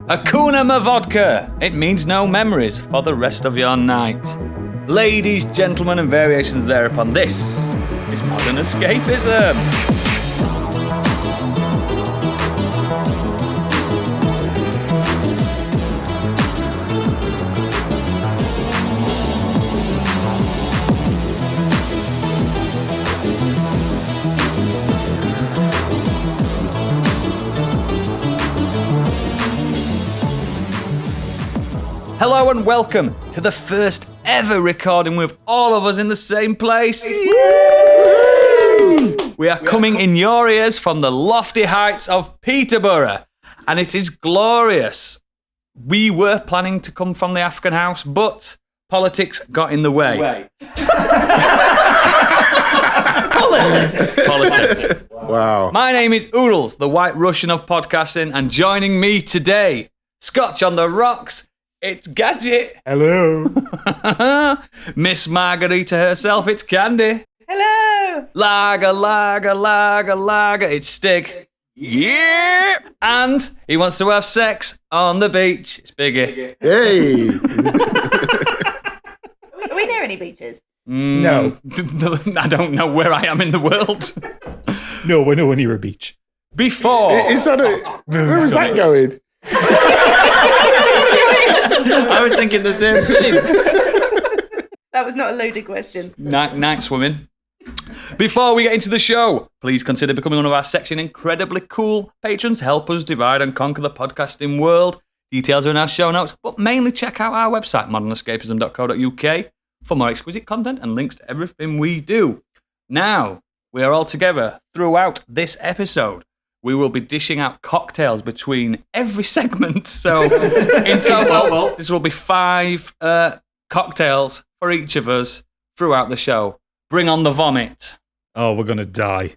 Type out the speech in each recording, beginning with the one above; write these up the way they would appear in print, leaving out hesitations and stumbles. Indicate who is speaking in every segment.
Speaker 1: Sakuna vodka. It means no memories for the rest of your night. Ladies, gentlemen, and variations thereupon, this is Modern Escapism. Hello and welcome to the first ever recording with all of us in the same place. We are coming in your ears from the lofty heights of Peterborough, and it is glorious. We were planning to come from the African house, but politics got in the way. Politics.
Speaker 2: Wow.
Speaker 1: My name is Oodles, the White Russian of podcasting, and joining me today, Scotch on the rocks, it's Gadget.
Speaker 2: Hello.
Speaker 1: Miss Margarita herself, it's Candy.
Speaker 3: Hello.
Speaker 1: Lager, it's Stig. Yeah. And he wants to have sex on the beach, it's Biggie.
Speaker 2: Hey.
Speaker 3: Are we near any beaches?
Speaker 2: No.
Speaker 1: I don't know where I am in the world.
Speaker 2: No, we're nowhere near a beach.
Speaker 1: Before.
Speaker 2: Is that a... Where is that going?
Speaker 4: I was thinking the same thing.
Speaker 3: That was not a loaded question.
Speaker 1: Night swimming. Before we get into the show, please consider becoming one of our sexy and incredibly cool patrons. Help us divide and conquer the podcasting world. Details are in our show notes, but mainly check out our website, modernescapism.co.uk, for more exquisite content and links to everything we do. Now, we are all together throughout this episode. We will be dishing out cocktails between every segment. So, in total, this will be 5 cocktails for each of us throughout the show. Bring on the vomit.
Speaker 2: Oh, we're going to die.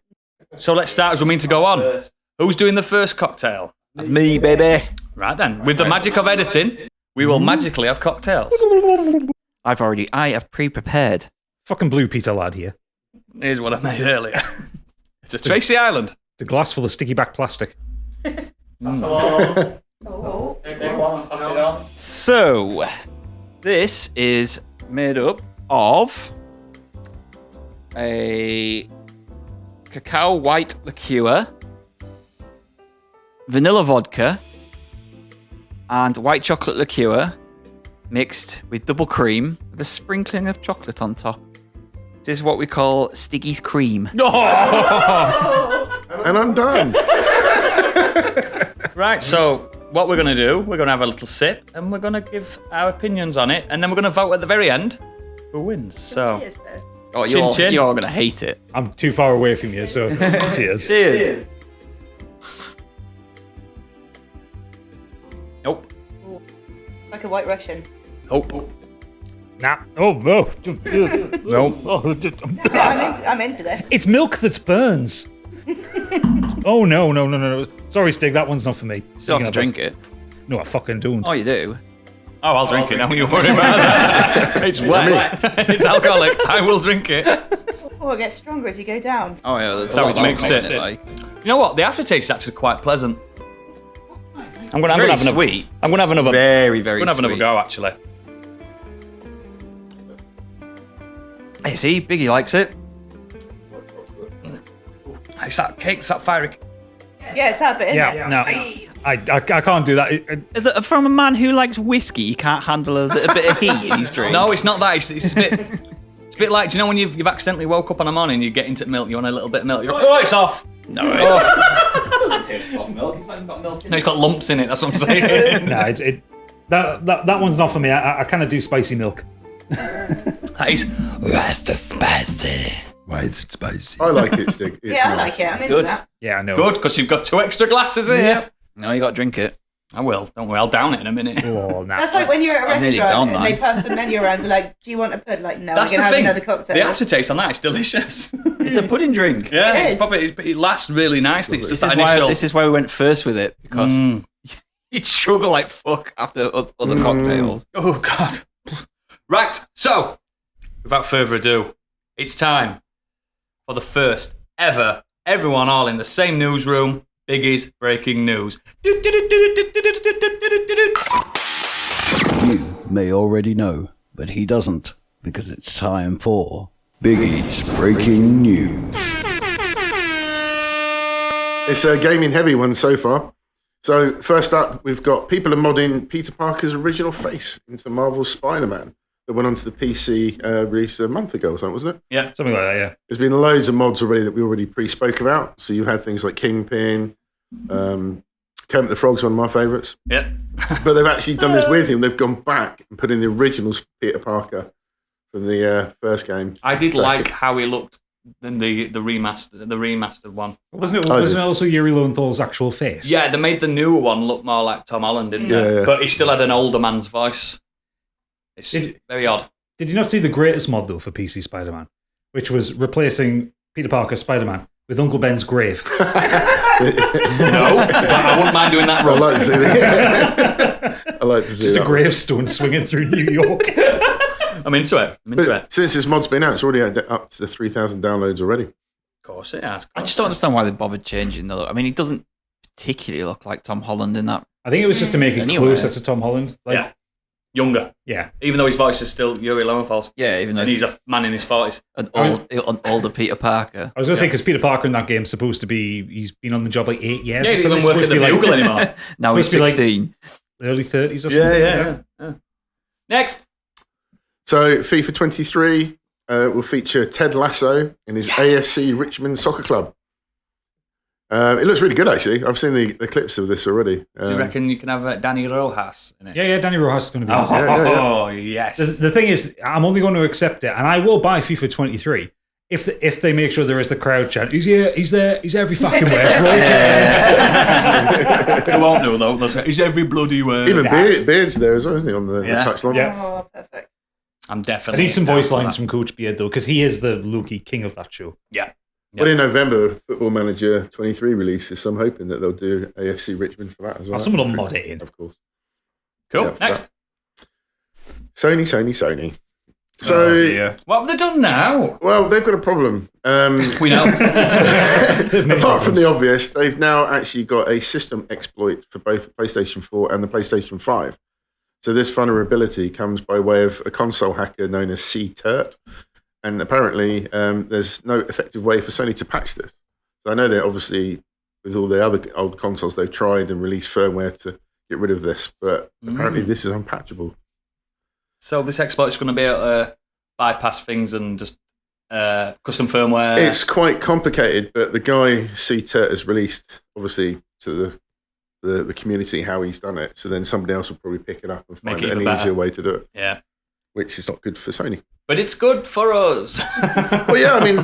Speaker 1: So let's start as we mean to go on. Who's doing the first cocktail?
Speaker 4: That's me, baby.
Speaker 1: Right then. With the magic of editing, we will magically have cocktails.
Speaker 4: I have pre-prepared.
Speaker 2: Fucking Blue Peter lad here.
Speaker 1: Here's what I made earlier. It's a Tracy Island.
Speaker 2: It's a glass full of sticky back plastic.
Speaker 4: So, this is made up of a cacao white liqueur, vanilla vodka, and white chocolate liqueur mixed with double cream with a sprinkling of chocolate on top. This is what we call Stiggy's cream.
Speaker 2: And I'm done.
Speaker 1: Right, so what we're going to do, we're going to have a little sip and we're going to give our opinions on it, and then we're going to vote at the very end who wins. So,
Speaker 3: Cheers first.
Speaker 4: Oh,
Speaker 1: Chin chin.
Speaker 4: you're going to hate it.
Speaker 2: I'm too far away from you, so cheers.
Speaker 4: Cheers.
Speaker 1: Nope.
Speaker 3: Like a white Russian.
Speaker 1: Nope.
Speaker 2: Nah. Oh, no.
Speaker 1: Nope.
Speaker 3: I'm into this.
Speaker 2: It's milk that burns. Oh, no. Sorry, Stig, that one's not for me.
Speaker 4: Still have to drink it.
Speaker 2: No, I fucking don't.
Speaker 4: Oh, you do?
Speaker 1: Oh, I'll drink it. Don't you worry about that. It's wet. It's alcoholic. I will drink it.
Speaker 3: Oh, it gets stronger as you go down.
Speaker 4: Oh, yeah. There's
Speaker 1: So
Speaker 4: a lot
Speaker 1: it's
Speaker 4: of
Speaker 1: mixed
Speaker 4: alcohol
Speaker 1: it.
Speaker 4: Like.
Speaker 1: You know what? The aftertaste is actually quite pleasant. I'm gonna have another.
Speaker 4: Sweet.
Speaker 1: I'm gonna have another.
Speaker 4: Very, very
Speaker 1: I'm gonna have another
Speaker 4: sweet.
Speaker 1: go. Actually.
Speaker 4: Hey, see? Biggie likes it.
Speaker 1: It's that cake. It's that fiery.
Speaker 3: Yeah, it's that bit, isn't
Speaker 2: Yeah,
Speaker 3: it?
Speaker 2: no. I can't do that.
Speaker 4: Is it from a man who likes whiskey? He can't handle a little bit of heat in his drink.
Speaker 1: No, it's not that. It's a bit. It's a bit like, do you know when you've accidentally woke up on a morning, you get into milk, you want a little bit of milk, you go, oh, it's off.
Speaker 4: No,
Speaker 1: Oh.
Speaker 5: It doesn't taste like milk. It's not even got milk in
Speaker 1: No,
Speaker 5: it.
Speaker 1: it's got lumps in it. That's what I'm saying.
Speaker 2: No, that one's not for me. I kind of do spicy milk.
Speaker 1: That is rather spicy.
Speaker 6: Why is it spicy?
Speaker 2: Oh,
Speaker 6: I like it, Stig. It's
Speaker 3: Yeah, I
Speaker 6: nice.
Speaker 3: like it. I'm into
Speaker 1: Good.
Speaker 3: that.
Speaker 2: Yeah, I know.
Speaker 1: Good, because you've got 2 extra glasses here.
Speaker 4: No, you got to drink it.
Speaker 1: I will. Don't worry. I'll down it in a minute.
Speaker 2: Oh, nah.
Speaker 3: That's like when you're at a
Speaker 4: I'm nearly
Speaker 3: restaurant
Speaker 4: done,
Speaker 3: and they
Speaker 4: man.
Speaker 3: pass the menu around. They're like, "Do you want a pud?" Like, no,
Speaker 1: That's
Speaker 3: we're
Speaker 1: the
Speaker 3: gonna have
Speaker 1: thing.
Speaker 3: another cocktail.
Speaker 1: The aftertaste on that is delicious.
Speaker 4: It's a pudding drink.
Speaker 1: Yeah,
Speaker 3: It
Speaker 1: it's
Speaker 3: is.
Speaker 1: probably, it lasts really nicely. It's just
Speaker 4: This
Speaker 1: that
Speaker 4: is,
Speaker 1: initial.
Speaker 4: this is why we went first with it, because you'd struggle like fuck after other cocktails.
Speaker 1: Oh, God. Right, so, without further ado, it's time for the first ever, everyone all in the same newsroom, Biggie's Breaking News.
Speaker 7: may already know, but he doesn't, because it's time for Biggie's Breaking News.
Speaker 6: It's a gaming heavy one so far. So first up, we've got people are modding Peter Parker's original face into Marvel's Spider-Man that went onto the PC release a month ago or something, wasn't it?
Speaker 1: Yeah.
Speaker 2: Something like that, yeah.
Speaker 6: There's been loads of mods already that we already pre-spoke about. So you've had things like Kingpin, Kermit the Frog's one of my favourites.
Speaker 1: Yep.
Speaker 6: But they've actually done this weird thing. They've gone back and put in the original Peter Parker from the first game.
Speaker 1: I did like how he looked in the remastered one.
Speaker 2: Wasn't it also Yuri Lowenthal's actual face?
Speaker 1: Yeah, they made the newer one look more like Tom Holland, didn't they?
Speaker 6: Yeah.
Speaker 1: But he still had an older man's voice. It's very odd.
Speaker 2: Did you not see the greatest mod, though, for PC Spider-Man? Which was replacing Peter Parker's Spider-Man with Uncle Ben's grave.
Speaker 1: No, I wouldn't mind doing that
Speaker 6: I
Speaker 1: wrong.
Speaker 6: like to see that. I like to see
Speaker 2: Just
Speaker 6: that.
Speaker 2: a gravestone swinging through New York.
Speaker 1: I'm into it.
Speaker 6: But since this mod's been out, it's already up to 3,000 downloads already.
Speaker 1: Of course it has.
Speaker 4: I just don't understand why they bothered changing the look. I mean, he doesn't particularly look like Tom Holland in that.
Speaker 2: I think it was just to make it
Speaker 4: Anyway.
Speaker 2: closer to Tom Holland.
Speaker 1: Yeah. Younger.
Speaker 2: Yeah.
Speaker 1: Even though his voice is still Yuri Lowenthal's.
Speaker 4: Yeah, even though
Speaker 1: And he's a man in his 40s.
Speaker 4: an older Peter Parker.
Speaker 2: I was going to say, because Peter Parker in that game is supposed to be, he's been on the job like 8 years.
Speaker 1: Yeah, he
Speaker 2: so
Speaker 1: doesn't
Speaker 2: it's
Speaker 1: work at
Speaker 2: supposed
Speaker 1: the
Speaker 2: to be
Speaker 1: Bugle anymore.
Speaker 4: Now he's
Speaker 2: supposed to be
Speaker 4: 16.
Speaker 2: early 30s or something.
Speaker 1: Yeah. Next.
Speaker 6: So FIFA 23 will feature Ted Lasso in his AFC Richmond Soccer Club. It looks really good, actually. I've seen the clips of this already.
Speaker 1: Do you reckon you can have Danny Rojas in it?
Speaker 2: Yeah, Danny Rojas is going to be.
Speaker 1: Oh, yes.
Speaker 2: The thing is, I'm only going to accept it, and I will buy FIFA 23 if they make sure there is the crowd chant. He's here, he's there, he's every fucking West.
Speaker 1: They won't know, though. He's every bloody where.
Speaker 6: Even Beard's there as well, isn't he, on the touchline?
Speaker 2: Yeah.
Speaker 3: Oh, perfect.
Speaker 1: I'm
Speaker 2: I
Speaker 1: definitely.
Speaker 2: need some
Speaker 1: down
Speaker 2: voice
Speaker 1: for
Speaker 2: lines
Speaker 1: that.
Speaker 2: from Coach Beard, though, because he is the Loki king of that show.
Speaker 1: Yeah.
Speaker 6: But in November, Football Manager 23 releases, so I'm hoping that they'll do AFC Richmond for that as well.
Speaker 2: Oh, someone will mod it in.
Speaker 6: Of course.
Speaker 1: Cool.
Speaker 6: Yeah,
Speaker 1: Next.
Speaker 6: Sony. So,
Speaker 1: What have they done now?
Speaker 6: well, they've got a problem.
Speaker 1: We know.
Speaker 6: Apart from the obvious, they've now actually got a system exploit for both the PlayStation 4 and the PlayStation 5. So this vulnerability comes by way of a console hacker known as C-Turt. And apparently there's no effective way for Sony to patch this. So I know that obviously with all the other old consoles, they've tried and released firmware to get rid of this. But apparently this is unpatchable.
Speaker 1: So this exploit is going to be able to bypass things and just custom firmware.
Speaker 6: It's quite complicated, but the guy C-Turt has released, obviously, to the community how he's done it. So then somebody else will probably pick it up and
Speaker 1: Make
Speaker 6: find
Speaker 1: it
Speaker 6: an
Speaker 1: even better.
Speaker 6: easier way to do it,
Speaker 1: Yeah.
Speaker 6: which is not good for Sony.
Speaker 1: But it's good for us.
Speaker 6: Well, yeah, I mean,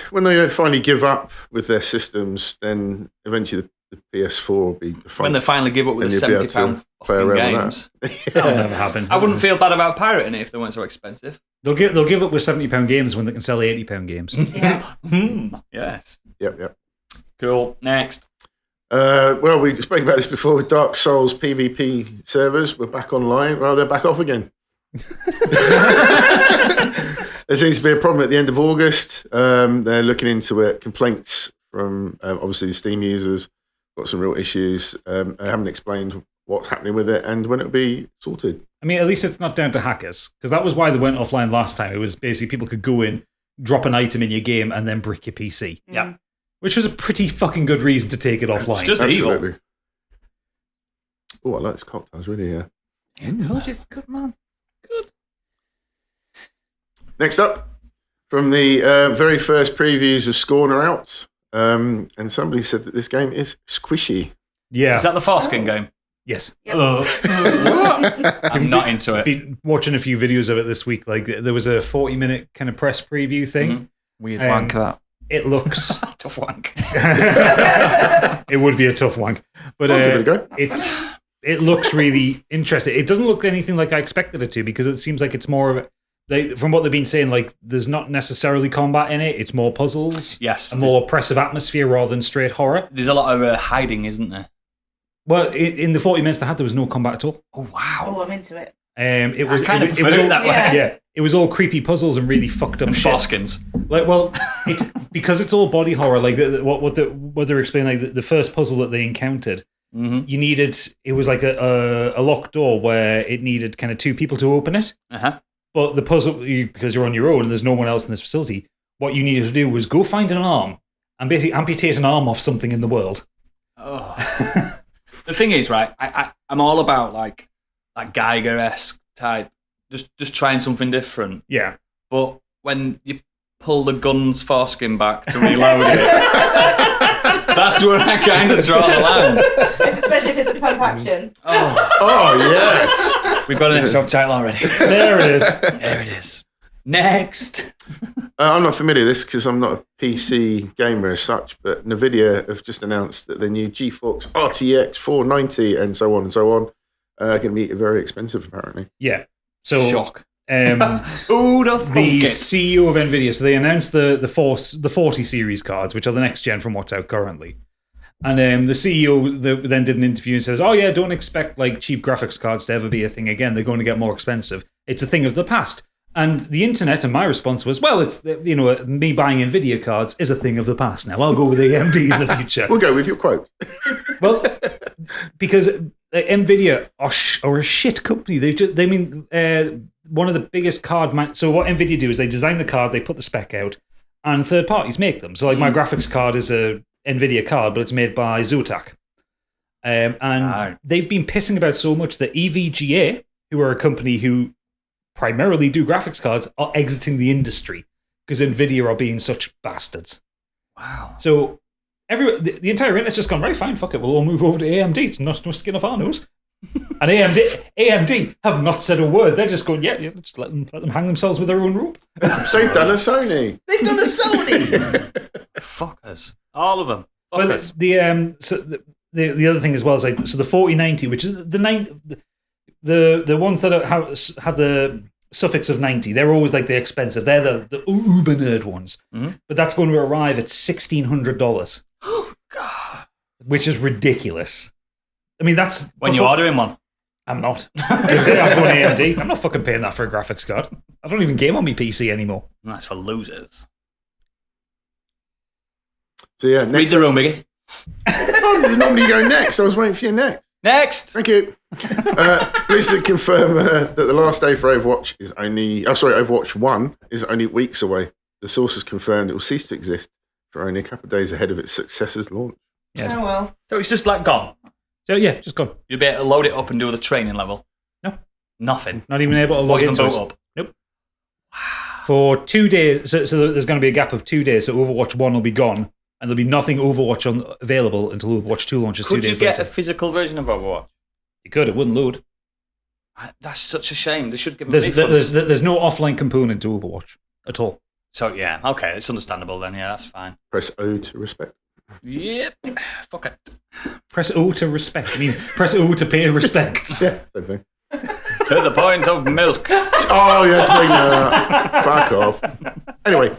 Speaker 6: when they finally give up with their systems, then eventually the PS4 will be defunct.
Speaker 1: When they finally give up with the
Speaker 6: And you'll be able to
Speaker 1: £70
Speaker 6: play
Speaker 1: fucking
Speaker 6: around
Speaker 1: games.
Speaker 6: with
Speaker 2: That'll never happen.
Speaker 1: I wouldn't feel bad about pirating it if they weren't so expensive.
Speaker 2: They'll give up with £70 games when they can sell £80 games.
Speaker 1: Yes.
Speaker 6: Yep.
Speaker 1: Cool. Next.
Speaker 6: Well, we spoke about this before with Dark Souls PvP servers. We're back online. Well, they're back off again. There seems to be a problem at the end of August. They're looking into it. Complaints from obviously the Steam users. Got some real issues. They haven't explained what's happening with it and when it'll be sorted.
Speaker 2: I mean, at least it's not down to hackers, because that was why they went offline last time. It was basically people could go in, drop an item in your game, and then brick your PC.
Speaker 1: Yeah.
Speaker 2: Which was a pretty fucking good reason to take it offline.
Speaker 1: It's just evil.
Speaker 6: Absolutely. Oh, I like this cocktails, really, yeah.
Speaker 4: I told you, good man.
Speaker 6: Next up, from the very first previews of Scorn are out, and somebody said that this game is squishy.
Speaker 2: Yeah.
Speaker 1: Is that the Foreskin game?
Speaker 2: Yes.
Speaker 1: I'm not into it.
Speaker 2: Been watching a few videos of it this week. Like there was a 40-minute kind of press preview thing.
Speaker 4: Weird wank that.
Speaker 2: It looks.
Speaker 1: Tough wank.
Speaker 2: It would be a tough one, but
Speaker 6: I'll give it a go.
Speaker 2: it looks really interesting. It doesn't look anything like I expected it to, because it seems like it's more of a. From what they've been saying, like there's not necessarily combat in it. It's more puzzles.
Speaker 1: Yes.
Speaker 2: A more oppressive atmosphere rather than straight horror.
Speaker 1: There's a lot of hiding, isn't there?
Speaker 2: Well, in the 40 minutes they had, there was no combat at all.
Speaker 1: Oh, wow.
Speaker 3: Oh, I'm into it.
Speaker 2: It was
Speaker 1: kind of
Speaker 2: it was
Speaker 1: prefer
Speaker 2: all,
Speaker 1: it that way.
Speaker 2: Yeah, it was all creepy puzzles and really fucked up
Speaker 1: And
Speaker 2: shit.
Speaker 1: foreskins.
Speaker 2: Like, well, it's because it's all body horror. Like what they're explaining, like the first puzzle that they encountered, You needed, it was like a locked door where it needed kind of two people to open it.
Speaker 1: Uh-huh.
Speaker 2: But the puzzle, because you're on your own and there's no one else in this facility, what you needed to do was go find an arm and basically amputate an arm off something in the world.
Speaker 1: Oh. The thing is, right, I'm all about like Geiger-esque type, just trying something different.
Speaker 2: Yeah.
Speaker 1: But when you pull the gun's foreskin back to reload it, that's where I kind of draw the line.
Speaker 3: Especially if it's a pump action.
Speaker 6: Oh, yes.
Speaker 1: We've got an episode title already.
Speaker 2: There it is.
Speaker 1: There it is. Next.
Speaker 6: I'm not familiar with this because I'm not a PC gamer as such, but NVIDIA have just announced that the new GeForce RTX 490 and so on are going to be very expensive, apparently.
Speaker 2: Yeah. So,
Speaker 4: Shock.
Speaker 1: Who'd have thunk
Speaker 2: the
Speaker 1: it?
Speaker 2: CEO of NVIDIA, so they announced the 40 series cards, which are the next gen from what's out currently. And the CEO then did an interview and says, "Oh yeah, don't expect like cheap graphics cards to ever be a thing again. They're going to get more expensive. It's a thing of the past." And the internet, and my response was, "Well, it's me buying NVIDIA cards is a thing of the past now. I'll go with AMD in the future."
Speaker 6: We'll go with your quote.
Speaker 2: Well, because NVIDIA are a shit company. One of the biggest card so what NVIDIA do is they design the card, they put the spec out, and third parties make them. So like my graphics card is a NVIDIA card, but it's made by Zotac. And they've been pissing about so much that EVGA, who are a company who primarily do graphics cards, are exiting the industry because NVIDIA are being such bastards.
Speaker 1: Wow.
Speaker 2: So the entire internet's just gone, right, fine, fuck it, we'll all move over to AMD. It's no skin off our nose. And AMD have not said a word. They're just going, yeah, just let them hang themselves with their own rope.
Speaker 6: They've done a Sony.
Speaker 4: They've done a Sony.
Speaker 1: Fuckers. All of them.
Speaker 2: But
Speaker 1: Fuckers.
Speaker 2: the other thing as well is like, so the 4090, which is the ones that have the suffix of 90, they're always like the expensive. They're the uber nerd ones. Mm-hmm. But that's going to arrive at $1,600.
Speaker 1: Oh, God.
Speaker 2: Which is ridiculous. I mean, that's...
Speaker 1: When you're ordering one.
Speaker 2: I'm not. They say I'm going AMD. I'm not fucking paying that for a graphics card. I don't even game on my PC anymore.
Speaker 1: That's for losers.
Speaker 6: So yeah,
Speaker 1: Read
Speaker 6: next.
Speaker 1: the room, Biggie.
Speaker 6: Oh, normally you go next. I was waiting for you next.
Speaker 1: Next.
Speaker 6: Thank you. Blizzard confirm that the last day for Overwatch is only... Overwatch 1 is only weeks away. The sources confirmed it will cease to exist for only a couple of days ahead of its successor's launch.
Speaker 2: Yes.
Speaker 3: Oh well.
Speaker 1: So it's just like gone.
Speaker 2: So yeah, just gone.
Speaker 1: You'll be able to load it up and do the training level.
Speaker 2: No.
Speaker 1: Nothing.
Speaker 2: Not even able to
Speaker 1: Or
Speaker 2: log
Speaker 1: even
Speaker 2: into
Speaker 1: boot
Speaker 2: it.
Speaker 1: up.
Speaker 2: Nope. For 2 days, so there's going to be a gap of 2 days, so Overwatch 1 will be gone, and there'll be nothing Overwatch available until Overwatch 2 launches 2
Speaker 1: Could you
Speaker 2: days
Speaker 1: get
Speaker 2: later.
Speaker 1: a physical version of Overwatch?
Speaker 2: You could, it wouldn't load.
Speaker 1: That's such a shame. They should give them
Speaker 2: There's no offline component to Overwatch at all.
Speaker 1: So, yeah, okay, it's understandable then. Yeah, that's fine.
Speaker 6: Press O to respect.
Speaker 1: Yep. Fuck it.
Speaker 2: Press O to respect. I mean, press O to pay respects.
Speaker 6: Yeah, same thing.
Speaker 1: To the point of milk.
Speaker 6: Oh, you had to bring that up. Fuck off. Anyway,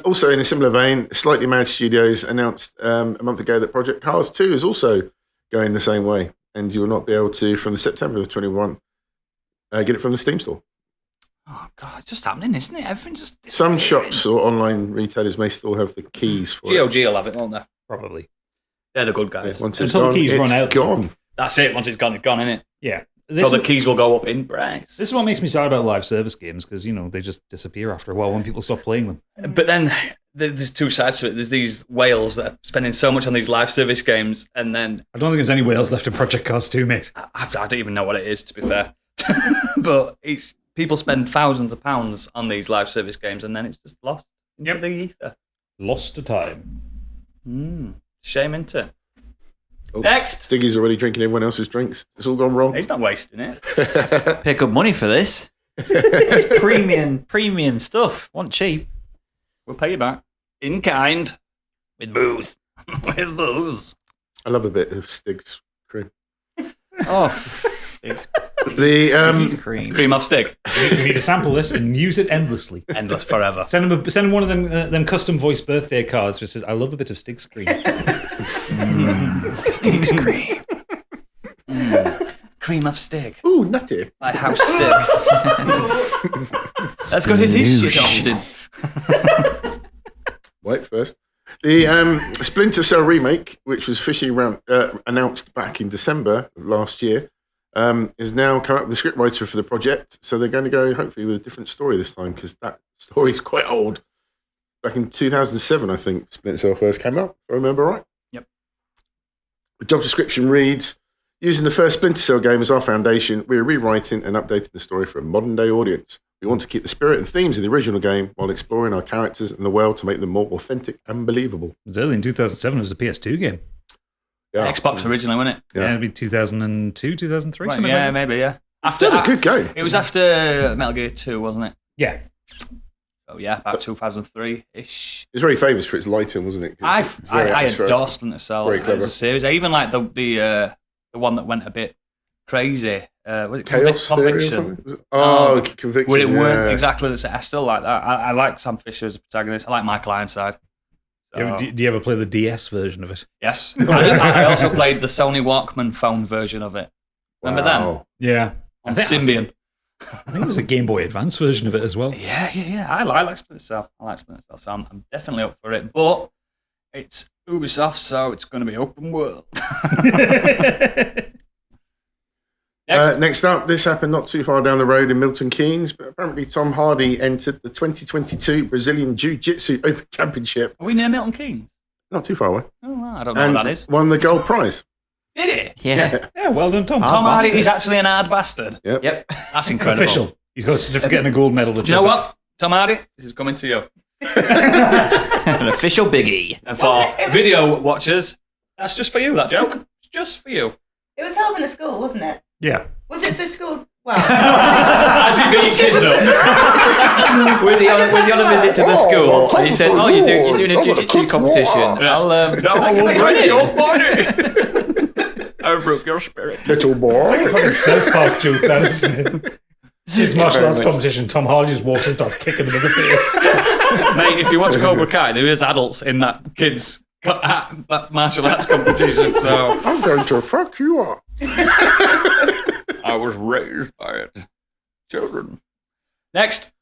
Speaker 6: also in a similar vein, Slightly Mad Studios announced a month ago that Project Cars 2 is also going the same way, and you will not be able to, from the September of 21, get it from the Steam store.
Speaker 1: Oh, God, it's just happening, isn't it? Everything's just
Speaker 6: Some
Speaker 1: disappearing.
Speaker 6: shops or online retailers may still have the keys for
Speaker 1: GOG will have it, won't they?
Speaker 2: Probably.
Speaker 1: They're the good
Speaker 6: it.
Speaker 1: guys.
Speaker 6: Once it's
Speaker 2: Until
Speaker 6: gone,
Speaker 2: the keys
Speaker 6: it's
Speaker 2: run out.
Speaker 6: gone.
Speaker 1: That's it. Once it's gone, isn't it?
Speaker 2: Yeah.
Speaker 1: So the keys will go up in price.
Speaker 2: This is what makes me sad about live service games, because, they just disappear after a while when people stop playing them.
Speaker 1: But then there's two sides to it. There's these whales that are spending so much on these live service games, and then
Speaker 2: I don't think there's any whales left in Project Cars 2, mate.
Speaker 1: I don't even know what it is, to be fair. But people spend thousands of pounds on these live service games, and then it's just lost into the ether.
Speaker 2: Lost to time.
Speaker 1: Shame, isn't it?
Speaker 6: Oh,
Speaker 1: Next.
Speaker 6: Stiggy's already drinking everyone else's drinks. It's all gone wrong.
Speaker 1: He's not wasting it.
Speaker 4: Pay good money for this. It's premium stuff. Want cheap.
Speaker 1: We'll pay you back. In kind.
Speaker 4: With booze.
Speaker 1: With booze.
Speaker 6: I love a bit of Stig's cream.
Speaker 4: Oh, it's
Speaker 6: The
Speaker 4: cream.
Speaker 1: Cream off stick.
Speaker 2: We need to sample this and use it endlessly.
Speaker 1: Endless forever.
Speaker 2: Send him one of them custom voice birthday cards that says, "I love a bit of Stig's cream."
Speaker 4: Stig's cream.
Speaker 1: Cream off stick.
Speaker 6: ooh, nutty.
Speaker 1: By House Stick. That's because it is shit often.
Speaker 6: Wait first. The Splinter Cell remake, which was officially announced back in December of last year, is now come up with a scriptwriter for the project. So they're going to go, hopefully, with a different story this time, because that story is quite old. Back in 2007, I think, Splinter Cell first came out, if I remember right.
Speaker 1: Yep.
Speaker 6: The job description reads, using the first Splinter Cell game as our foundation, we're rewriting and updating the story for a modern-day audience. We want to keep the spirit and themes of the original game while exploring our characters and the world to make them more authentic and believable.
Speaker 2: It was early in 2007. It was a PS2 game.
Speaker 6: Yeah.
Speaker 1: Xbox originally, wasn't it?
Speaker 2: Yeah, it'd be 2002, 2003,
Speaker 1: Right,
Speaker 2: something
Speaker 1: yeah,
Speaker 2: like that.
Speaker 1: maybe, yeah.
Speaker 6: Still a good game.
Speaker 1: It was after Metal Gear 2, wasn't it?
Speaker 2: Yeah.
Speaker 1: Oh, yeah, about 2003-ish.
Speaker 6: It's very famous for its lighting, wasn't it?
Speaker 1: I
Speaker 6: Very
Speaker 1: adore Splinter Cell
Speaker 6: Very
Speaker 1: as
Speaker 6: clever.
Speaker 1: a series. I even like the one that went a bit crazy. Was it
Speaker 6: Chaos Theory or
Speaker 1: Conviction?
Speaker 6: something? Was it? Oh,
Speaker 1: No,
Speaker 6: Conviction.
Speaker 1: Where it weren't
Speaker 6: yeah.
Speaker 1: exactly the same. I still like that. I like Sam Fisher as a protagonist. I like Michael Ironside. So,
Speaker 2: Do you ever play the DS version of it?
Speaker 1: yes. I also played the Sony Walkman phone version of it. Remember them?
Speaker 6: Wow.
Speaker 2: Yeah.
Speaker 1: On Symbian.
Speaker 2: I think it was a Game Boy Advance version of it as well.
Speaker 1: Yeah. I like Splinter Cell. So I'm definitely up for it. But it's Ubisoft, so it's going to be open world.
Speaker 6: Next up, this happened not too far down the road in Milton Keynes, but apparently Tom Hardy entered the 2022 Brazilian Jiu-Jitsu Open Championship.
Speaker 1: Are we near Milton Keynes?
Speaker 6: Not too far away.
Speaker 1: Oh, wow, I don't know
Speaker 6: And
Speaker 1: what that is.
Speaker 6: won the gold prize.
Speaker 1: Did he?
Speaker 4: Yeah.
Speaker 2: Yeah, well done, Tom.
Speaker 1: Tom Hardy
Speaker 4: bastard.
Speaker 1: is actually an hard bastard.
Speaker 4: Yep.
Speaker 1: That's incredible.
Speaker 2: Official. He's got a certificate and a gold medal.
Speaker 1: Do you know what, Tom Hardy? This is coming to you.
Speaker 4: An official biggie.
Speaker 1: And for video watchers, that's just for you, that joke. It's just for you.
Speaker 3: It was held in a school, wasn't it?
Speaker 2: Yeah.
Speaker 3: Was it for school? Well,
Speaker 1: As you got your kids up.
Speaker 4: Was he on a visit to the school? And he said, "Oh, you're doing a jiu-jitsu competition. I'll join in."
Speaker 1: I broke your spirit.
Speaker 6: Little boy.
Speaker 2: It's like a fucking South Park joke, that, isn't it? Kids martial arts competition. Tom Hardy just walks and starts kicking him in the face.
Speaker 1: Mate, if you watch Cobra Kai, there is adults in that kids' that martial arts competition, so
Speaker 6: I'm going to fuck you up.
Speaker 1: I was raised by it. Children. Next.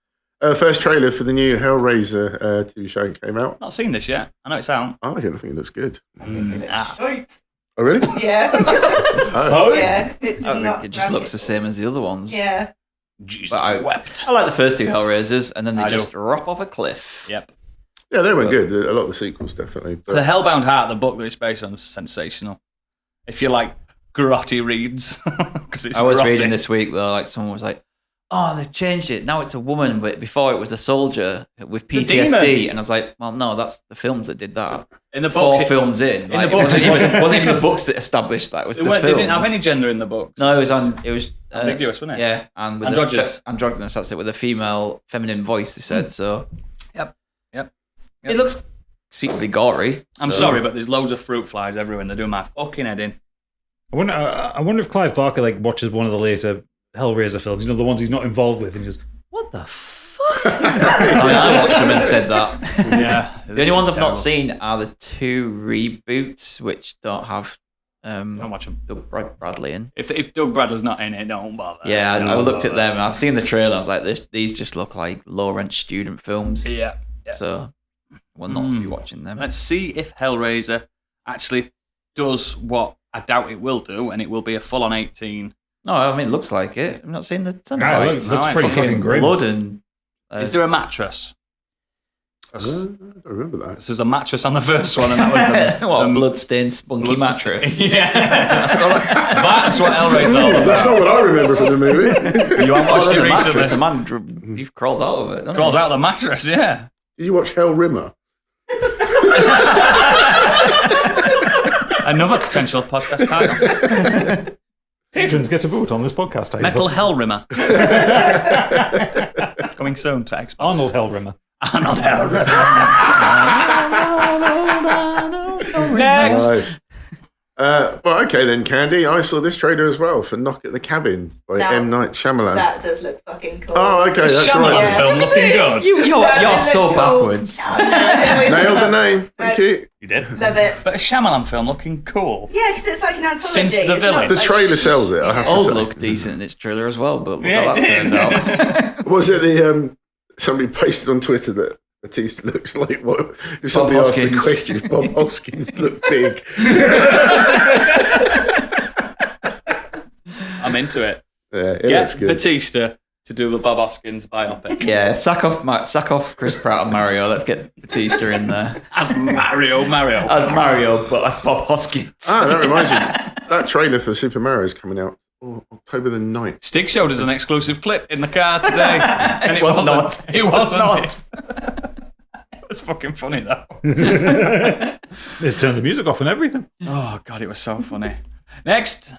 Speaker 6: First trailer for the new Hellraiser TV show came out.
Speaker 1: Not seen this yet. I know it's out.
Speaker 6: I think it looks good.
Speaker 3: Right.
Speaker 6: Oh, really?
Speaker 3: Yeah.
Speaker 6: Oh.
Speaker 3: Yeah. It did
Speaker 4: I
Speaker 3: not
Speaker 4: think it just
Speaker 3: rank
Speaker 4: looks the same as the other ones.
Speaker 3: Yeah.
Speaker 1: Jesus
Speaker 4: But I
Speaker 1: wept.
Speaker 4: I like the first two Hellraisers, and then they
Speaker 1: I
Speaker 4: just
Speaker 1: do.
Speaker 4: drop off a cliff.
Speaker 1: Yep.
Speaker 6: Yeah, they were good. A lot of the sequels, definitely. But
Speaker 1: The Hellbound Heart, the book that it's based on, is sensational. If you like grotty reads. 'Cause it's
Speaker 4: I was
Speaker 1: grotty.
Speaker 4: reading this week though, like someone was like, "Oh, they've changed it. Now it's a woman, but before it was a soldier with
Speaker 1: The
Speaker 4: PTSD."
Speaker 1: demon.
Speaker 4: And I was like, "Well, no, that's the films that did that.
Speaker 1: In the
Speaker 4: Four
Speaker 1: books,
Speaker 4: films in.
Speaker 1: the
Speaker 4: Like,
Speaker 1: books,
Speaker 4: it wasn't even the books that established that. It was the
Speaker 1: they
Speaker 4: films.
Speaker 1: didn't have any gender in the books.
Speaker 4: No, it was on. It was
Speaker 1: ambiguous, wasn't it?
Speaker 4: Yeah, and with
Speaker 1: Androgynous.
Speaker 4: androgynous. That's it. With a female, feminine voice. They said so.
Speaker 1: Yep.
Speaker 4: It looks secretly gory.
Speaker 1: I'm
Speaker 4: so-
Speaker 1: sorry, but there's loads of fruit flies everywhere and they're doing my fucking head in.
Speaker 2: I wonder if Clive Barker watches one of the later Hellraiser films. You know, the ones he's not involved with, and he goes, "What the fuck?"
Speaker 4: I watched them and said that.
Speaker 1: Yeah.
Speaker 4: The only ones I've not seen are the two reboots, which don't have
Speaker 1: Don't watch them.
Speaker 4: Doug Bradley in.
Speaker 1: If Doug Bradley's not in it, don't bother.
Speaker 4: Yeah, I
Speaker 1: Don't
Speaker 4: looked at
Speaker 1: bother.
Speaker 4: them. And I've seen the trailer. I was like, these just look like low rent student films.
Speaker 1: Yeah.
Speaker 4: So, well, not to be watching them.
Speaker 1: Let's see if Hellraiser actually does what I doubt it will do, and it will be a full-on 18.
Speaker 4: No, I mean, it looks like it. I'm not seeing the
Speaker 2: Nah, it
Speaker 4: sunlights.
Speaker 2: looks pretty fucking grim.
Speaker 4: Blood and
Speaker 1: Is there a mattress?
Speaker 6: I don't remember that.
Speaker 1: There's a mattress on the first one, and that was
Speaker 4: what, a blood-stained spunky mattress?
Speaker 1: Yeah. That's what Hellraiser's all about.
Speaker 6: That's not what I remember from the movie.
Speaker 1: You haven't
Speaker 4: Oh,
Speaker 1: watched
Speaker 4: there's
Speaker 1: it
Speaker 4: a mattress.
Speaker 1: recently.
Speaker 4: A man he crawls out of it. doesn't
Speaker 1: Crawls
Speaker 4: he?
Speaker 1: out of the mattress, yeah.
Speaker 6: Did you watch Hell Rimmer?
Speaker 1: Another potential podcast title.
Speaker 2: Patrons get a vote on this podcast title.
Speaker 1: Metal Hellrimmer. Coming soon to Xbox.
Speaker 2: Arnold Hellrimmer.
Speaker 1: Arnold Hellrimmer. Next.
Speaker 6: Nice. Well, okay then, Candy. I saw this trailer as well for Knock at the Cabin by
Speaker 3: Now,
Speaker 6: M. Night Shyamalan.
Speaker 3: That does look fucking cool.
Speaker 6: Oh, okay, that's
Speaker 1: Shyamalan
Speaker 6: right.
Speaker 1: film looking good.
Speaker 4: You're so
Speaker 3: Cool.
Speaker 4: backwards.
Speaker 6: Nailed the name. Thank you.
Speaker 1: You did.
Speaker 3: Love it.
Speaker 1: But a Shyamalan film looking cool.
Speaker 3: Yeah, because it's like an anthology.
Speaker 1: Since The
Speaker 3: It's not
Speaker 1: Village.
Speaker 6: The
Speaker 3: like-
Speaker 6: trailer sells it, I have to
Speaker 4: Old
Speaker 6: say.
Speaker 4: looked decent in its trailer as well, but look
Speaker 1: Yeah,
Speaker 4: how
Speaker 1: it
Speaker 4: that turns
Speaker 1: did.
Speaker 4: out.
Speaker 6: Was it the somebody posted on Twitter that Batista looks like what? If somebody asked the question, if Bob Hoskins looked big.
Speaker 1: I'm into it.
Speaker 6: Yeah, it
Speaker 1: Get
Speaker 6: looks good.
Speaker 1: Batista to do the Bob Hoskins biopic.
Speaker 4: Yeah, sack off Chris Pratt and Mario. Let's get Batista in there.
Speaker 1: As Mario.
Speaker 4: As Mario, but as Bob Hoskins.
Speaker 6: That reminds me. That trailer for Super Mario is coming out October the 9th.
Speaker 1: Stig showed us an exclusive clip in the car today. And it
Speaker 4: was
Speaker 1: wasn't.
Speaker 4: not.
Speaker 1: It wasn't.
Speaker 4: not.
Speaker 1: It was fucking funny, though.
Speaker 2: Let's turn the music off and everything.
Speaker 1: Oh, God, it was so funny. Next.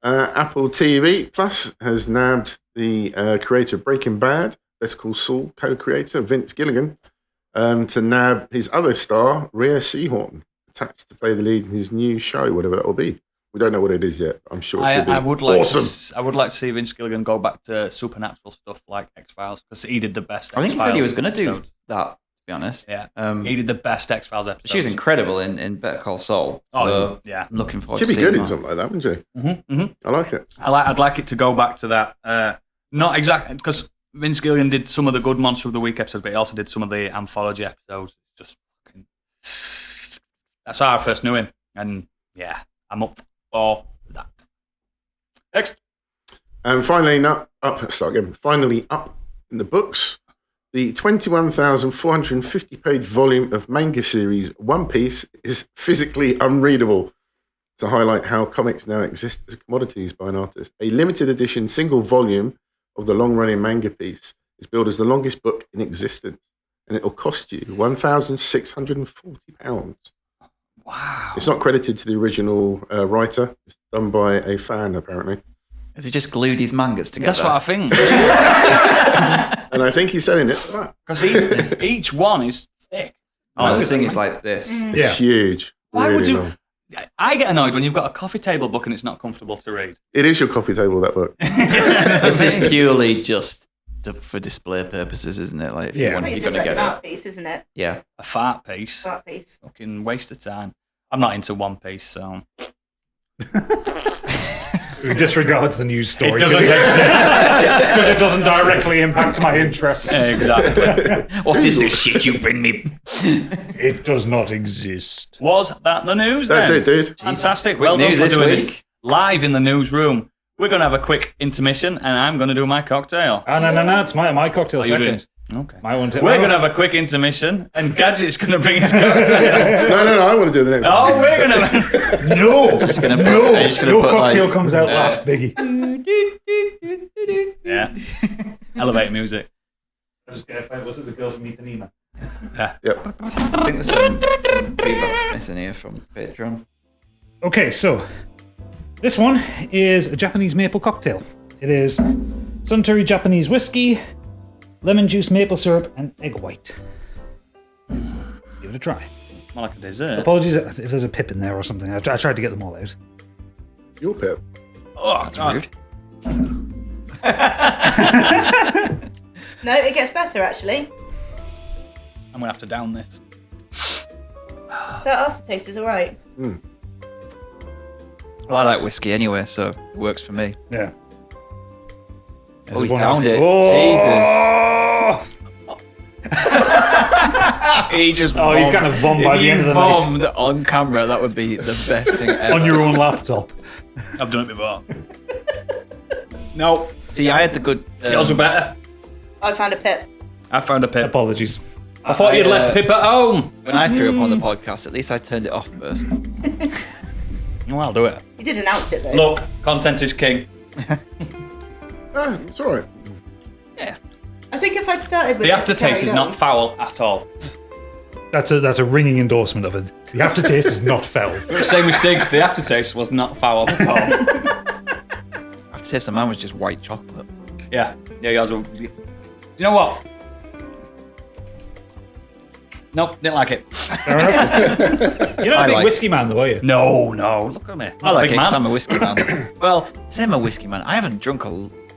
Speaker 6: Apple TV Plus has nabbed the creator of Breaking Bad, Better Call Saul co-creator Vince Gilligan, to nab his other star, Rhea Seehorn, attached to play the lead in his new show, whatever that will be. We don't know what it is yet. I'm sure it's
Speaker 1: I would like
Speaker 6: awesome.
Speaker 1: I would like to see Vince Gilligan go back to supernatural stuff like X-Files, because he did the best
Speaker 4: I think he said he was
Speaker 1: X-Files
Speaker 4: going to do
Speaker 1: episode.
Speaker 4: that, to be honest.
Speaker 1: Yeah.
Speaker 4: Um,
Speaker 1: He did the best X-Files episode.
Speaker 4: she was incredible in Better Call Saul.
Speaker 1: Oh,
Speaker 4: So
Speaker 1: yeah.
Speaker 4: I'm looking forward
Speaker 6: She'd
Speaker 4: to
Speaker 6: be
Speaker 4: seeing
Speaker 6: good in
Speaker 4: that.
Speaker 6: something like that, wouldn't she?
Speaker 1: Mm-hmm.
Speaker 6: I like it.
Speaker 1: I'd like it to go back to that. Not exactly, because Vince Gilligan did some of the good Monster of the Week episodes, but he also did some of the anthology episodes. Just fucking... That's how I first knew him. And yeah, I'm up for that. Next.
Speaker 6: And finally up in the books, the 21,450-page volume of manga series One Piece is physically unreadable. To highlight how comics now exist as commodities by an artist, a limited edition single volume of the long-running manga piece is billed as the longest book in existence, and it will cost you £1,640.
Speaker 1: Wow.
Speaker 6: It's not credited to the original writer. It's done by a fan, apparently.
Speaker 4: Has he just glued his mangas together?
Speaker 1: That's what I think.
Speaker 6: And I think he's selling it for that.
Speaker 1: Because each one is thick.
Speaker 4: Oh, the thing is like this.
Speaker 6: It's
Speaker 2: Yeah.
Speaker 6: huge.
Speaker 1: Why
Speaker 6: Really
Speaker 1: would you...
Speaker 6: long.
Speaker 1: I get annoyed when you've got a coffee table book and it's not comfortable to read.
Speaker 6: It is your coffee table, that book.
Speaker 4: This is purely just for display purposes, isn't it? Like if
Speaker 2: Yeah.
Speaker 4: you want,
Speaker 3: I think
Speaker 4: you're
Speaker 3: it's
Speaker 4: going
Speaker 3: just
Speaker 4: to
Speaker 3: like an
Speaker 4: get
Speaker 3: art piece, isn't it?
Speaker 4: it. Yeah.
Speaker 1: A fart piece.
Speaker 3: Art piece.
Speaker 1: Fucking waste of time. I'm not into One Piece, so...
Speaker 2: Who disregards the news story
Speaker 1: It doesn't
Speaker 2: because it doesn't directly impact my interests.
Speaker 1: Exactly.
Speaker 4: What is this shit you bring me?
Speaker 2: It does not exist.
Speaker 1: Was that the news
Speaker 6: That's
Speaker 1: then?
Speaker 6: it, dude.
Speaker 1: Fantastic.
Speaker 4: Quick
Speaker 1: Well done
Speaker 4: news
Speaker 1: for
Speaker 4: this
Speaker 1: doing
Speaker 4: week.
Speaker 1: this live in the newsroom. We're going to have a quick intermission and I'm going to do my cocktail.
Speaker 2: Oh, no, it's my cocktail
Speaker 1: you doing
Speaker 2: second.
Speaker 1: Okay.
Speaker 2: My one.
Speaker 1: We're going to have a quick intermission and Gadget's going to bring his cocktail.
Speaker 6: No, I want to do the next one.
Speaker 1: Oh, we're going to...
Speaker 2: No,
Speaker 4: Just gonna put,
Speaker 2: no,
Speaker 4: just gonna
Speaker 2: your
Speaker 4: put,
Speaker 2: cocktail
Speaker 4: like,
Speaker 2: comes out last, Biggie.
Speaker 1: Yeah. Elevator music.
Speaker 2: I was going to find, was it the girl from Ipanema?
Speaker 6: Yep.
Speaker 4: I think there's some feedback missing here from Patreon.
Speaker 2: Okay, so this one is a Japanese maple cocktail. It is Suntory Japanese whiskey, lemon juice, maple syrup, and egg white. Let's give it a try.
Speaker 1: More like a dessert.
Speaker 2: Apologies if there's a pip in there or something. I tried to get them all out.
Speaker 6: Your Pip.
Speaker 1: Oh,
Speaker 4: That's rude.
Speaker 3: No, it gets better actually.
Speaker 1: I'm going to have to down this.
Speaker 3: That aftertaste is alright.
Speaker 4: Well, I like whiskey anyway, so it works for me.
Speaker 2: Yeah.
Speaker 4: Oh, he's
Speaker 2: one
Speaker 4: downed
Speaker 2: after-
Speaker 4: it.
Speaker 2: Oh!
Speaker 4: Jesus. He just
Speaker 2: Oh, he's gonna vom by the end of the night.
Speaker 4: If you vommed on camera, that would be the best thing ever.
Speaker 2: On your own laptop.
Speaker 1: I've done it before. No,
Speaker 4: See, I had the good...
Speaker 1: yours were better.
Speaker 3: I found a pip.
Speaker 1: I found a pip.
Speaker 2: Apologies.
Speaker 1: I thought you'd left Pip at home.
Speaker 4: When I threw up on the podcast, at least I turned it off first.
Speaker 1: Well, I'll do it.
Speaker 3: You did announce it though.
Speaker 1: Look, content is king.
Speaker 6: It's all right.
Speaker 4: Yeah.
Speaker 3: I think if I'd started with
Speaker 1: The
Speaker 3: this and
Speaker 1: aftertaste is
Speaker 3: carried
Speaker 1: not
Speaker 3: on-
Speaker 1: foul at all.
Speaker 2: That's a ringing endorsement of it. The aftertaste is not foul.
Speaker 1: Same with Stig's. The aftertaste was not foul at all.
Speaker 4: Aftertaste of mine was just white chocolate.
Speaker 1: Yeah, yours were. Do you know what? Nope, didn't like it.
Speaker 2: Fair enough. You're not
Speaker 4: I
Speaker 2: a big
Speaker 4: like
Speaker 2: whiskey man, though, are you?
Speaker 1: No, look at me.
Speaker 4: I like it
Speaker 1: man.
Speaker 4: 'cause I'm a whiskey man. Well, same a whiskey man. I haven't drunk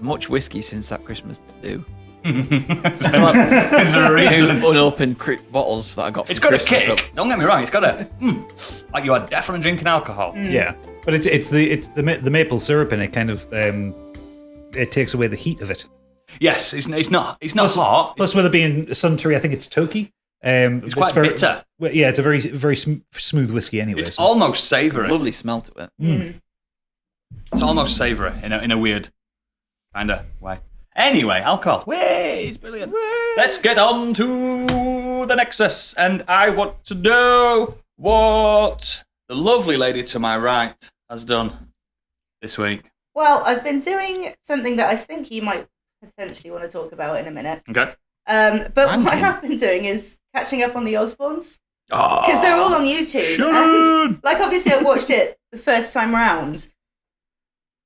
Speaker 4: much whiskey since that Christmas do.
Speaker 1: Is there a reason?
Speaker 4: Two unopened bottles that I got from
Speaker 1: It's got a
Speaker 4: Christmas
Speaker 1: kick.
Speaker 4: up.
Speaker 1: Don't get me wrong. It's got a like you are definitely drinking alcohol.
Speaker 2: Yeah, but it's the maple syrup in it kind of it takes away the heat of it.
Speaker 1: Yes, it's not hot.
Speaker 2: Plus, with it being Suntory, I think it's Toki.
Speaker 1: It's quite bitter.
Speaker 2: Well, yeah, it's a very smooth whiskey anyway.
Speaker 1: It's almost savoury.
Speaker 4: Lovely smell to it.
Speaker 1: It's almost savoury in a weird kind of way. Anyway, alcohol. It's brilliant. Let's get on to the Nexus. And I want to know what the lovely lady to my right has done this week.
Speaker 3: Well, I've been doing something that I think you might potentially want to talk about in a minute.
Speaker 1: Okay.
Speaker 3: But what I have been doing is catching up on the Osbournes.
Speaker 1: Oh,
Speaker 3: Because they're all on YouTube. And, like, obviously I watched it the first time round.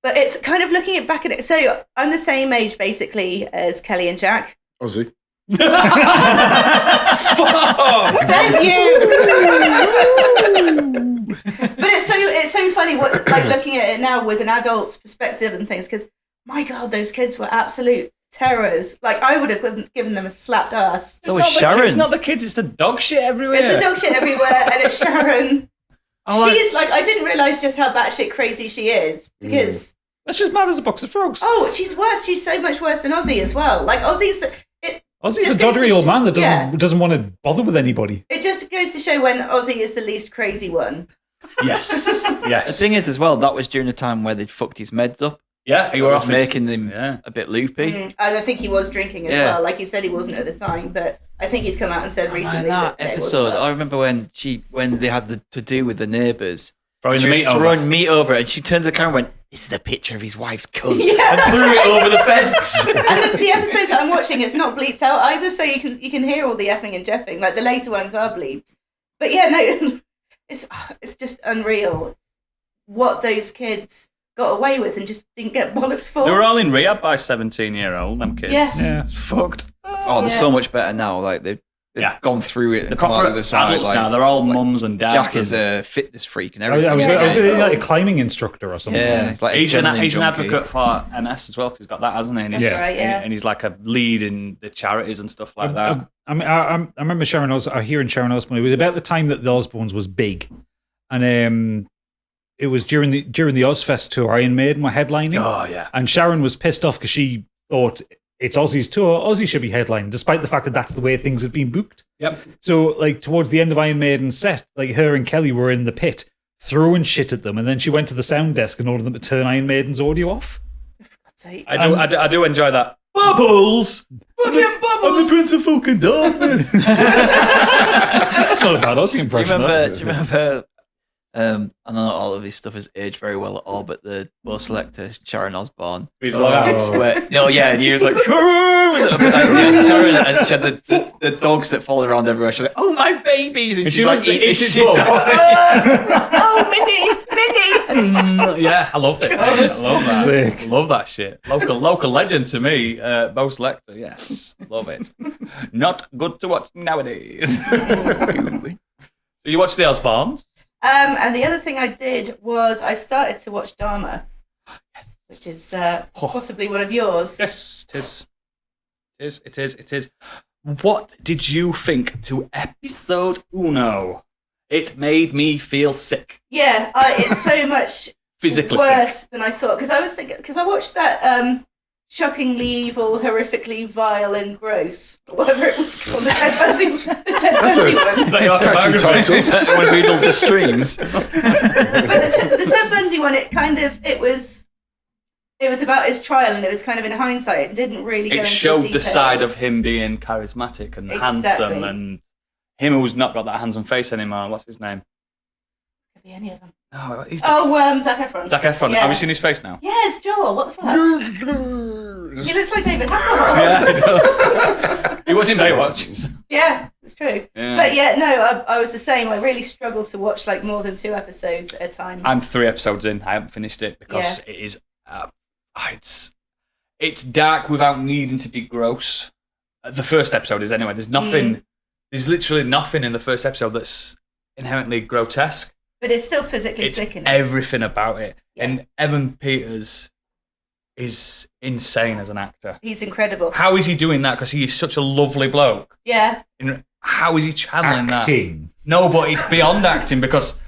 Speaker 3: But it's kind of looking back at it. So I'm the same age, basically, as Kelly and Jack.
Speaker 6: Ozzy.
Speaker 3: Says you! But it's so funny, looking at it now with an adult's perspective and things, because, my God, those kids were absolute terrors. Like, I would have given them a slapped ass.
Speaker 4: So is Sharon.
Speaker 1: It's not the kids, it's the dog shit everywhere.
Speaker 3: It's the dog shit everywhere, and it's Sharon. She's I didn't realise just how batshit crazy she is, because...
Speaker 2: She's mad as a box of frogs.
Speaker 3: Oh, she's worse. She's so much worse than Ozzy as well. Like, Ozzy's
Speaker 2: a doddery old man that doesn't want to bother with anybody.
Speaker 3: It just goes to show when Ozzy is the least crazy one.
Speaker 1: Yes.
Speaker 4: The thing is, as well, that was during the time where they'd fucked his meds up.
Speaker 1: Yeah,
Speaker 4: He was making them a bit loopy.
Speaker 3: And I think he was drinking as well. Like he said, he wasn't at the time, but I think he's come out and said recently
Speaker 4: that
Speaker 3: that
Speaker 4: episode, I remember when they had to do with the neighbours.
Speaker 1: Throwing
Speaker 4: She
Speaker 1: the
Speaker 4: was
Speaker 1: meat over.
Speaker 4: throwing meat over, and she turned to the camera and went, "This is a picture of his wife's cunt,"
Speaker 3: Yeah,
Speaker 4: and threw it over the fence.
Speaker 3: And the episodes that I'm watching, it's not bleeped out either, so you can hear all the effing and jeffing. Like the later ones are bleeped, but yeah, no, it's just unreal what those kids got away with and just didn't get bollocked for.
Speaker 1: They were all in rehab by 17-year-old, them kids.
Speaker 3: Yeah.
Speaker 1: It's fucked.
Speaker 4: Oh, they're so much better now. Like they've gone through it.
Speaker 1: The
Speaker 4: and come out
Speaker 1: proper
Speaker 4: the other side.
Speaker 1: adults
Speaker 4: Like,
Speaker 1: now, they're all mums and dads.
Speaker 4: Jack is a fitness freak and
Speaker 2: I was
Speaker 4: everything.
Speaker 2: going to like a climbing instructor or something.
Speaker 4: Yeah, he's like
Speaker 1: He's an
Speaker 4: junkie.
Speaker 1: advocate for MS as well, because he's got that, hasn't he? And he's,
Speaker 3: That's right, yeah.
Speaker 1: and he's like a lead in the charities and stuff like that.
Speaker 2: I remember Sharon hearing Sharon Osbourne. It was about the time that the Osbournes was big, and it was during the Ozfest tour. Iron Maiden were headlining.
Speaker 1: Oh, yeah.
Speaker 2: And Sharon was pissed off because she thought it's Ozzy's tour. Ozzy should be headlining, despite the fact that that's the way things had been booked.
Speaker 1: Yep.
Speaker 2: So, like, towards the end of Iron Maiden's set, like, her and Kelly were in the pit throwing shit at them, and then she went to the sound desk and ordered them to turn Iron Maiden's audio off.
Speaker 1: I do enjoy that. Bubbles! Fucking bubbles! I'm the Prince of fucking Darkness!
Speaker 2: That's not a bad Ozzy impression.
Speaker 4: Do you remember? I know not all of his stuff has aged very well at all, but the Bo Selector, Sharon Osbourne.
Speaker 1: He's like,
Speaker 4: And he was like, Sharon, and she had the dogs that followed around everywhere. She's like, "Oh, my babies!" And she like eat this shit out.
Speaker 3: Oh, Minnie!
Speaker 1: yeah, I love it. I love that.
Speaker 2: Sick.
Speaker 1: Love that shit. Local legend to me, Bo Selector. Yes, love it. Not good to watch nowadays. You watch the Osbournes?
Speaker 3: And the other thing I did was I started to watch Dahmer, which is possibly one of yours.
Speaker 1: Yes, it is. What did you think to episode uno? It made me feel sick.
Speaker 3: Yeah, it's so much
Speaker 1: Physically
Speaker 3: worse
Speaker 1: sick.
Speaker 3: than I thought. Because I was thinking, because I watched that shockingly evil, horrifically vile and gross, whatever it was called, the Ted Bundy one.
Speaker 4: When Beatles the streams.
Speaker 3: But the Ted Bundy one, it was about his trial, and it was kind of in hindsight. It didn't really go
Speaker 1: It
Speaker 3: into
Speaker 1: showed the
Speaker 3: details.
Speaker 1: side of him being charismatic and handsome, and him who's not got that handsome face anymore. What's his name?
Speaker 3: Could be any of them.
Speaker 1: No, he's
Speaker 3: Zac Efron.
Speaker 1: Zac Efron.
Speaker 3: Yeah.
Speaker 1: Have you seen his face now?
Speaker 3: Yes, Joel. What the fuck? He looks like David Hasselhoff.
Speaker 1: Yeah, he does. He was in Baywatch.
Speaker 3: Yeah, it's true.
Speaker 1: Yeah.
Speaker 3: But yeah, no, I was the same. I really struggled to watch like more than 2 episodes at a time.
Speaker 1: I'm 3 episodes in. I haven't finished it because it is. It's dark without needing to be gross. The first episode is anyway. There's nothing. There's literally nothing in the first episode that's inherently grotesque.
Speaker 3: But it's still physically
Speaker 1: It's
Speaker 3: sickening.
Speaker 1: everything about it.
Speaker 3: Yeah.
Speaker 1: And Evan Peters is insane as an actor.
Speaker 3: He's incredible.
Speaker 1: How is he doing that? Because he is such a lovely bloke.
Speaker 3: Yeah.
Speaker 1: How is he channeling
Speaker 2: Acting.
Speaker 1: that? No, but it's beyond acting because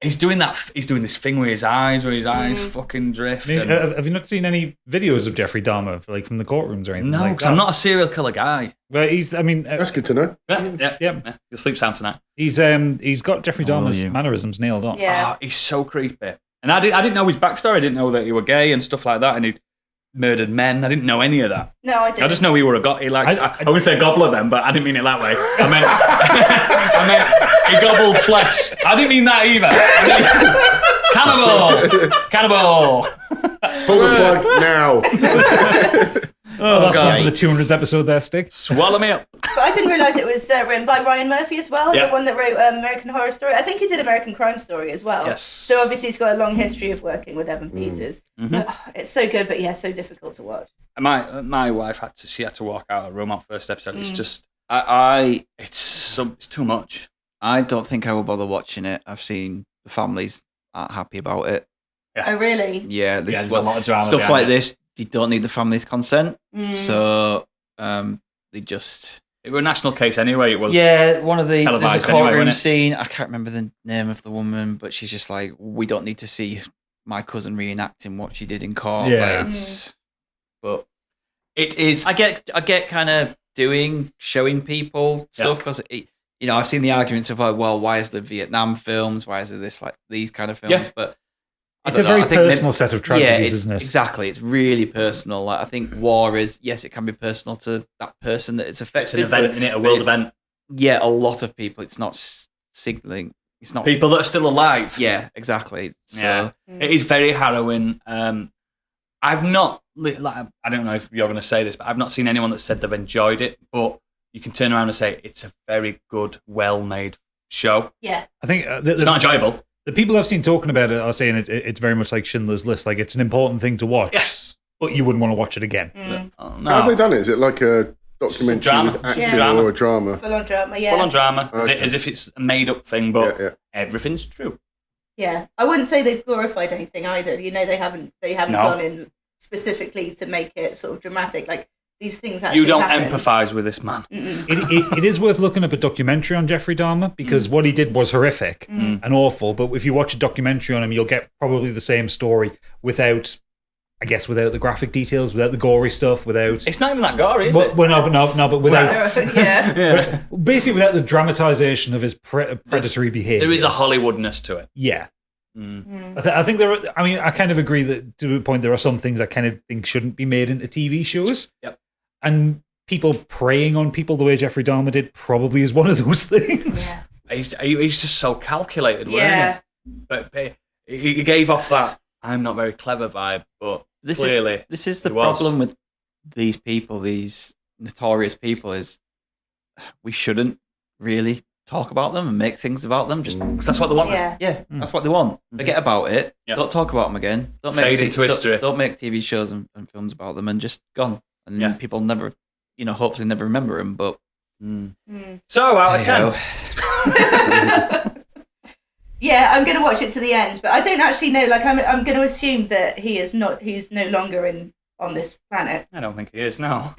Speaker 1: He's doing that. He's doing this thing with his eyes, where his eyes fucking drift.
Speaker 2: I mean,
Speaker 1: and-
Speaker 2: have you not seen any videos of Jeffrey Dahmer, like from the courtrooms or anything?
Speaker 1: no,
Speaker 2: like
Speaker 1: because
Speaker 2: that?
Speaker 1: I'm not a serial killer guy.
Speaker 2: Well, he's. I mean,
Speaker 6: That's good to know.
Speaker 1: Yeah. You'll sleep sound tonight.
Speaker 2: he's got Jeffrey
Speaker 4: will
Speaker 2: Dahmer's
Speaker 4: you?
Speaker 2: mannerisms nailed on.
Speaker 3: Yeah.
Speaker 1: Oh, he's so creepy. And I didn't know his backstory. I didn't know that he were gay and stuff like that, and he murdered men. I didn't know any of that.
Speaker 3: No, I didn't.
Speaker 1: I just know he were a he liked. I would say gobbler then, but I didn't mean it that way. I meant I meant he gobbled flesh. I didn't mean that either. I mean, cannibal.
Speaker 6: Pull the plug now.
Speaker 2: That's one for the
Speaker 4: Yikes.
Speaker 2: 200th episode there, Stick.
Speaker 1: Swallow me up.
Speaker 3: But I didn't realise it was written by Ryan Murphy as well,
Speaker 1: Yeah.
Speaker 3: the one that wrote American Horror Story. I think he did American Crime Story as well.
Speaker 1: Yes.
Speaker 3: So obviously he's got a long history of working with Evan Peters. But, it's so good, but so difficult to watch.
Speaker 1: My wife had to walk out of the room on first episode. It's just it's too much.
Speaker 4: I don't think I will bother watching it. I've seen the families aren't happy about it.
Speaker 3: Oh, really?
Speaker 4: Yeah, this
Speaker 1: There's
Speaker 4: is
Speaker 1: a lot of drama
Speaker 4: stuff
Speaker 1: behind
Speaker 4: like
Speaker 1: it.
Speaker 4: this. You don't need the family's consent,
Speaker 3: Mm.
Speaker 4: so they just
Speaker 1: It was a national case anyway. It was.
Speaker 4: one of the there's
Speaker 1: televised
Speaker 4: a courtroom
Speaker 1: anyway, wasn't it?
Speaker 4: scene. I can't remember the name of the woman, but she's just like, we don't need to see my cousin reenacting what she did in court.
Speaker 2: Yeah.
Speaker 4: Like, but
Speaker 1: It is.
Speaker 4: I get kind of showing people stuff because I've seen the arguments of like, well, why is there Vietnam films? Why is there these kind of films?
Speaker 1: Yeah.
Speaker 4: But I
Speaker 2: It's a
Speaker 4: don't know,
Speaker 2: very
Speaker 4: I think
Speaker 2: personal set of tragedies, isn't it?
Speaker 4: Exactly. It's really personal. Like, I think war is, yes, it can be personal to that person that it's
Speaker 1: It's
Speaker 4: affected.
Speaker 1: an event,
Speaker 4: but
Speaker 1: innit? A world
Speaker 4: it's-
Speaker 1: event.
Speaker 4: Yeah, a lot of people. It's not signaling. It's not
Speaker 1: People that are still alive.
Speaker 4: Yeah, exactly. So,
Speaker 1: Yeah. It is very harrowing. I've not, like, I don't know if you're going to say this, but I've not seen anyone that said they've enjoyed it. But you can turn around and say it's a very good, well-made show.
Speaker 3: Yeah.
Speaker 2: I think
Speaker 1: It's not enjoyable.
Speaker 2: the people I've seen talking about it are saying it's very much like Schindler's List. Like, it's an important thing to watch,
Speaker 1: Yes.
Speaker 2: but you wouldn't want to watch it again.
Speaker 1: Oh,
Speaker 6: How have they
Speaker 1: no.
Speaker 6: done it? Is it like a documentary
Speaker 1: Drama.
Speaker 6: with acting
Speaker 3: Yeah.
Speaker 6: or a drama?
Speaker 3: Full on drama, yeah.
Speaker 1: Full on drama,
Speaker 6: Okay.
Speaker 1: as if it's a made-up thing, but
Speaker 6: Yeah, yeah.
Speaker 1: everything's true.
Speaker 3: Yeah. I wouldn't say they've glorified anything either. They haven't
Speaker 1: No.
Speaker 3: gone in specifically to make it sort of dramatic. Like, these things actually
Speaker 1: You don't
Speaker 3: happened.
Speaker 1: empathise with this man.
Speaker 2: It is worth looking up a documentary on Jeffrey Dahmer because what he did was horrific and awful. But if you watch a documentary on him, you'll get probably the same story without the graphic details, without the gory stuff, without.
Speaker 1: It's not even that gory, is it?
Speaker 2: Well, no, but without
Speaker 3: Yeah.
Speaker 2: basically without the dramatization of his predatory behavior.
Speaker 1: There is a Hollywoodness to it.
Speaker 2: Yeah.
Speaker 1: Mm.
Speaker 2: I think there are. I mean, I kind of agree that to a point there are some things I kind of think shouldn't be made into TV shows.
Speaker 1: Yep.
Speaker 2: And people preying on people the way Jeffrey Dahmer did probably is one of those things.
Speaker 3: Yeah.
Speaker 1: He's just so calculated, wasn't
Speaker 3: Yeah.
Speaker 1: he? But he gave off that I'm not very clever vibe, but clearly
Speaker 4: this is the
Speaker 1: he was.
Speaker 4: problem with these people, these notorious people, is we shouldn't really talk about them and make things about them. Just
Speaker 1: 'Cause that's what they want.
Speaker 3: Yeah.
Speaker 4: that's what they want. Forget about it.
Speaker 1: Yeah.
Speaker 4: Don't talk about them again. Don't
Speaker 1: Fade
Speaker 4: make
Speaker 1: into history.
Speaker 4: Don't make TV shows and films about them and just gone. And
Speaker 1: Yeah.
Speaker 4: people never, hopefully never remember them. But
Speaker 1: So out of 10.
Speaker 4: Hey-ho.
Speaker 3: Yeah, I'm going to watch it to the end, but I don't actually know. Like, I'm going to assume that he's no longer on this planet.
Speaker 1: I don't think he is now.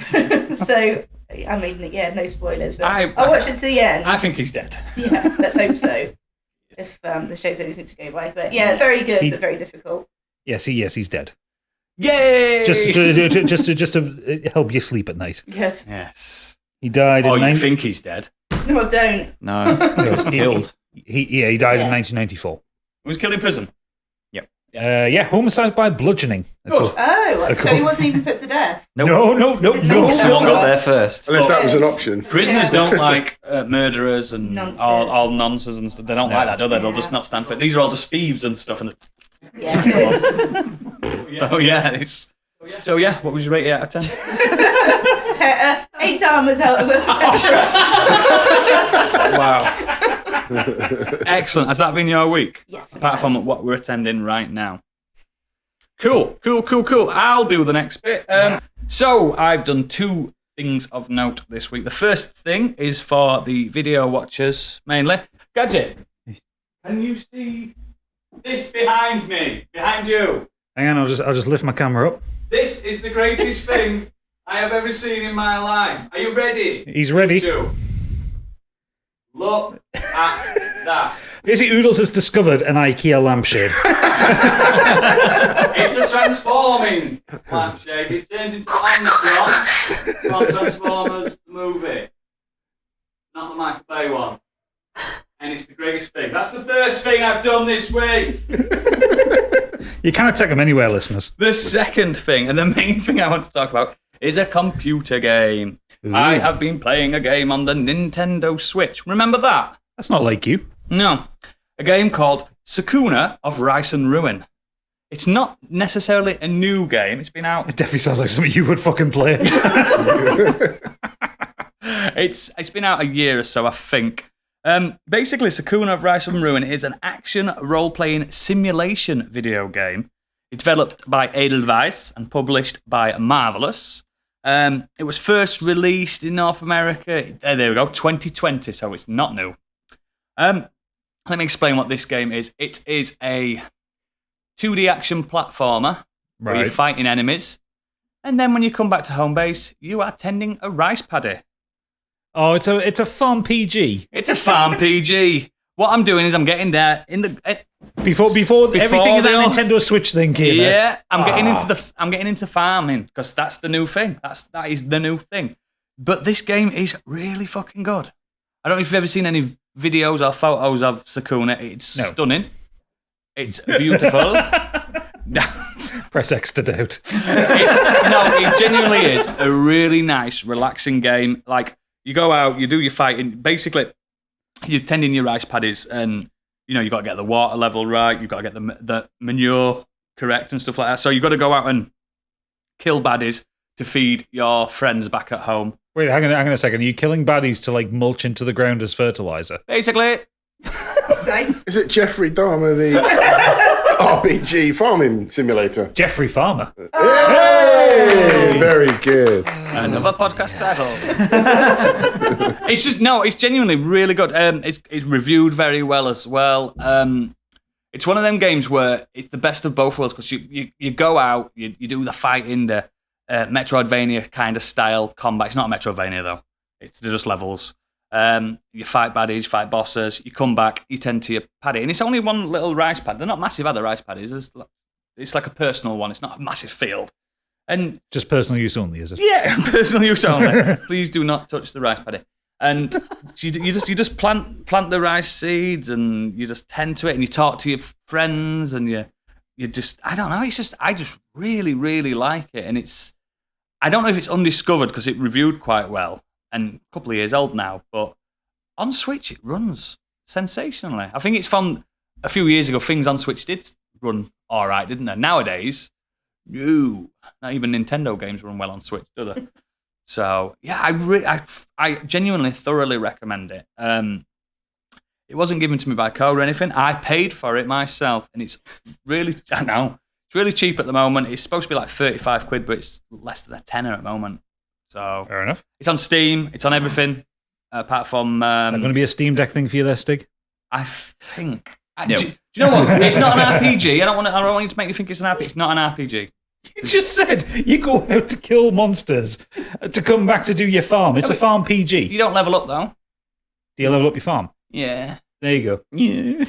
Speaker 3: So, I mean, yeah, no spoilers, but
Speaker 1: I-
Speaker 3: I'll watch it to the end.
Speaker 1: I think he's dead.
Speaker 3: Yeah, let's hope so. If the show's anything to go by, but yeah, very good, but very difficult.
Speaker 2: Yes, he's dead.
Speaker 1: Yay!
Speaker 2: Just to help you sleep at night.
Speaker 3: Yes.
Speaker 1: Yes.
Speaker 2: He died.
Speaker 1: Oh,
Speaker 2: in
Speaker 1: you think he's dead?
Speaker 3: No, don't.
Speaker 4: No, he was killed.
Speaker 2: He died in
Speaker 3: Yeah.
Speaker 2: 1994.
Speaker 1: He was killed in prison.
Speaker 2: Homicide by bludgeoning.
Speaker 1: Good.
Speaker 3: Oh, so he wasn't even put to death.
Speaker 2: No.
Speaker 3: Didn't make it
Speaker 4: Someone
Speaker 3: up.
Speaker 4: got there first.
Speaker 6: Unless that was an option.
Speaker 1: Prisoners don't like murderers and
Speaker 3: Nonsense.
Speaker 1: all nonsense and stuff. They don't like that, do they? They'll just not stand for it. These are all just thieves and stuff. And
Speaker 3: Yeah, good.
Speaker 1: so yeah, what would you rate it out of 10?
Speaker 3: 8 Dahmers out of 10.
Speaker 1: Wow. Excellent. Has that been your week?
Speaker 3: Yes, it
Speaker 1: Apart
Speaker 3: has.
Speaker 1: from what we're attending right now. Cool. I'll do the next bit. So I've done 2 things of note this week. The first thing is for the video watchers mainly. Gadget, can you see this behind me? Behind you.
Speaker 2: Hang on, I'll just lift my camera up.
Speaker 1: This is the greatest thing I have ever seen in my life. Are you ready?
Speaker 2: He's ready.
Speaker 1: Look at that.
Speaker 2: Basically, Oodles has discovered an IKEA lampshade.
Speaker 1: It's a transforming lampshade. It turns into Omnicron from Transformers the movie. Not the Michael Bay one. And it's the greatest thing. That's the first thing I've done this week.
Speaker 2: You cannot take them anywhere, listeners.
Speaker 1: The second thing, and the main thing I want to talk about, is a computer game.
Speaker 2: Ooh.
Speaker 1: I have been playing a game on the Nintendo Switch. Remember that?
Speaker 2: That's not like you.
Speaker 1: No. A game called Sakuna of Rice and Ruin. It's not necessarily a new game. It's been out.
Speaker 2: It definitely sounds like something you would fucking play.
Speaker 1: It's been out a year or so, I think. Basically, Sakuna of Rice and Ruin is an action role-playing simulation video game. It's developed by Edelweiss and published by Marvelous. It was first released in North America. There we go, 2020, so it's not new. Let me explain what this game is. It is a 2D action platformer where you're fighting enemies. And then when you come back to home base, you are tending a rice paddy.
Speaker 2: Oh, it's a farm PG.
Speaker 1: It's a farm PG. What I'm doing is I'm getting there in the
Speaker 2: Before everything in
Speaker 1: they
Speaker 2: that
Speaker 1: all-
Speaker 2: Nintendo Switch thing came out.
Speaker 1: Yeah, I'm getting into farming because that's the new thing. That is the new thing. But this game is really fucking good. I don't know if you've ever seen any videos or photos of Sakuna. It's stunning. It's beautiful.
Speaker 2: Press X to doubt.
Speaker 1: It genuinely is a really nice, relaxing game. Like, you go out, you do your fighting. Basically, you're tending your rice paddies, and you've got to get the water level right. You've got to get the manure correct and stuff like that. So you've got to go out and kill baddies to feed your friends back at home.
Speaker 2: Wait, hang on a second. Are you killing baddies to like mulch into the ground as fertilizer?
Speaker 1: Basically,
Speaker 3: Nice.
Speaker 6: Is it Jeffrey Dahmer, the RPG farming simulator?
Speaker 2: Jeffrey Farmer.
Speaker 6: Hey, very good.
Speaker 1: another podcast title. It's genuinely really good. It's reviewed very well as well. It's one of them games where it's the best of both worlds because you go out, you do the fighting, the Metroidvania kind of style combat. It's not a Metroidvania though. They're just levels. You fight baddies, fight bosses. You come back, you tend to your paddy, and it's only one little rice pad. They're not massive, other rice paddies. It's like a personal one. It's not a massive field. And
Speaker 2: just personal use only, is it?
Speaker 1: yeah, personal use only. Please do not touch the rice paddy. And you just plant the rice seeds, and you just tend to it, and you talk to your friends, and you just, I don't know. I just really, really like it, and I don't know if it's undiscovered because it reviewed quite well, and a couple of years old now, but on Switch it runs sensationally. I think it's from a few years ago. Things on Switch did run all right, didn't they? Nowadays, no, not even Nintendo games run well on Switch, do they? So yeah, I genuinely thoroughly recommend it. It wasn't given to me by code or anything. I paid for it myself, and it's really cheap at the moment. It's supposed to be like 35 quid, but it's less than a tenner at the moment. So
Speaker 2: Fair enough.
Speaker 1: it's on Steam. It's on everything apart from.
Speaker 2: Is that going to be a Steam Deck thing for you there, Stig?
Speaker 1: I think.
Speaker 4: No.
Speaker 1: Do you know what? It's not an RPG. I don't want you to make you think it's an RPG. It's not an RPG.
Speaker 2: You just said you go out to kill monsters to come back to do your farm. It's a farm PG.
Speaker 1: You don't level up though.
Speaker 2: Do you level up your farm?
Speaker 1: Yeah.
Speaker 2: There you go.
Speaker 1: Yeah.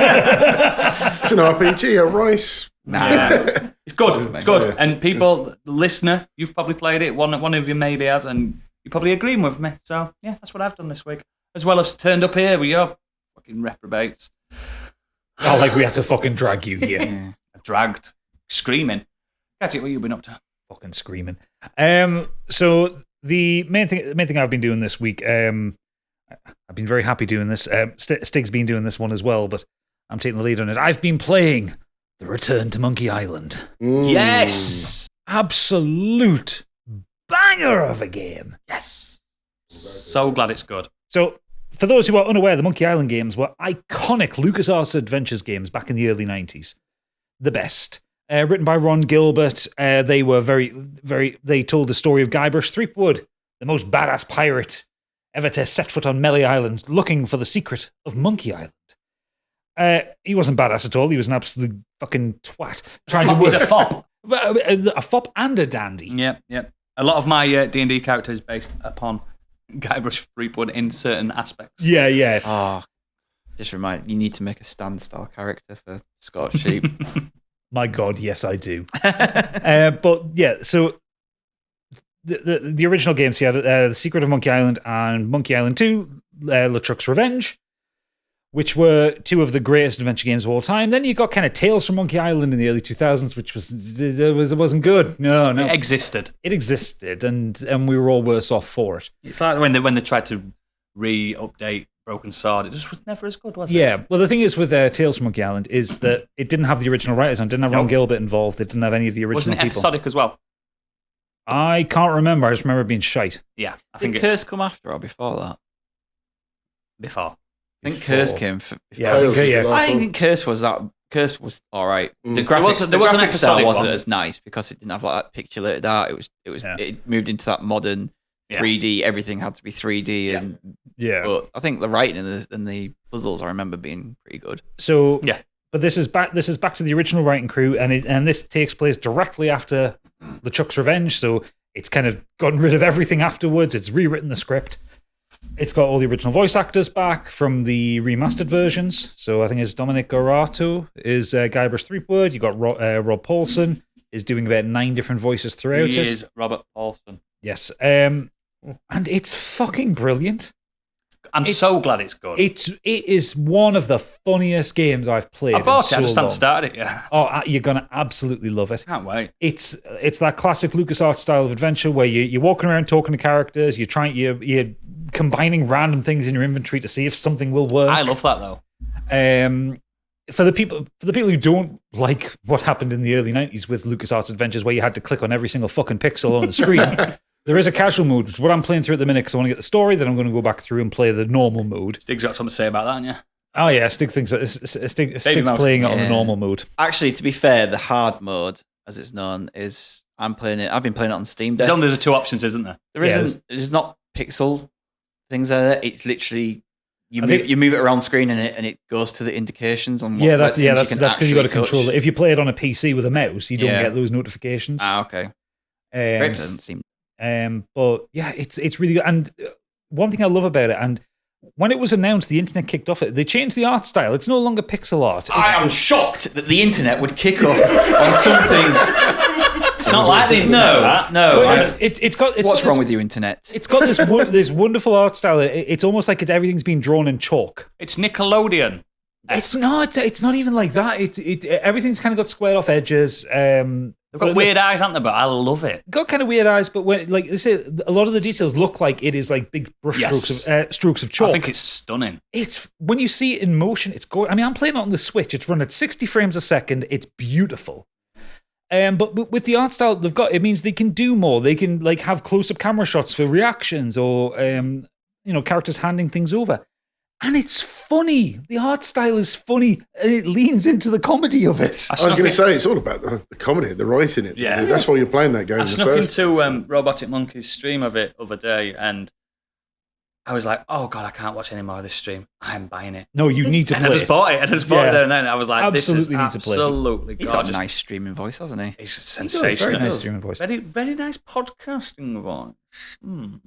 Speaker 6: It's an RPG, a rice.
Speaker 1: Yeah. It's good. It's good. And people, the listener, you've probably played it. One of you maybe has, and you're probably agreeing with me. So yeah, that's what I've done this week. As well as turned up here with your fucking reprobates.
Speaker 2: Oh, like we had to fucking drag you here.
Speaker 4: Yeah.
Speaker 1: Dragged, screaming. Gadget, what you been up to?
Speaker 2: Fucking screaming. So the main thing I've been doing this week, I've been very happy doing this. Stig's been doing this one as well, but I'm taking the lead on it. I've been playing The Return to Monkey Island.
Speaker 1: Yes.
Speaker 2: Absolute banger of a game.
Speaker 1: Yes. So glad it's good.
Speaker 2: So, for those who are unaware, the Monkey Island games were iconic LucasArts Adventures games back in the early 90s. The best. Written by Ron Gilbert, they were they told the story of Guybrush Threepwood, the most badass pirate ever to set foot on Melee Island, looking for the secret of Monkey Island. He wasn't badass at all. He was an absolute fucking twat. Trying to
Speaker 1: He's
Speaker 2: work
Speaker 1: a fop.
Speaker 2: a fop and a dandy.
Speaker 1: Yep. A lot of my D&D characters based upon Guybrush Threepwood in certain aspects.
Speaker 2: Yeah.
Speaker 4: Oh, Just remind you need to make a stand-style character for Scorched Sheep.
Speaker 2: My God, yes, I do. But yeah, so the original games, you had The Secret of Monkey Island and Monkey Island 2, LeChuck's Revenge, which were two of the greatest adventure games of all time. Then you got kind of Tales from Monkey Island in the early 2000s, which it wasn't good. No.
Speaker 1: It existed.
Speaker 2: It existed, and we were all worse off for it.
Speaker 1: It's like when they tried to re-update Broken Sword, it just was never as good, was it?
Speaker 2: Yeah, well, the thing is with Tales from Monkey Island is that it didn't have the original writers on. It didn't have Ron Gilbert involved. It didn't have any of the original
Speaker 1: Wasn't it
Speaker 2: people.
Speaker 1: episodic as well?
Speaker 2: I can't remember. I just remember it being shite.
Speaker 1: Yeah, I
Speaker 4: Did
Speaker 1: think
Speaker 4: Curse come after or before that?
Speaker 1: before.
Speaker 4: I think Curse came before.
Speaker 2: Yeah,
Speaker 4: I think Curse was all right. The graphics,
Speaker 1: There was an
Speaker 4: graphic style
Speaker 1: episodic
Speaker 4: wasn't
Speaker 1: one.
Speaker 4: as nice because it didn't have like that pixelated art. It moved into that modern 3D. Everything had to be 3D, and But I think the writing and the puzzles I remember being pretty good.
Speaker 2: So
Speaker 1: yeah,
Speaker 2: but this is back to the original writing crew, and this takes place directly after LeChuck's Revenge. So it's kind of gotten rid of everything afterwards. It's rewritten the script. It's got all the original voice actors back from the remastered versions. So I think it's Dominic Gorato is Guybrush Threepwood. You got Rob Paulson is doing about 9 different voices throughout
Speaker 1: He
Speaker 2: it.
Speaker 1: is Robert Paulson.
Speaker 2: Yes, and it's fucking brilliant.
Speaker 1: I'm so glad it's good.
Speaker 2: It is one of the funniest games I've played.
Speaker 1: I bought
Speaker 2: in
Speaker 1: it. I just
Speaker 2: so
Speaker 1: haven't
Speaker 2: long.
Speaker 1: started it yet.
Speaker 2: Oh, you're gonna absolutely love it.
Speaker 1: Can't wait.
Speaker 2: It's that classic LucasArts style of adventure where you're walking around talking to characters. You're combining random things in your inventory to see if something will work.
Speaker 1: I love that though.
Speaker 2: For the people who don't like what happened in the early 90s with LucasArts Adventures, where you had to click on every single fucking pixel on the screen. There is a casual mode, which is what I'm playing through at the minute because I want to get the story. Then I'm going to go back through and play the normal mode.
Speaker 1: Stig's got something to say about that, haven't you?
Speaker 2: Oh yeah, Stig's playing it on the normal mode.
Speaker 4: Actually, to be fair, the hard mode, as it's known, is I've been playing it on Steam Deck.
Speaker 1: There's only the 2 options, isn't there?
Speaker 4: There's not pixel things there. It's literally you move it around screen and it goes to the indications on what
Speaker 2: that's because you've got to
Speaker 4: touch.
Speaker 2: control it. If you play it on a PC with a mouse, you don't get those notifications.
Speaker 4: Okay. Great doesn't seem.
Speaker 2: But yeah, it's really good. And one thing I love about it, and when it was announced, the internet kicked off it. They changed the art style. It's no longer pixel art.
Speaker 4: I am shocked that the internet would kick up on something.
Speaker 1: It's not like the internet.
Speaker 4: No.
Speaker 2: What's
Speaker 4: wrong with you, internet?
Speaker 2: It's got this wonderful art style. It's almost like everything's been drawn in chalk.
Speaker 1: It's Nickelodeon.
Speaker 2: It's not even like that. Everything's kind of got squared off edges.
Speaker 1: They've got weird eyes, haven't they? But I love it.
Speaker 2: Got kind of weird eyes, but when like they say, a lot of the details look like it is like big brush strokes of chalk.
Speaker 1: I think it's stunning.
Speaker 2: It's when you see it in motion, it's gorgeous. I mean, I'm playing it on the Switch. It's run at 60 frames a second. It's beautiful. But with the art style they've got, it means they can do more. They can like have close-up camera shots for reactions or characters handing things over. And it's funny. The art style is funny, and it leans into the comedy of it.
Speaker 6: I was going to say, it's all about the comedy, the writing. It.
Speaker 1: Yeah.
Speaker 6: That's why you're playing that game.
Speaker 1: I snuck into Robotic Monkey's stream of it other day, and I was like, oh, God, I can't watch any more of this stream. I'm buying it.
Speaker 2: No, you need to play it.
Speaker 1: I just bought it. I just bought it there and then. I was like, this is
Speaker 2: Absolutely need to play it.
Speaker 1: absolutely
Speaker 4: He's
Speaker 1: gorgeous.
Speaker 4: got a nice streaming voice, hasn't he?
Speaker 1: It's sensational.
Speaker 2: Very nice streaming voice.
Speaker 1: Very, very nice podcasting voice.
Speaker 4: No,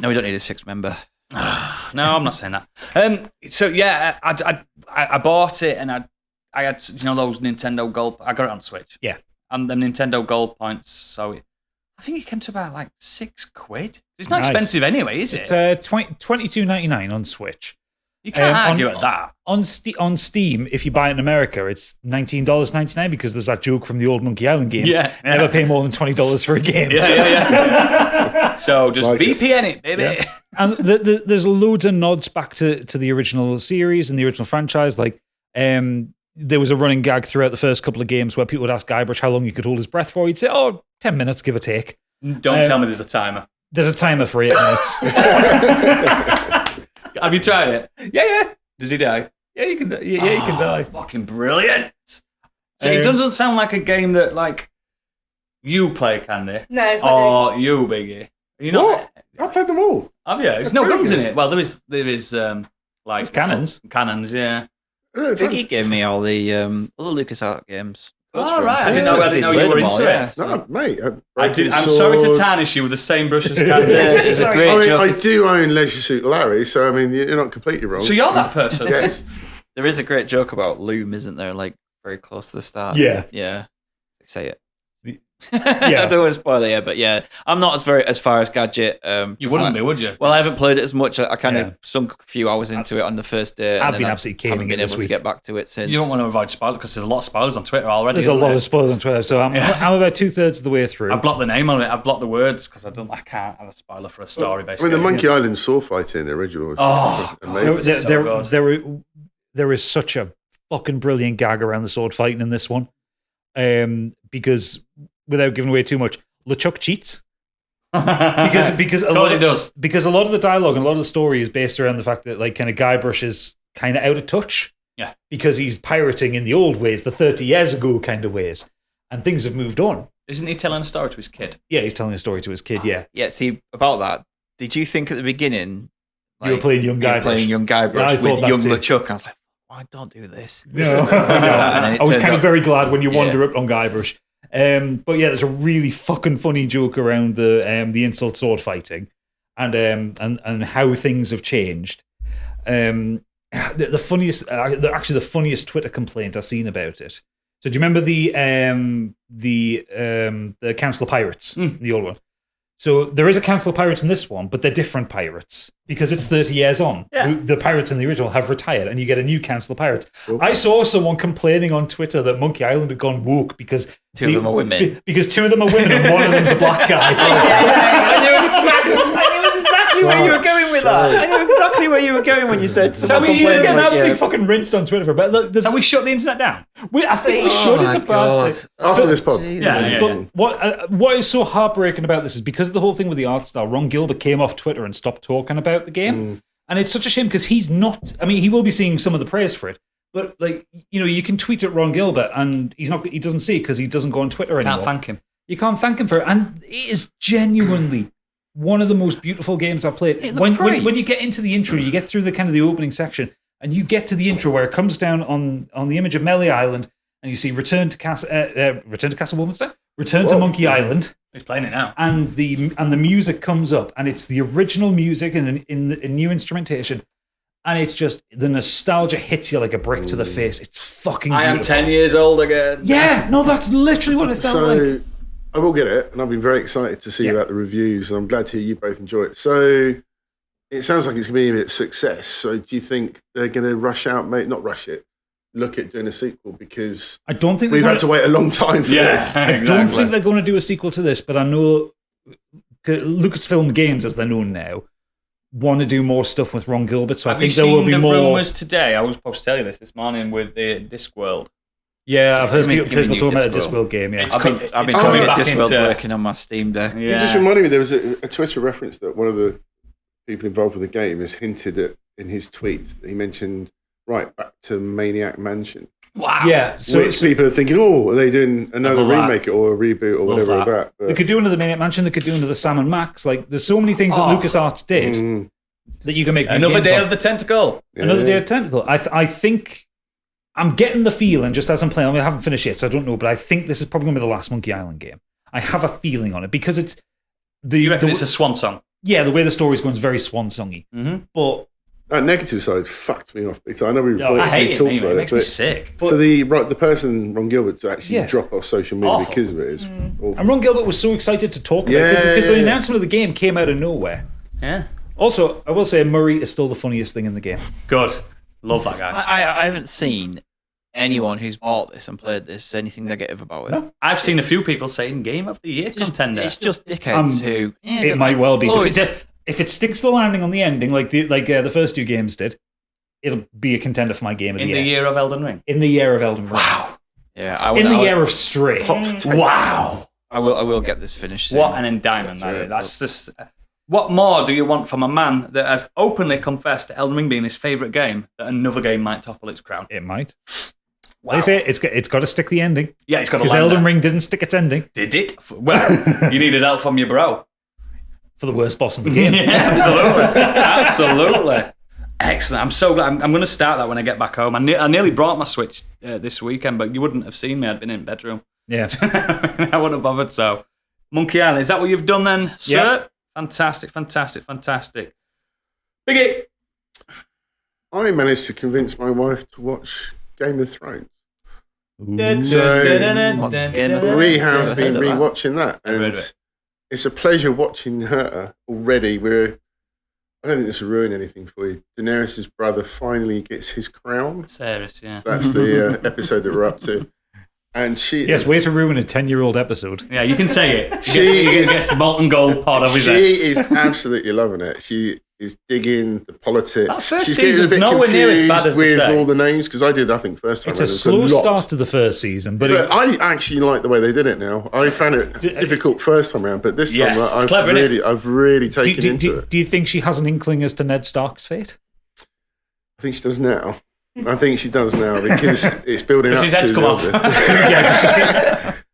Speaker 4: we don't need a 6-member.
Speaker 1: No, I'm not saying that. So yeah, I bought it and I had those Nintendo Gold. I got it on Switch.
Speaker 2: Yeah,
Speaker 1: and the Nintendo Gold points. So I think it came to about like £6. It's not
Speaker 2: Nice.
Speaker 1: expensive anyway, is it?
Speaker 2: It's $22.99 on Switch.
Speaker 1: You can't argue at that.
Speaker 2: On Steam, if you buy it in America, it's $19.99 because there's that joke from the old Monkey Island games.
Speaker 1: Yeah.
Speaker 2: Never pay more than $20 for a game.
Speaker 1: Yeah. So just
Speaker 6: Like
Speaker 1: VPN it, baby.
Speaker 2: Yeah. And there's loads of nods back to the original series and the original franchise. Like, there was a running gag throughout the first couple of games where people would ask Guybrush how long he could hold his breath for. He'd say, 10 minutes, give or take.
Speaker 1: Don't tell me there's a timer.
Speaker 2: There's a timer for 8 minutes.
Speaker 1: Have you tried it?
Speaker 2: Yeah.
Speaker 1: Does he die?
Speaker 2: Yeah, you can die.
Speaker 1: Fucking brilliant. So it doesn't sound like a game that like you play, Candy.
Speaker 3: No, I
Speaker 1: Or you, Biggie. You know,
Speaker 6: What? I played them all.
Speaker 1: have you? There's no guns in it. Well, there is like
Speaker 2: It's cannons.
Speaker 1: Cannons, yeah.
Speaker 4: Biggie gave me all the other LucasArts games.
Speaker 1: Oh, right. I didn't know you were into it.
Speaker 6: No, mate.
Speaker 1: I'm sorry to tarnish you with the same brush as Candy.
Speaker 4: It's a great joke.
Speaker 6: I do own Leisure Suit Larry, so I mean, you're not completely wrong.
Speaker 1: So you're that person?
Speaker 6: Yes.
Speaker 4: There is a great joke about Loom, isn't there? Like very close to the start.
Speaker 2: Yeah.
Speaker 4: Yeah. Say it.
Speaker 2: Yeah.
Speaker 4: I don't want to spoil it yet, but yeah, I'm not as far as Gadget.
Speaker 1: You wouldn't be, would you?
Speaker 4: Well, I haven't played it as much. I kind of sunk a few hours into it on the first day.
Speaker 2: I've been absolutely
Speaker 4: haven't
Speaker 2: caning
Speaker 4: been
Speaker 2: it this
Speaker 4: able to
Speaker 2: week.
Speaker 4: get back to it since.
Speaker 1: You don't want to avoid spoilers because there's a lot of spoilers on Twitter already.
Speaker 2: There's a
Speaker 1: isn't
Speaker 2: lot
Speaker 1: there?
Speaker 2: of spoilers on Twitter, so I'm about 2/3 of the way through.
Speaker 1: I've blocked the name on it. I've blocked the words because I can't have a spoiler for a story.
Speaker 6: I
Speaker 1: Basically,
Speaker 6: mean, the Monkey Island sword fight in the original was amazing.
Speaker 2: There is such a fucking brilliant gag around the sword fighting in this one, because without giving away too much, LeChuck cheats. because a lot
Speaker 1: he does.
Speaker 2: Because a lot of the dialogue and a lot of the story is based around the fact that like kind of Guybrush is kind of out of touch.
Speaker 1: Yeah,
Speaker 2: because he's pirating in the old ways, the 30 years ago kind of ways, and things have moved on.
Speaker 1: Isn't he telling a story to his kid?
Speaker 2: Yeah, he's telling a story to his kid. Yeah.
Speaker 4: Yeah. See about that. Did you think at the beginning
Speaker 2: You were playing young Guybrush.
Speaker 4: Yeah, I
Speaker 2: thought
Speaker 4: with
Speaker 2: that
Speaker 4: young
Speaker 2: too.
Speaker 4: LeChuck, and I was like, "Why don't do this?"
Speaker 2: No. I was kind of very glad when you wander up on Guybrush. But yeah, there's a really fucking funny joke around the insult sword fighting, and how things have changed. The funniest Twitter complaint I've seen about it. So do you remember the Council of Pirates, the old one? So there is a Council of Pirates in this one, but they're different pirates because it's 30 years on.
Speaker 1: Yeah.
Speaker 2: The pirates in the original have retired, and you get a new Council of Pirates. Okay. I saw someone complaining on Twitter that Monkey Island had gone woke because
Speaker 4: two of them are women.
Speaker 2: Because two of them are women and one of them's a black guy.
Speaker 4: I knew exactly where you were going with that. I knew exactly where you were going when you said.
Speaker 2: So he was getting absolutely fucking rinsed on Twitter for about.
Speaker 1: So we shut the internet down.
Speaker 2: I think we should. It's a bad thing.
Speaker 6: After this pod.
Speaker 2: But what is so heartbreaking about this is because of the whole thing with the art style, Ron Gilbert came off Twitter and stopped talking about the game. And it's such a shame because he's not, I mean, he will be seeing some of the praise for it. But like, you know, you can tweet at Ron Gilbert and he doesn't see it because he doesn't go on Twitter anymore.
Speaker 1: Can't thank him.
Speaker 2: You can't thank him for it. And it is genuinely one of the most beautiful games I've played.
Speaker 4: It looks great.
Speaker 2: When you get into the intro, you get through the kind of the opening section, and you get to the intro where it comes down on the image of Melee Island, and you see Return to Castle Wolfenstein, Return to Monkey Island.
Speaker 1: He's playing it now,
Speaker 2: and the music comes up, and it's the original music in new instrumentation, and it's just the nostalgia hits you like a brick to the face. It's fucking beautiful.
Speaker 1: I am 10 years old again.
Speaker 2: Yeah, no, that's literally what it felt like.
Speaker 6: I will get it, and I've been very excited to see about the reviews, and I'm glad to hear you both enjoy it. So it sounds like it's going to be a bit success. So do you think they're going to rush out, not rush it, look at doing a sequel? Because
Speaker 2: I don't think
Speaker 6: we've had to wait a long time for this.
Speaker 1: Exactly.
Speaker 2: I don't think they're going to do a sequel to this, but I know Lucasfilm Games, as they're known now, want to do more stuff with Ron Gilbert. So I think there will be more.
Speaker 1: The rumours today? I was supposed to tell you this morning with the Discworld.
Speaker 2: Yeah, I've heard people talking about the Discworld game. Yeah,
Speaker 4: I've been coming at Discworld working on my Steam Deck.
Speaker 6: Yeah. You just reminded me there was a Twitter reference that one of the people involved with the game has hinted at in his tweet. He mentioned back to Maniac Mansion.
Speaker 2: Wow. Yeah.
Speaker 6: So people are thinking, are they doing another remake or a reboot or whatever of that?
Speaker 2: They could do another Maniac Mansion. They could do another Sam and Max. Like, there's so many things that LucasArts did that you can make
Speaker 1: another Day of the Tentacle.
Speaker 2: Another Day of the Tentacle. I think. I'm getting the feeling, just as I'm playing, I haven't finished yet, so I don't know, but I think this is probably going to be the last Monkey Island game. I have a feeling on it, because it's...
Speaker 1: You reckon it's a swan song?
Speaker 2: Yeah, the way the story's going is very swan-songy.
Speaker 1: Mm-hmm.
Speaker 2: But...
Speaker 6: That negative side fucked me off. I know we
Speaker 1: I hate
Speaker 6: talked
Speaker 1: it,
Speaker 6: about
Speaker 1: it makes me sick.
Speaker 6: For the person, Ron Gilbert, to actually drop off social media because of it is awful.
Speaker 2: And Ron Gilbert was so excited to talk about it, because the announcement of the game came out of nowhere.
Speaker 1: Yeah.
Speaker 2: Also, I will say, Murray is still the funniest thing in the game.
Speaker 1: Good. Love that guy.
Speaker 4: I haven't seen anyone who's bought this and played this say anything negative about it.
Speaker 2: No.
Speaker 1: I've seen a few people saying Game of the Year contender.
Speaker 4: It's just dickheads who...
Speaker 2: it might well be. If it sticks to the landing on the ending, like the first two games did, it'll be a contender for my Game of the Year.
Speaker 1: In the year of Elden Ring?
Speaker 2: In the year of Elden Ring.
Speaker 1: Wow.
Speaker 4: Yeah,
Speaker 2: in the year of Stray.
Speaker 1: Wow.
Speaker 4: I will get this finished soon.
Speaker 1: What an indictment that is. That's just... What more do you want from a man that has openly confessed to Elden Ring being his favourite game, that another game might topple its crown?
Speaker 2: It might.
Speaker 1: Wow.
Speaker 2: They say it's got to stick the ending.
Speaker 1: Yeah, it's got to
Speaker 2: because Elden Ring didn't stick its ending.
Speaker 1: Did it? Well, you needed help from your bro.
Speaker 2: For the worst boss in the game.
Speaker 1: Yeah, absolutely. Absolutely. Excellent. I'm so glad. I'm going to start that when I get back home. I nearly brought my Switch this weekend, but you wouldn't have seen me. I'd been in bedroom.
Speaker 2: Yeah.
Speaker 1: I wouldn't have bothered. So, Monkey Island, is that what you've done then, sir?
Speaker 2: Yeah.
Speaker 1: Fantastic. Biggie.
Speaker 6: I managed to convince my wife to watch Game of Thrones. We have been rewatching that, and it's a pleasure watching her already. I don't think this will ruin anything for you. Daenerys' brother finally gets his crown.
Speaker 1: Sarah's, yeah.
Speaker 6: That's the episode that we're up to. And
Speaker 2: Yes, way to ruin a 10-year-old episode.
Speaker 1: Yeah, you can say it. She gets the molten gold pod of his head.
Speaker 6: She is absolutely loving it. She is digging the politics.
Speaker 1: That first
Speaker 6: She's
Speaker 1: season's
Speaker 6: getting a bit
Speaker 1: nowhere near as bad as
Speaker 6: with
Speaker 1: they say.
Speaker 6: all the names, because I did, I think, first time.
Speaker 2: It's a slow start to the first season, but
Speaker 6: I actually like the way they did it now. I found it difficult first time around, but this time I've
Speaker 1: clever,
Speaker 6: really taken into it.
Speaker 2: Do you think she has an inkling as to Ned Stark's fate?
Speaker 6: I think she does now. Because it's building up.
Speaker 1: His head's
Speaker 6: to
Speaker 1: come off.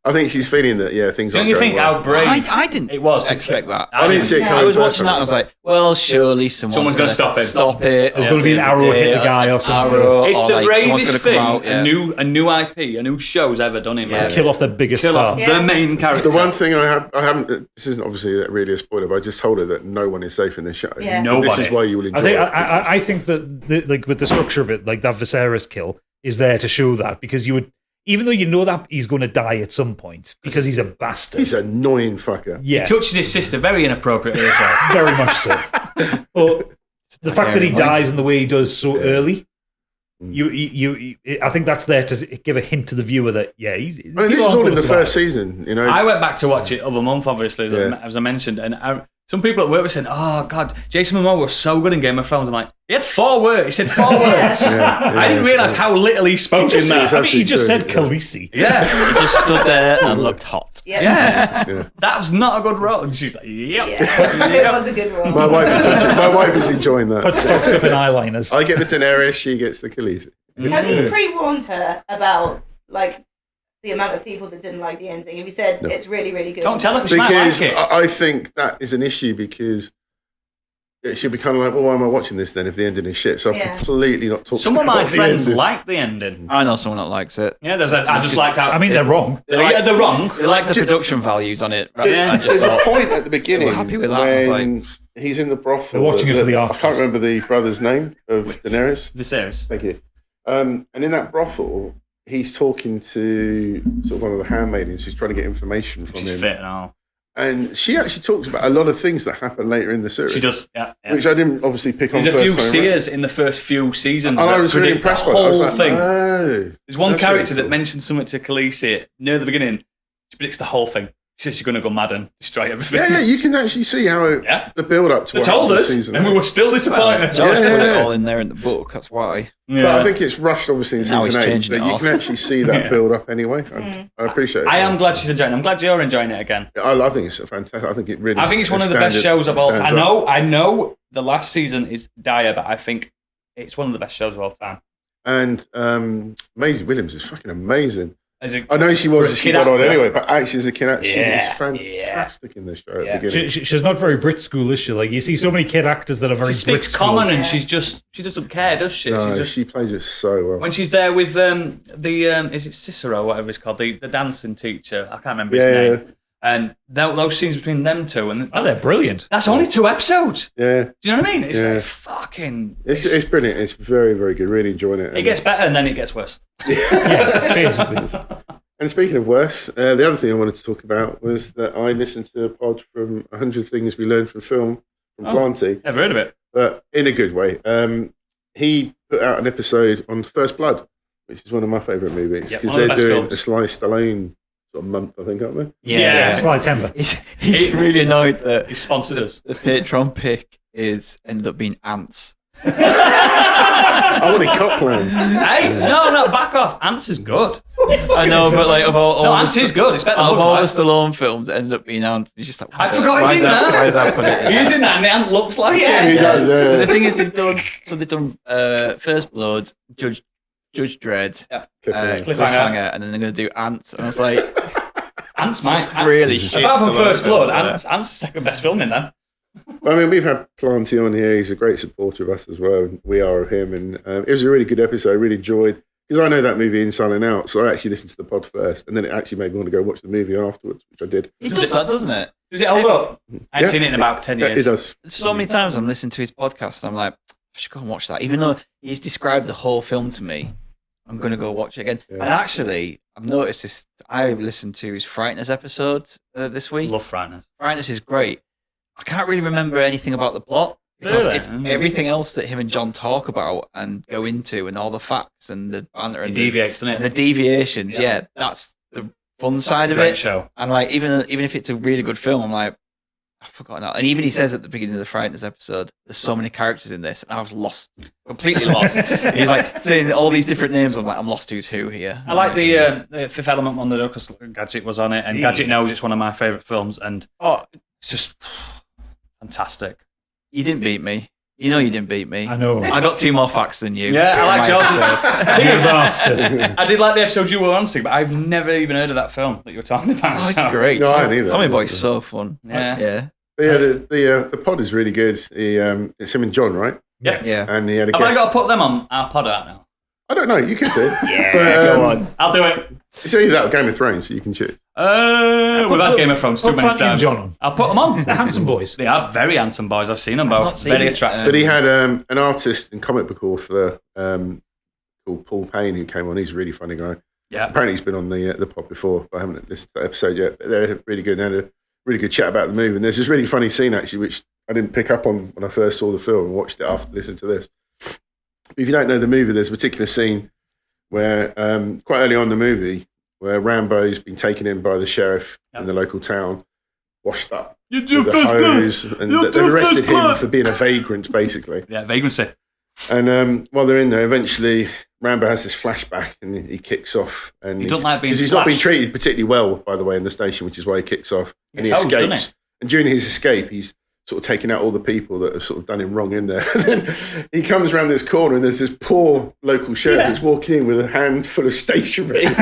Speaker 6: I think she's feeling that, things
Speaker 1: Don't
Speaker 6: aren't
Speaker 1: you
Speaker 6: going
Speaker 1: think
Speaker 6: well.
Speaker 1: how brave
Speaker 4: I didn't
Speaker 1: it was to
Speaker 4: expect that.
Speaker 6: I didn't see it coming.
Speaker 4: I was watching that. I was like, well, surely someone's
Speaker 1: going to stop it.
Speaker 4: Stop it.
Speaker 2: There's going to be an arrow hit the guy or something.
Speaker 1: It's the bravest thing
Speaker 4: out,
Speaker 1: a new IP, a new show's ever done in
Speaker 2: To kill off the biggest
Speaker 1: Kill
Speaker 2: star.
Speaker 1: off the main character.
Speaker 6: The one thing I haven't. This isn't obviously really a spoiler, but I just told her that no one is safe in this show.
Speaker 3: Yeah.
Speaker 1: Nobody.
Speaker 6: This is why you will enjoy it.
Speaker 2: I think that like with the structure of it, like that Viserys kill is there to show that, because you would, even though you know that he's going to die at some point because he's a bastard.
Speaker 6: He's an annoying fucker.
Speaker 2: Yeah,
Speaker 1: He touches his sister very inappropriately as well.
Speaker 2: very much so. But the fact that he dies in the way he does so early, I think that's there to give a hint to the viewer that he's.
Speaker 6: I mean, this is all in the first season,
Speaker 1: I went back to watch it other month, obviously, as I mentioned, and some people at work were saying, "Oh God, Jason Momoa was so good in Game of Thrones." I'm like, he had 4 words. He said 4 words. I didn't realise how little he spoke in that.
Speaker 2: I mean, he just said Khaleesi.
Speaker 1: Yeah,
Speaker 4: He just stood there and looked hot.
Speaker 1: yeah. That was not a good role. And she's like, "Yep."
Speaker 3: It was a good role.
Speaker 6: My wife is enjoying that.
Speaker 2: Put stocks up in eyeliners.
Speaker 6: I get the Daenerys, she gets the Khaleesi.
Speaker 3: Have you pre-warned her about the amount of people that didn't like the ending? Have you said it's really, really good?
Speaker 1: Don't tell her she might
Speaker 6: Because
Speaker 1: like it.
Speaker 6: I think that is an issue, because it should be kind of like, well, why am I watching this then if the ending is shit? So I've completely not talked
Speaker 1: Some of
Speaker 6: about
Speaker 1: my
Speaker 6: the
Speaker 1: friends
Speaker 6: ending.
Speaker 1: like the ending.
Speaker 4: I know someone that likes it.
Speaker 1: Yeah, I just liked how.
Speaker 2: I mean, they're wrong.
Speaker 1: They're wrong.
Speaker 4: They like the production values on it. Right?
Speaker 1: Yeah.
Speaker 4: I just
Speaker 6: There's a
Speaker 4: thought,
Speaker 6: point at the beginning
Speaker 4: We're happy with that. I was
Speaker 6: when he's in the brothel.
Speaker 2: We're watching it for the
Speaker 6: I
Speaker 2: articles.
Speaker 6: can't remember the brother's name of Daenerys.
Speaker 1: Viserys.
Speaker 6: Thank you. And in that brothel, he's talking to sort of one of the handmaidens who's trying to get information from
Speaker 1: She's
Speaker 6: him.
Speaker 1: fit and all.
Speaker 6: And she actually talks about a lot of things that happen later in the series.
Speaker 1: She does. Yeah.
Speaker 6: Which I didn't obviously pick on
Speaker 1: There's a
Speaker 6: first
Speaker 1: few
Speaker 6: time around.
Speaker 1: seers in the first few seasons.
Speaker 6: And I
Speaker 1: that
Speaker 6: was really
Speaker 1: predict
Speaker 6: impressed
Speaker 1: the
Speaker 6: by that. I was
Speaker 1: whole
Speaker 6: like,
Speaker 1: thing.
Speaker 6: oh,
Speaker 1: There's one
Speaker 6: that's
Speaker 1: character
Speaker 6: really
Speaker 1: that
Speaker 6: cool.
Speaker 1: mentions something to Khaleesi near the beginning. She predicts the whole thing. She says she's going to go mad and destroy everything.
Speaker 6: Yeah, you can actually see how the build up to
Speaker 1: They
Speaker 6: what
Speaker 1: told
Speaker 6: happens
Speaker 1: us,
Speaker 6: this season.
Speaker 1: and we were still disappointed.
Speaker 4: George put it
Speaker 6: Yeah.
Speaker 4: all in there in the book. That's why.
Speaker 6: But I think it's rushed, obviously, in
Speaker 4: Now
Speaker 6: season
Speaker 4: he's
Speaker 6: 8.
Speaker 4: changing
Speaker 6: But
Speaker 4: it
Speaker 6: you
Speaker 4: off.
Speaker 6: can actually see that build up anyway. I appreciate it.
Speaker 1: I am glad she's enjoying it. I'm glad you're enjoying it again.
Speaker 6: I think it's fantastic. I think it really.
Speaker 1: I think it's one of the best shows of all time. I know the last season is dire, but I think it's one of the best shows of all time.
Speaker 6: And Maisie Williams is fucking amazing.
Speaker 1: I
Speaker 6: know she was as she
Speaker 1: kid
Speaker 6: got on
Speaker 1: actor.
Speaker 6: anyway, but actually as a kid actor, she
Speaker 1: Yeah,
Speaker 6: is fantastic in this show at
Speaker 1: Yeah.
Speaker 6: the beginning.
Speaker 2: She's not very Brit school, is she? Like, you see so many kid actors that are very
Speaker 1: She
Speaker 2: Brit
Speaker 1: speaks
Speaker 2: school.
Speaker 1: common and she doesn't care, does she?
Speaker 6: No,
Speaker 1: She's just,
Speaker 6: she plays it so well.
Speaker 1: when she's there with is it Cicero, whatever it's called, the dancing teacher? I can't remember his name. And those scenes between them two, and
Speaker 2: Oh, they're brilliant.
Speaker 1: that's only 2 episodes.
Speaker 6: Yeah,
Speaker 1: Do you know what I mean? It's
Speaker 6: Yeah.
Speaker 1: like fucking.
Speaker 6: it's brilliant. It's very, very good. Really enjoying it.
Speaker 1: It gets better and then it gets worse.
Speaker 2: Yeah, basically.
Speaker 6: And speaking of worse, the other thing I wanted to talk about was that I listened to a pod from 100 Things We Learned from Film from Planty,
Speaker 1: Never heard of it.
Speaker 6: but in a good way. He put out an episode on First Blood, which is one of my favourite movies,
Speaker 1: Yep,
Speaker 6: because
Speaker 1: one of the
Speaker 6: they're
Speaker 1: best
Speaker 6: doing
Speaker 1: films.
Speaker 6: a Sly Stallone sort of month, I think, aren't they?
Speaker 1: Yeah.
Speaker 2: Sly Timber.
Speaker 4: He's really annoyed that
Speaker 1: He sponsored us.
Speaker 4: the Patreon pick ended up being ants.
Speaker 6: I wanted Copland.
Speaker 1: Hey, no, back off. Ants is good.
Speaker 4: I know, but like of all
Speaker 1: No,
Speaker 4: the
Speaker 1: Ants is good. It's better than
Speaker 4: out of
Speaker 1: Bugs
Speaker 4: all the
Speaker 1: Life.
Speaker 4: Stallone films, ended up being ants. You're just like,
Speaker 1: I forgot he's in
Speaker 4: Why
Speaker 1: that.
Speaker 4: did I put it in?
Speaker 1: He's in that and the ant looks like
Speaker 6: He
Speaker 1: it.
Speaker 6: does,
Speaker 4: But the
Speaker 6: yeah.
Speaker 4: thing is, they've done First Blood, Judge Dredd, Cliffhanger, and then they're going to do Ants. And I was like,
Speaker 1: Ants might.
Speaker 4: really shit.
Speaker 1: Apart from
Speaker 4: Stallone
Speaker 1: First Blood,
Speaker 4: films,
Speaker 1: Ants is the second best film in then.
Speaker 6: I mean, we've had Planty on here. He's a great supporter of us as well. We are of him. And it was a really good episode. I really enjoyed, because I know that movie inside and out. So I actually listened to the pod first. And then it actually made me want to go watch the movie afterwards, which I did.
Speaker 4: It does that, doesn't it?
Speaker 1: Does it hold up? I haven't
Speaker 6: Yeah.
Speaker 1: seen it in about 10 years.
Speaker 6: It does.
Speaker 4: So many times I'm listening to his podcast and I'm like, I should go and watch that. Even though he's described the whole film to me, I'm going to go watch it again.
Speaker 6: Yeah.
Speaker 4: And actually, I've noticed this. I listened to his Frighteners episode this week.
Speaker 1: Love Frighteners.
Speaker 4: Frighteners is great. I can't really remember anything about the plot. Because
Speaker 1: Really?
Speaker 4: it's everything else that him and John talk about and go into, and all the facts and the banter
Speaker 1: It
Speaker 4: and
Speaker 1: deviates, doesn't
Speaker 4: and the
Speaker 1: it?
Speaker 4: deviations. Yeah, that's the fun side
Speaker 1: It's a
Speaker 4: of
Speaker 1: great
Speaker 4: it.
Speaker 1: show.
Speaker 4: And like, even if it's a really good film, I'm like, I've forgotten that. And even he says at the beginning of the Frighteners episode, there's so many characters in this, and I was lost, completely lost. He's like saying all these different names. I'm like, I'm lost who's who here.
Speaker 1: I like the Fifth Element one though, because Gadget was on it, and Gadget knows it's one of my favourite films, and
Speaker 4: Oh,
Speaker 1: it's just fantastic.
Speaker 4: you didn't beat me. You know you didn't beat me.
Speaker 2: I know.
Speaker 4: I got 2 more facts than you.
Speaker 1: Yeah, I like
Speaker 4: My
Speaker 1: yours.
Speaker 4: episode.
Speaker 1: Thing is,
Speaker 2: Bastard.
Speaker 1: I did like the episode you were on, Steve, but I've never even heard of that film that you were talking about.
Speaker 4: Oh, it's
Speaker 1: so-
Speaker 4: great.
Speaker 6: No, I hadn't either.
Speaker 4: Tommy Boy's so fun.
Speaker 1: Yeah.
Speaker 4: Yeah.
Speaker 6: But yeah, the pod is really good. It's him and John, right?
Speaker 1: Yeah.
Speaker 4: Yeah.
Speaker 6: And he had a
Speaker 1: Have I
Speaker 6: guest.
Speaker 1: got to put them on our pod out now?
Speaker 6: I don't know. You could do.
Speaker 1: Yeah,
Speaker 6: But,
Speaker 1: go on. I'll do it.
Speaker 6: It's only that Game of Thrones, so you can choose.
Speaker 1: We've had Game of Thrones too
Speaker 2: put
Speaker 1: many
Speaker 2: Planty and
Speaker 1: times.
Speaker 2: John on.
Speaker 1: I'll put them on.
Speaker 2: The handsome boys.
Speaker 1: They are very handsome boys. I've seen them
Speaker 4: I've
Speaker 1: both.
Speaker 4: not seen
Speaker 1: Very
Speaker 4: it.
Speaker 1: attractive.
Speaker 6: But he had an artist and comic book author called Paul Payne who came on. He's a really funny guy.
Speaker 1: Yeah.
Speaker 6: Apparently he's been on the pod before, but I haven't listened to that episode yet. But they're really good. They had a really good chat about the movie. And there's this really funny scene actually, which I didn't pick up on when I first saw the film and watched it after listening to this. But if you don't know the movie, there's a particular scene where quite early on in the movie where Rambo's been taken in by the sheriff in the local town, washed up
Speaker 1: You do
Speaker 6: with a
Speaker 1: first
Speaker 6: hose,
Speaker 1: blood.
Speaker 6: and
Speaker 1: You
Speaker 6: they've
Speaker 1: do
Speaker 6: arrested
Speaker 1: first
Speaker 6: him
Speaker 1: blood.
Speaker 6: for being a vagrant, basically.
Speaker 1: Yeah, vagrancy.
Speaker 6: And while they're in there, eventually Rambo has this flashback and he kicks off. And
Speaker 1: He don't like being
Speaker 6: because he's not been
Speaker 1: slashed.
Speaker 6: treated particularly well, by the way, in the station, which is why he kicks off. And he
Speaker 1: Gets hosed, doesn't
Speaker 6: escapes. And during his escape, he's sort of taking out all the people that have sort of done him wrong in there. And then he comes around this corner and there's this poor local sheriff who's walking in with a handful of stationery who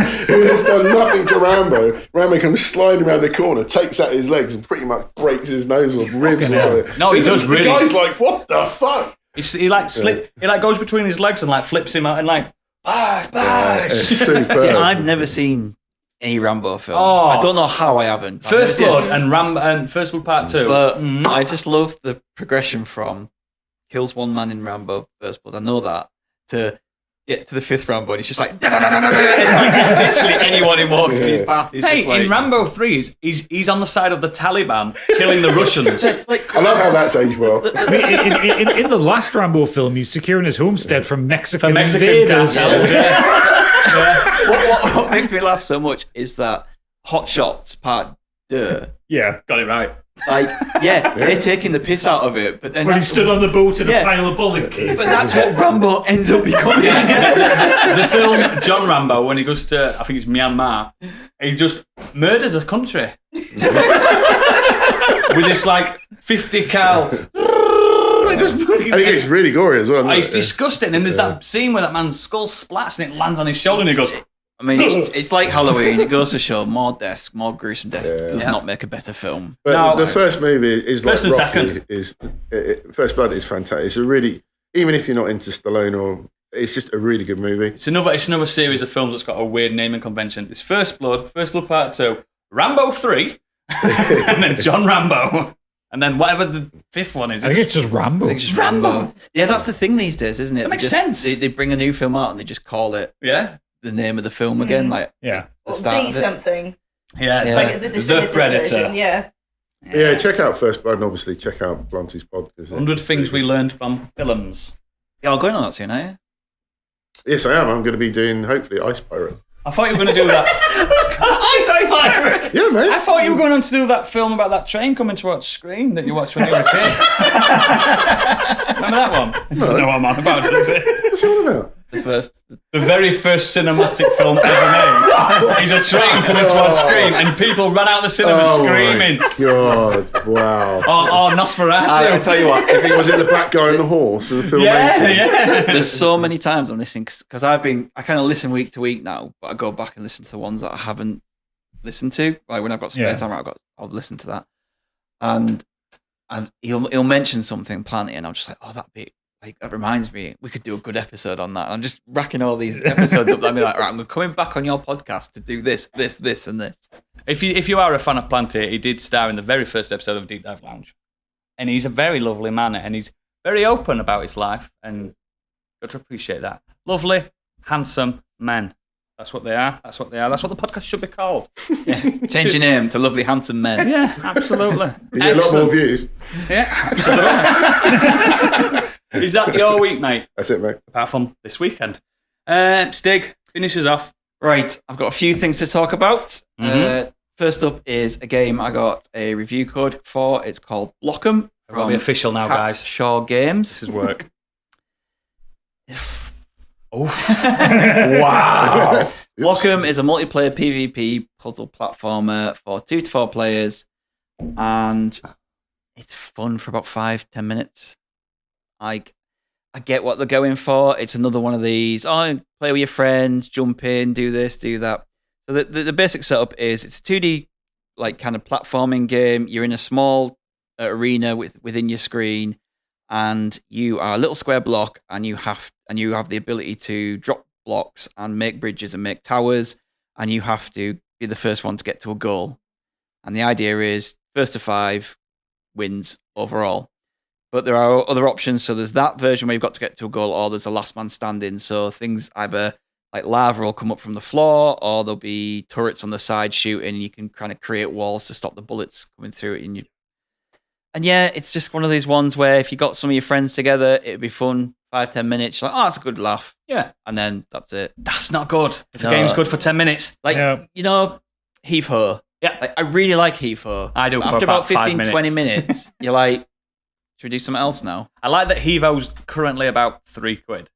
Speaker 6: has done nothing to Rambo. Rambo comes sliding around the corner, takes out his legs and pretty much breaks his nose or ribs or something.
Speaker 1: No, he does really.
Speaker 6: The guy's like, what the fuck?
Speaker 1: He like he like goes between his legs and like flips him out and like
Speaker 6: It's superb.
Speaker 4: See, I've never seen any Rambo film.
Speaker 1: Oh.
Speaker 4: I don't know how I haven't. I've
Speaker 1: First
Speaker 4: never
Speaker 1: Blood
Speaker 4: seen
Speaker 1: and Rambo and First Blood Part 2.
Speaker 4: it. But I just love the progression from kills one man in Rambo First Blood. I know that to get to the 5th Rambo, and it's just like literally anyone who walks in his path. Is
Speaker 1: Hey,
Speaker 4: just like,
Speaker 1: in Rambo 3, he's on the side of the Taliban killing the Russians.
Speaker 4: like,
Speaker 6: I love how that's aged well.
Speaker 2: I mean, in the last Rambo film, he's securing his homestead from Mexican,
Speaker 1: For Mexican
Speaker 2: invaders.
Speaker 1: cartels, yeah.
Speaker 4: what makes me laugh so much is that Hot Shots Part 2.
Speaker 2: Yeah.
Speaker 1: Got it right.
Speaker 4: Like, yeah, they're taking the piss out of it, but then
Speaker 2: When he
Speaker 4: that's,
Speaker 2: stood on the boat in
Speaker 4: Yeah.
Speaker 2: a pile of bullet cases.
Speaker 4: but that's what Rambo ends up becoming.
Speaker 1: The film John Rambo, when he goes to, I think it's Myanmar, he just murders a country. With this like 50 cal. It just fucking-
Speaker 6: And it gets really gory as well.
Speaker 1: Oh, it's
Speaker 6: doesn't it?
Speaker 1: disgusting. And there's that scene where that man's skull splats and it lands on his shoulder and he goes,
Speaker 4: I mean, it's like Halloween. It goes to show more deaths, more gruesome deaths does
Speaker 1: Yeah.
Speaker 4: not make a better film.
Speaker 6: But
Speaker 1: No.
Speaker 6: the first movie is like
Speaker 1: First and
Speaker 6: Rocky
Speaker 1: second.
Speaker 6: is First Blood is fantastic. It's a really, even if you're not into Stallone or, it's just a really good movie.
Speaker 1: it's another series of films that's got a weird naming convention. It's First Blood Part 2, Rambo 3, and then John Rambo. And then whatever the 5th one is.
Speaker 2: I think it's just Rambo.
Speaker 4: I think it's just Rambo. Yeah, that's the thing these days, isn't it?
Speaker 1: That makes
Speaker 4: They just-
Speaker 1: sense.
Speaker 4: They bring a new film out and they just call it
Speaker 1: Yeah.
Speaker 4: the name of the film again, like
Speaker 2: Yeah.
Speaker 4: the
Speaker 3: Or
Speaker 4: start
Speaker 3: be
Speaker 4: of it.
Speaker 3: something.
Speaker 1: Yeah.
Speaker 4: Yeah.
Speaker 3: Like it's a
Speaker 1: The
Speaker 3: definitive
Speaker 1: Predator.
Speaker 3: version, yeah.
Speaker 6: Yeah, check out First Blood and obviously check out Blanty's pod.
Speaker 1: 100 things we learned from films.
Speaker 4: You're going on that soon, are you?
Speaker 6: Yes, I am. I'm going to be doing, hopefully, Ice Pirate.
Speaker 1: I thought you were going to do that.
Speaker 6: Yeah, mate.
Speaker 1: I thought you were going on to do that film about that train coming towards screen that you watched when you were a kid. Remember that one? I don't know what I'm on about, does it?
Speaker 6: What's it all about?
Speaker 4: The first.
Speaker 1: The very first cinematic film ever made. Is a train coming towards screen and people ran out of the cinema screaming.
Speaker 6: My God, wow.
Speaker 1: Oh, Nosferatu.
Speaker 4: I tell you what, if it
Speaker 6: Was it the black guy on the horse and the film?
Speaker 1: yeah.
Speaker 4: There's so many times I'm listening because I kind of listen week to week now, but I go back and listen to the ones that I haven't listened to. Like when I've got spare time, I'll listen to that, and he'll mention something Planty, and I'm just like, oh, that bit, like that reminds me, we could do a good episode on that. And I'm just racking all these episodes up. I'm like, right, I'm coming back on your podcast to do this, and this.
Speaker 1: If you are a fan of Planty, he did star in the very first episode of Deep Dive Lounge, and he's a very lovely man, and he's very open about his life, and got to appreciate that. Lovely, handsome men. That's what they are. That's what they are. That's what the podcast should be called.
Speaker 4: Yeah. Change your name to Lovely Handsome Men.
Speaker 1: Yeah, absolutely.
Speaker 6: You get a lot more views.
Speaker 1: Yeah, absolutely. Is that your week, mate?
Speaker 6: That's it, mate.
Speaker 1: Apart from this weekend. Stig, finishes off.
Speaker 4: Right, I've got a few things to talk about. First up is a game I got a review code for. It's called Block'em.
Speaker 1: It'll be official now,
Speaker 4: Cat
Speaker 1: guys.
Speaker 4: Shaw Games.
Speaker 1: This is work. Wow.
Speaker 4: Block'em is a multiplayer PvP puzzle platformer for 2 to 4 players, and it's fun for about 5-10 minutes. I get what they're going for. It's another one of these, play with your friends, jump in, do this, do that. So the basic setup is it's a 2D like kind of platforming game. You're in a small arena within your screen, and you are a little square block, and you have the ability to drop blocks and make bridges and make towers, and you have to be the first one to get to a goal. And the idea is first to 5 wins overall. But there are other options. So there's that version where you've got to get to a goal, or there's a last man standing. So things either like lava will come up from the floor, or there'll be turrets on the side shooting, and you can kind of create walls to stop the bullets coming through it. And yeah, it's just one of these ones where if you got some of your friends together, it'd be fun. 5-10 minutes, you're like, that's a good laugh.
Speaker 1: Yeah.
Speaker 4: And then that's it.
Speaker 1: That's not good. If the game's good for 10 minutes.
Speaker 4: Like, heave ho.
Speaker 1: Yeah.
Speaker 4: Like, I really like heave ho.
Speaker 1: I do.
Speaker 4: After about 15,
Speaker 1: 5
Speaker 4: 20 minutes, you're like, should we do something else now?
Speaker 1: I like that Hevo's currently about £3.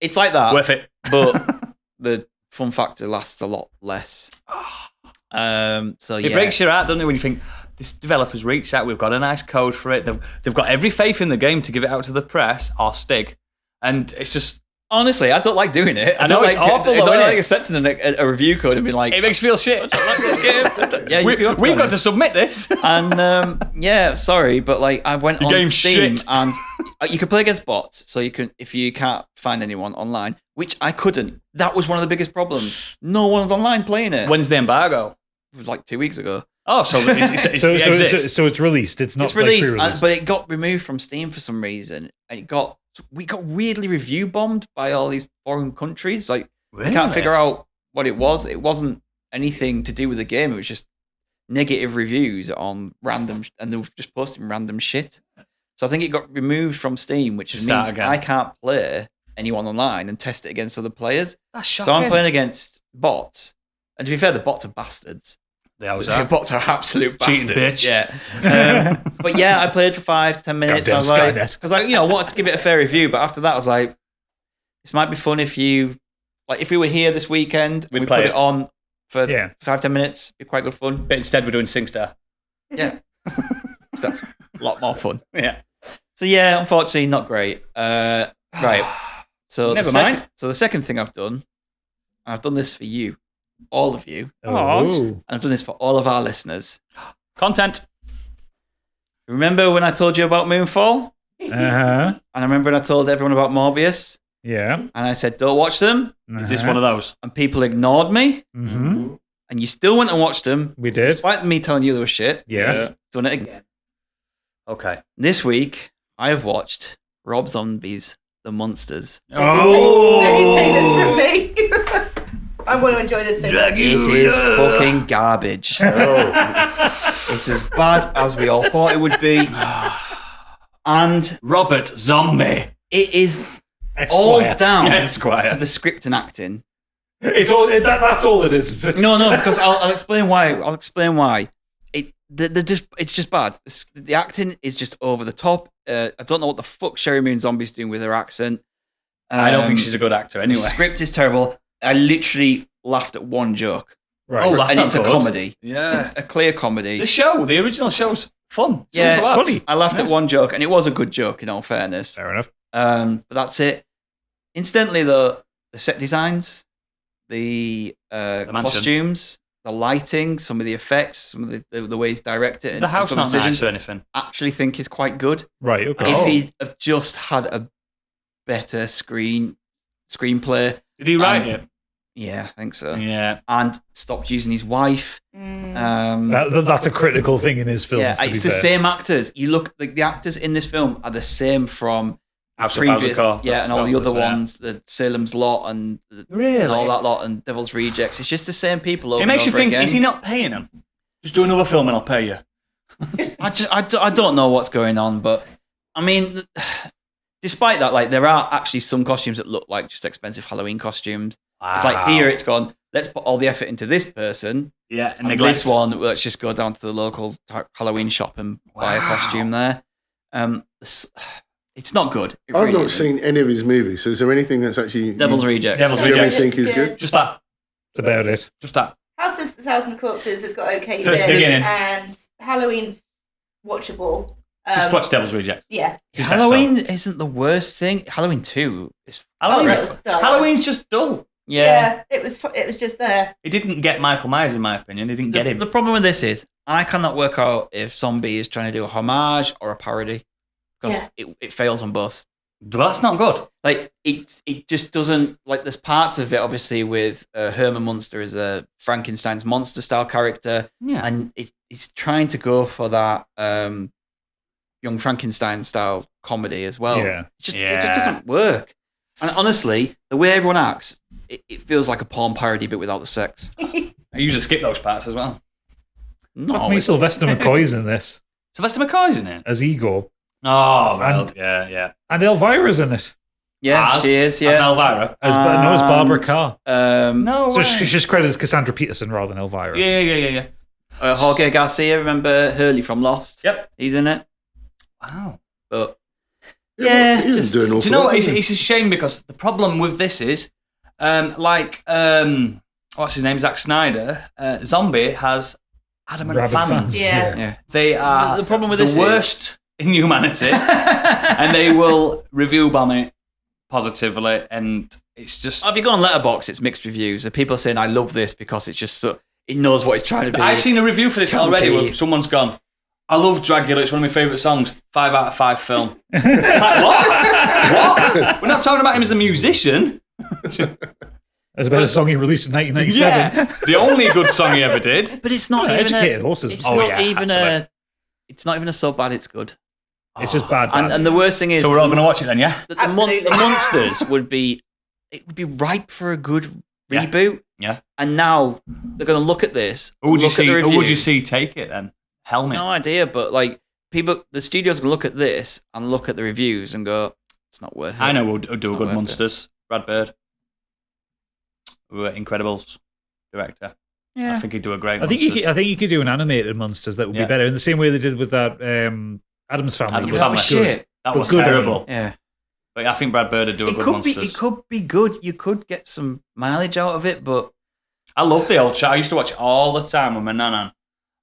Speaker 4: It's like that.
Speaker 1: Worth it.
Speaker 4: But the fun factor lasts a lot less.
Speaker 1: It breaks your heart, doesn't it, when you think, this developer's reached out, we've got a nice code for it, they've got every faith in the game to give it out to the press, or Stig, and it's just...
Speaker 4: Honestly, I don't like doing it.
Speaker 1: I know, it's awful, though,
Speaker 4: I don't
Speaker 1: isn't
Speaker 4: like
Speaker 1: it?
Speaker 4: accepting a review code and being like...
Speaker 1: It makes you feel shit.
Speaker 4: I don't like this game. Yeah,
Speaker 1: we've got to submit this.
Speaker 4: And, sorry, but like I went on
Speaker 1: game's
Speaker 4: Steam
Speaker 1: shit.
Speaker 4: and you can play against bots, so you can, if you can't find anyone online, which I couldn't. That was one of the biggest problems. No one's online playing it.
Speaker 1: When's the embargo?
Speaker 4: It was like 2 weeks ago.
Speaker 1: Oh, so it exists.
Speaker 2: So it's released. It's not
Speaker 4: It's released,
Speaker 2: like pre-released.
Speaker 4: but it got removed from Steam for some reason. And we got weirdly review bombed by all these foreign countries. Like,
Speaker 1: Really?
Speaker 4: I can't figure out what it was. It wasn't anything to do with the game. It was just negative reviews on random, and they were just posting random shit. So I think it got removed from Steam, which means I can't play anyone online and test it against other players.
Speaker 1: That's shocking.
Speaker 4: So I'm playing against bots. And to be fair, the bots are bastards.
Speaker 1: They always
Speaker 4: The
Speaker 1: are.
Speaker 4: bots are absolute
Speaker 1: Cheating
Speaker 4: bastards.
Speaker 1: bitch.
Speaker 4: Yeah. But yeah, I played for 5-10 minutes.
Speaker 2: Goddamn
Speaker 4: I was like,
Speaker 2: Skynet.
Speaker 4: because I wanted to give it a fair review, but after that, I was like, this might be fun if we were here this weekend,
Speaker 1: We'd
Speaker 4: we
Speaker 1: play
Speaker 4: put
Speaker 1: it.
Speaker 4: it on for
Speaker 2: Yeah.
Speaker 4: 5-10 minutes. It'd be quite good fun.
Speaker 1: But instead, we're doing SingStar.
Speaker 4: Yeah. So that's a lot more fun.
Speaker 1: Yeah.
Speaker 4: So yeah, unfortunately, not great. Right. So
Speaker 1: Never mind.
Speaker 4: So the second thing I've done, and I've done this for you, all of you,
Speaker 2: Oh.
Speaker 4: and I've done this for all of our listeners.
Speaker 1: Content.
Speaker 4: Remember when I told you about Moonfall?
Speaker 2: Uh-huh.
Speaker 4: And I remember when I told everyone about Morbius,
Speaker 2: Yeah.
Speaker 4: and I said, don't watch them,
Speaker 1: Is this one of those?
Speaker 4: and people ignored me,
Speaker 2: Mm-hmm.
Speaker 4: and you still went and watched them,
Speaker 2: We did.
Speaker 4: despite me telling you they were shit.
Speaker 2: Yes.
Speaker 4: Done it again.
Speaker 1: Okay.
Speaker 4: This week, I have watched Rob Zombie's The Monsters.
Speaker 1: Oh!
Speaker 3: Don't you take this from me? I want to enjoy this so much.
Speaker 4: It is fucking garbage. It's as bad as we all thought it would be. And
Speaker 1: Robert Zombie.
Speaker 4: it is all
Speaker 2: Esquire.
Speaker 4: down
Speaker 1: Yeah, Esquire.
Speaker 4: to the script and acting.
Speaker 2: It's all that's all it is. It's-
Speaker 4: No, because I'll explain why. I'll explain why. It's just bad. The acting is just over the top. I don't know what the fuck Sherry Moon Zombie's doing with her accent.
Speaker 1: I don't think she's a good actor anyway.
Speaker 4: The script is terrible. I literally laughed at one joke.
Speaker 2: Right.
Speaker 1: Oh, that's
Speaker 4: And
Speaker 1: not
Speaker 4: it's a
Speaker 1: good.
Speaker 4: comedy.
Speaker 1: Yeah.
Speaker 4: It's a clear comedy.
Speaker 1: The original show's fun.
Speaker 4: Yeah,
Speaker 1: It's
Speaker 2: funny.
Speaker 4: I laughed at one joke, and it was a good joke, in all fairness.
Speaker 2: Fair enough.
Speaker 4: But that's it. Incidentally, though, the set designs, the
Speaker 1: mansion.
Speaker 4: costumes, the lighting, some of the effects, some of the way he's directed,
Speaker 1: The house
Speaker 4: some
Speaker 1: not
Speaker 4: decisions,
Speaker 1: nice or anything.
Speaker 4: actually think is quite good.
Speaker 2: Right. Okay.
Speaker 4: If he'd have just had a better screenplay,
Speaker 1: Did he write it?
Speaker 4: Yeah, I think so.
Speaker 1: Yeah.
Speaker 4: And stopped using his wife.
Speaker 2: That's a critical thing in his films.
Speaker 4: Yeah,
Speaker 2: to be
Speaker 4: it's the
Speaker 2: fair.
Speaker 4: same actors. You look, like the actors in this film are the same from
Speaker 1: House of
Speaker 4: previous,
Speaker 1: Car.
Speaker 4: yeah, and all the other
Speaker 1: Yeah.
Speaker 4: ones, the Salem's Lot and
Speaker 1: Really?
Speaker 4: and all that lot, and Devil's Rejects. It's just the same people. Over
Speaker 1: It makes
Speaker 4: and
Speaker 1: you
Speaker 4: over
Speaker 1: think,
Speaker 4: again.
Speaker 1: is he not paying them? Just do another film and I'll pay you.
Speaker 4: I don't know what's going on, but I mean, despite that, like there are actually some costumes that look like just expensive Halloween costumes. It's like here, it's gone. Let's put all the effort into this person.
Speaker 1: Yeah,
Speaker 4: And this one, let's just go down to the local Halloween shop and buy a costume there. It's not good. It
Speaker 6: I've
Speaker 4: really
Speaker 6: not
Speaker 4: isn't.
Speaker 6: seen any of his movies, so is there anything that's actually
Speaker 4: Devil's Rejects.
Speaker 1: Devil's
Speaker 6: you
Speaker 1: Rejects.
Speaker 6: think is
Speaker 3: It's
Speaker 6: good?
Speaker 3: good.
Speaker 1: Just that.
Speaker 2: That's about it.
Speaker 1: Just that.
Speaker 3: House of the Thousand Corpses has got okay
Speaker 1: First
Speaker 3: bits,
Speaker 1: beginning.
Speaker 3: and Halloween's watchable.
Speaker 1: Just watch Devil's Reject.
Speaker 3: Yeah.
Speaker 1: It's his best
Speaker 4: Halloween
Speaker 1: film.
Speaker 4: isn't the worst thing. Halloween 2 is.
Speaker 3: Oh, that was dull.
Speaker 1: Halloween's just dull.
Speaker 4: Yeah.
Speaker 3: It was just there.
Speaker 1: It didn't get Michael Myers, in my opinion. It didn't get him.
Speaker 4: The problem with this is I cannot work out if Zombie is trying to do a homage or a parody because it fails on both.
Speaker 1: Well, that's not good.
Speaker 4: Like it just doesn't, like there's parts of it obviously with Herman Munster as a Frankenstein's monster style character,
Speaker 1: Yeah.
Speaker 4: and it's trying to go for that Young Frankenstein style comedy as well.
Speaker 2: Yeah.
Speaker 4: It just doesn't work. And honestly, the way everyone acts, it feels like a porn parody but without the sex.
Speaker 1: I usually skip those parts as well.
Speaker 4: No,
Speaker 2: Fuck me, Sylvester McCoy's in this
Speaker 1: Sylvester McCoy's in it.
Speaker 2: as Igor.
Speaker 1: Oh, well,
Speaker 2: And-
Speaker 1: yeah.
Speaker 2: And Elvira's in it.
Speaker 4: yeah, she is.
Speaker 1: As
Speaker 4: Yeah,
Speaker 1: Elvira.
Speaker 2: As Barbara
Speaker 4: And,
Speaker 2: Carr.
Speaker 1: No
Speaker 2: So
Speaker 1: way.
Speaker 2: she's credited as Cassandra Peterson rather than Elvira.
Speaker 1: Yeah.
Speaker 4: Jorge Garcia, remember Hurley from Lost?
Speaker 1: Yep.
Speaker 4: He's in it.
Speaker 1: Wow.
Speaker 4: But
Speaker 6: Yeah,
Speaker 4: yeah,
Speaker 6: he
Speaker 4: just
Speaker 6: doing
Speaker 1: Do you know what? It's a shame because the problem with this is, what's his name? Zack Snyder. Zombie has adamant
Speaker 2: Rabid fans.
Speaker 3: Yeah.
Speaker 4: yeah.
Speaker 1: They are
Speaker 4: The problem with
Speaker 1: the
Speaker 4: this is-
Speaker 1: worst in humanity, and they will review bomb it positively, and it's just.
Speaker 4: If you go on Letterboxd, it's mixed reviews. And people are saying, I love this because it's just so, it knows what it's trying to be.
Speaker 1: I've seen a review for this
Speaker 4: Can't
Speaker 1: already
Speaker 4: be.
Speaker 1: where someone's gone, I love Dragula, it's one of my favourite songs, 5 out of 5 film. It's like, what? We're not talking about him as a musician.
Speaker 2: That's about a song he released in 1997.
Speaker 1: Yeah, the only good song he ever did.
Speaker 4: But it's not even
Speaker 2: Educated
Speaker 4: a,
Speaker 2: horses.
Speaker 4: It's
Speaker 1: Oh,
Speaker 4: not
Speaker 1: yeah,
Speaker 4: even
Speaker 1: absolutely.
Speaker 4: it's not even a so bad it's good.
Speaker 2: It's just bad.
Speaker 4: And the worst thing is
Speaker 1: So we're all going to watch it then, yeah?
Speaker 4: the
Speaker 3: Absolutely.
Speaker 4: monsters would be ripe for a good reboot.
Speaker 1: Yeah.
Speaker 4: And now they're going to look at this.
Speaker 1: Who would you
Speaker 4: look at
Speaker 1: see?
Speaker 4: the
Speaker 1: Who would you
Speaker 4: reviews.
Speaker 1: see take it then? Helmet.
Speaker 4: No idea, but like the studios can look at this and look at the reviews and go, it's not worth it.
Speaker 1: I know who'll do a
Speaker 4: Not
Speaker 1: good
Speaker 4: worth it.
Speaker 1: Monsters. Brad Bird. Incredibles director.
Speaker 4: Yeah.
Speaker 1: I think he'd do a great
Speaker 2: I think you could do an animated Monsters that would
Speaker 1: Yeah.
Speaker 2: be better in the same way they did with that Addams Family.
Speaker 1: Addams
Speaker 2: That
Speaker 1: Family.
Speaker 2: was
Speaker 4: Shit.
Speaker 2: good.
Speaker 1: That
Speaker 2: But
Speaker 1: was
Speaker 2: good
Speaker 1: terrible.
Speaker 4: Yeah.
Speaker 1: But I think Brad Bird would do a
Speaker 4: It
Speaker 1: good
Speaker 4: could
Speaker 1: Monsters.
Speaker 4: be. It could be good. You could get some mileage out of it, but
Speaker 1: I love the old show. I used to watch it all the time with my nanan.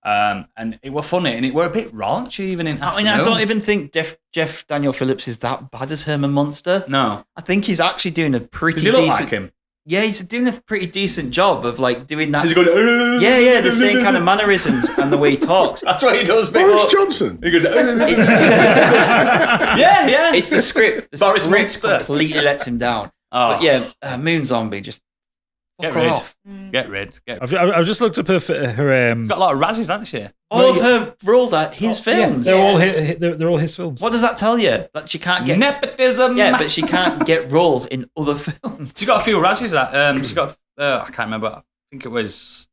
Speaker 1: And it were funny, and it were a bit raunchy even in
Speaker 4: I mean, I don't even think Jeff Daniel Phillips is that bad as Herman Munster.
Speaker 1: No.
Speaker 4: I think he's actually doing a pretty
Speaker 1: Does he
Speaker 4: decent.
Speaker 1: look like him?
Speaker 4: Yeah, he's doing a pretty decent job of like doing that.
Speaker 1: Is he going,
Speaker 4: Yeah, the same kind of mannerisms and the way he talks.
Speaker 1: That's what he does, big
Speaker 6: Boris
Speaker 1: up.
Speaker 6: Johnson.
Speaker 1: He goes, yeah.
Speaker 4: It's the script. The
Speaker 1: Boris
Speaker 4: script
Speaker 1: Munster.
Speaker 4: completely lets him down.
Speaker 1: Oh,
Speaker 4: But yeah, Moon Zombie just
Speaker 1: Get
Speaker 4: fuck her
Speaker 1: rid.
Speaker 4: off.
Speaker 1: Get rid.
Speaker 2: I've just looked up her
Speaker 1: Got a lot of Razzies, hasn't she?
Speaker 4: All of her roles are his films.
Speaker 2: they're all they're all his films.
Speaker 4: What does that tell you? That she can't get.
Speaker 1: Nepotism.
Speaker 4: Yeah, but she can't get roles in other films.
Speaker 1: She got a few Razzies. She got. I can't remember. I think it was.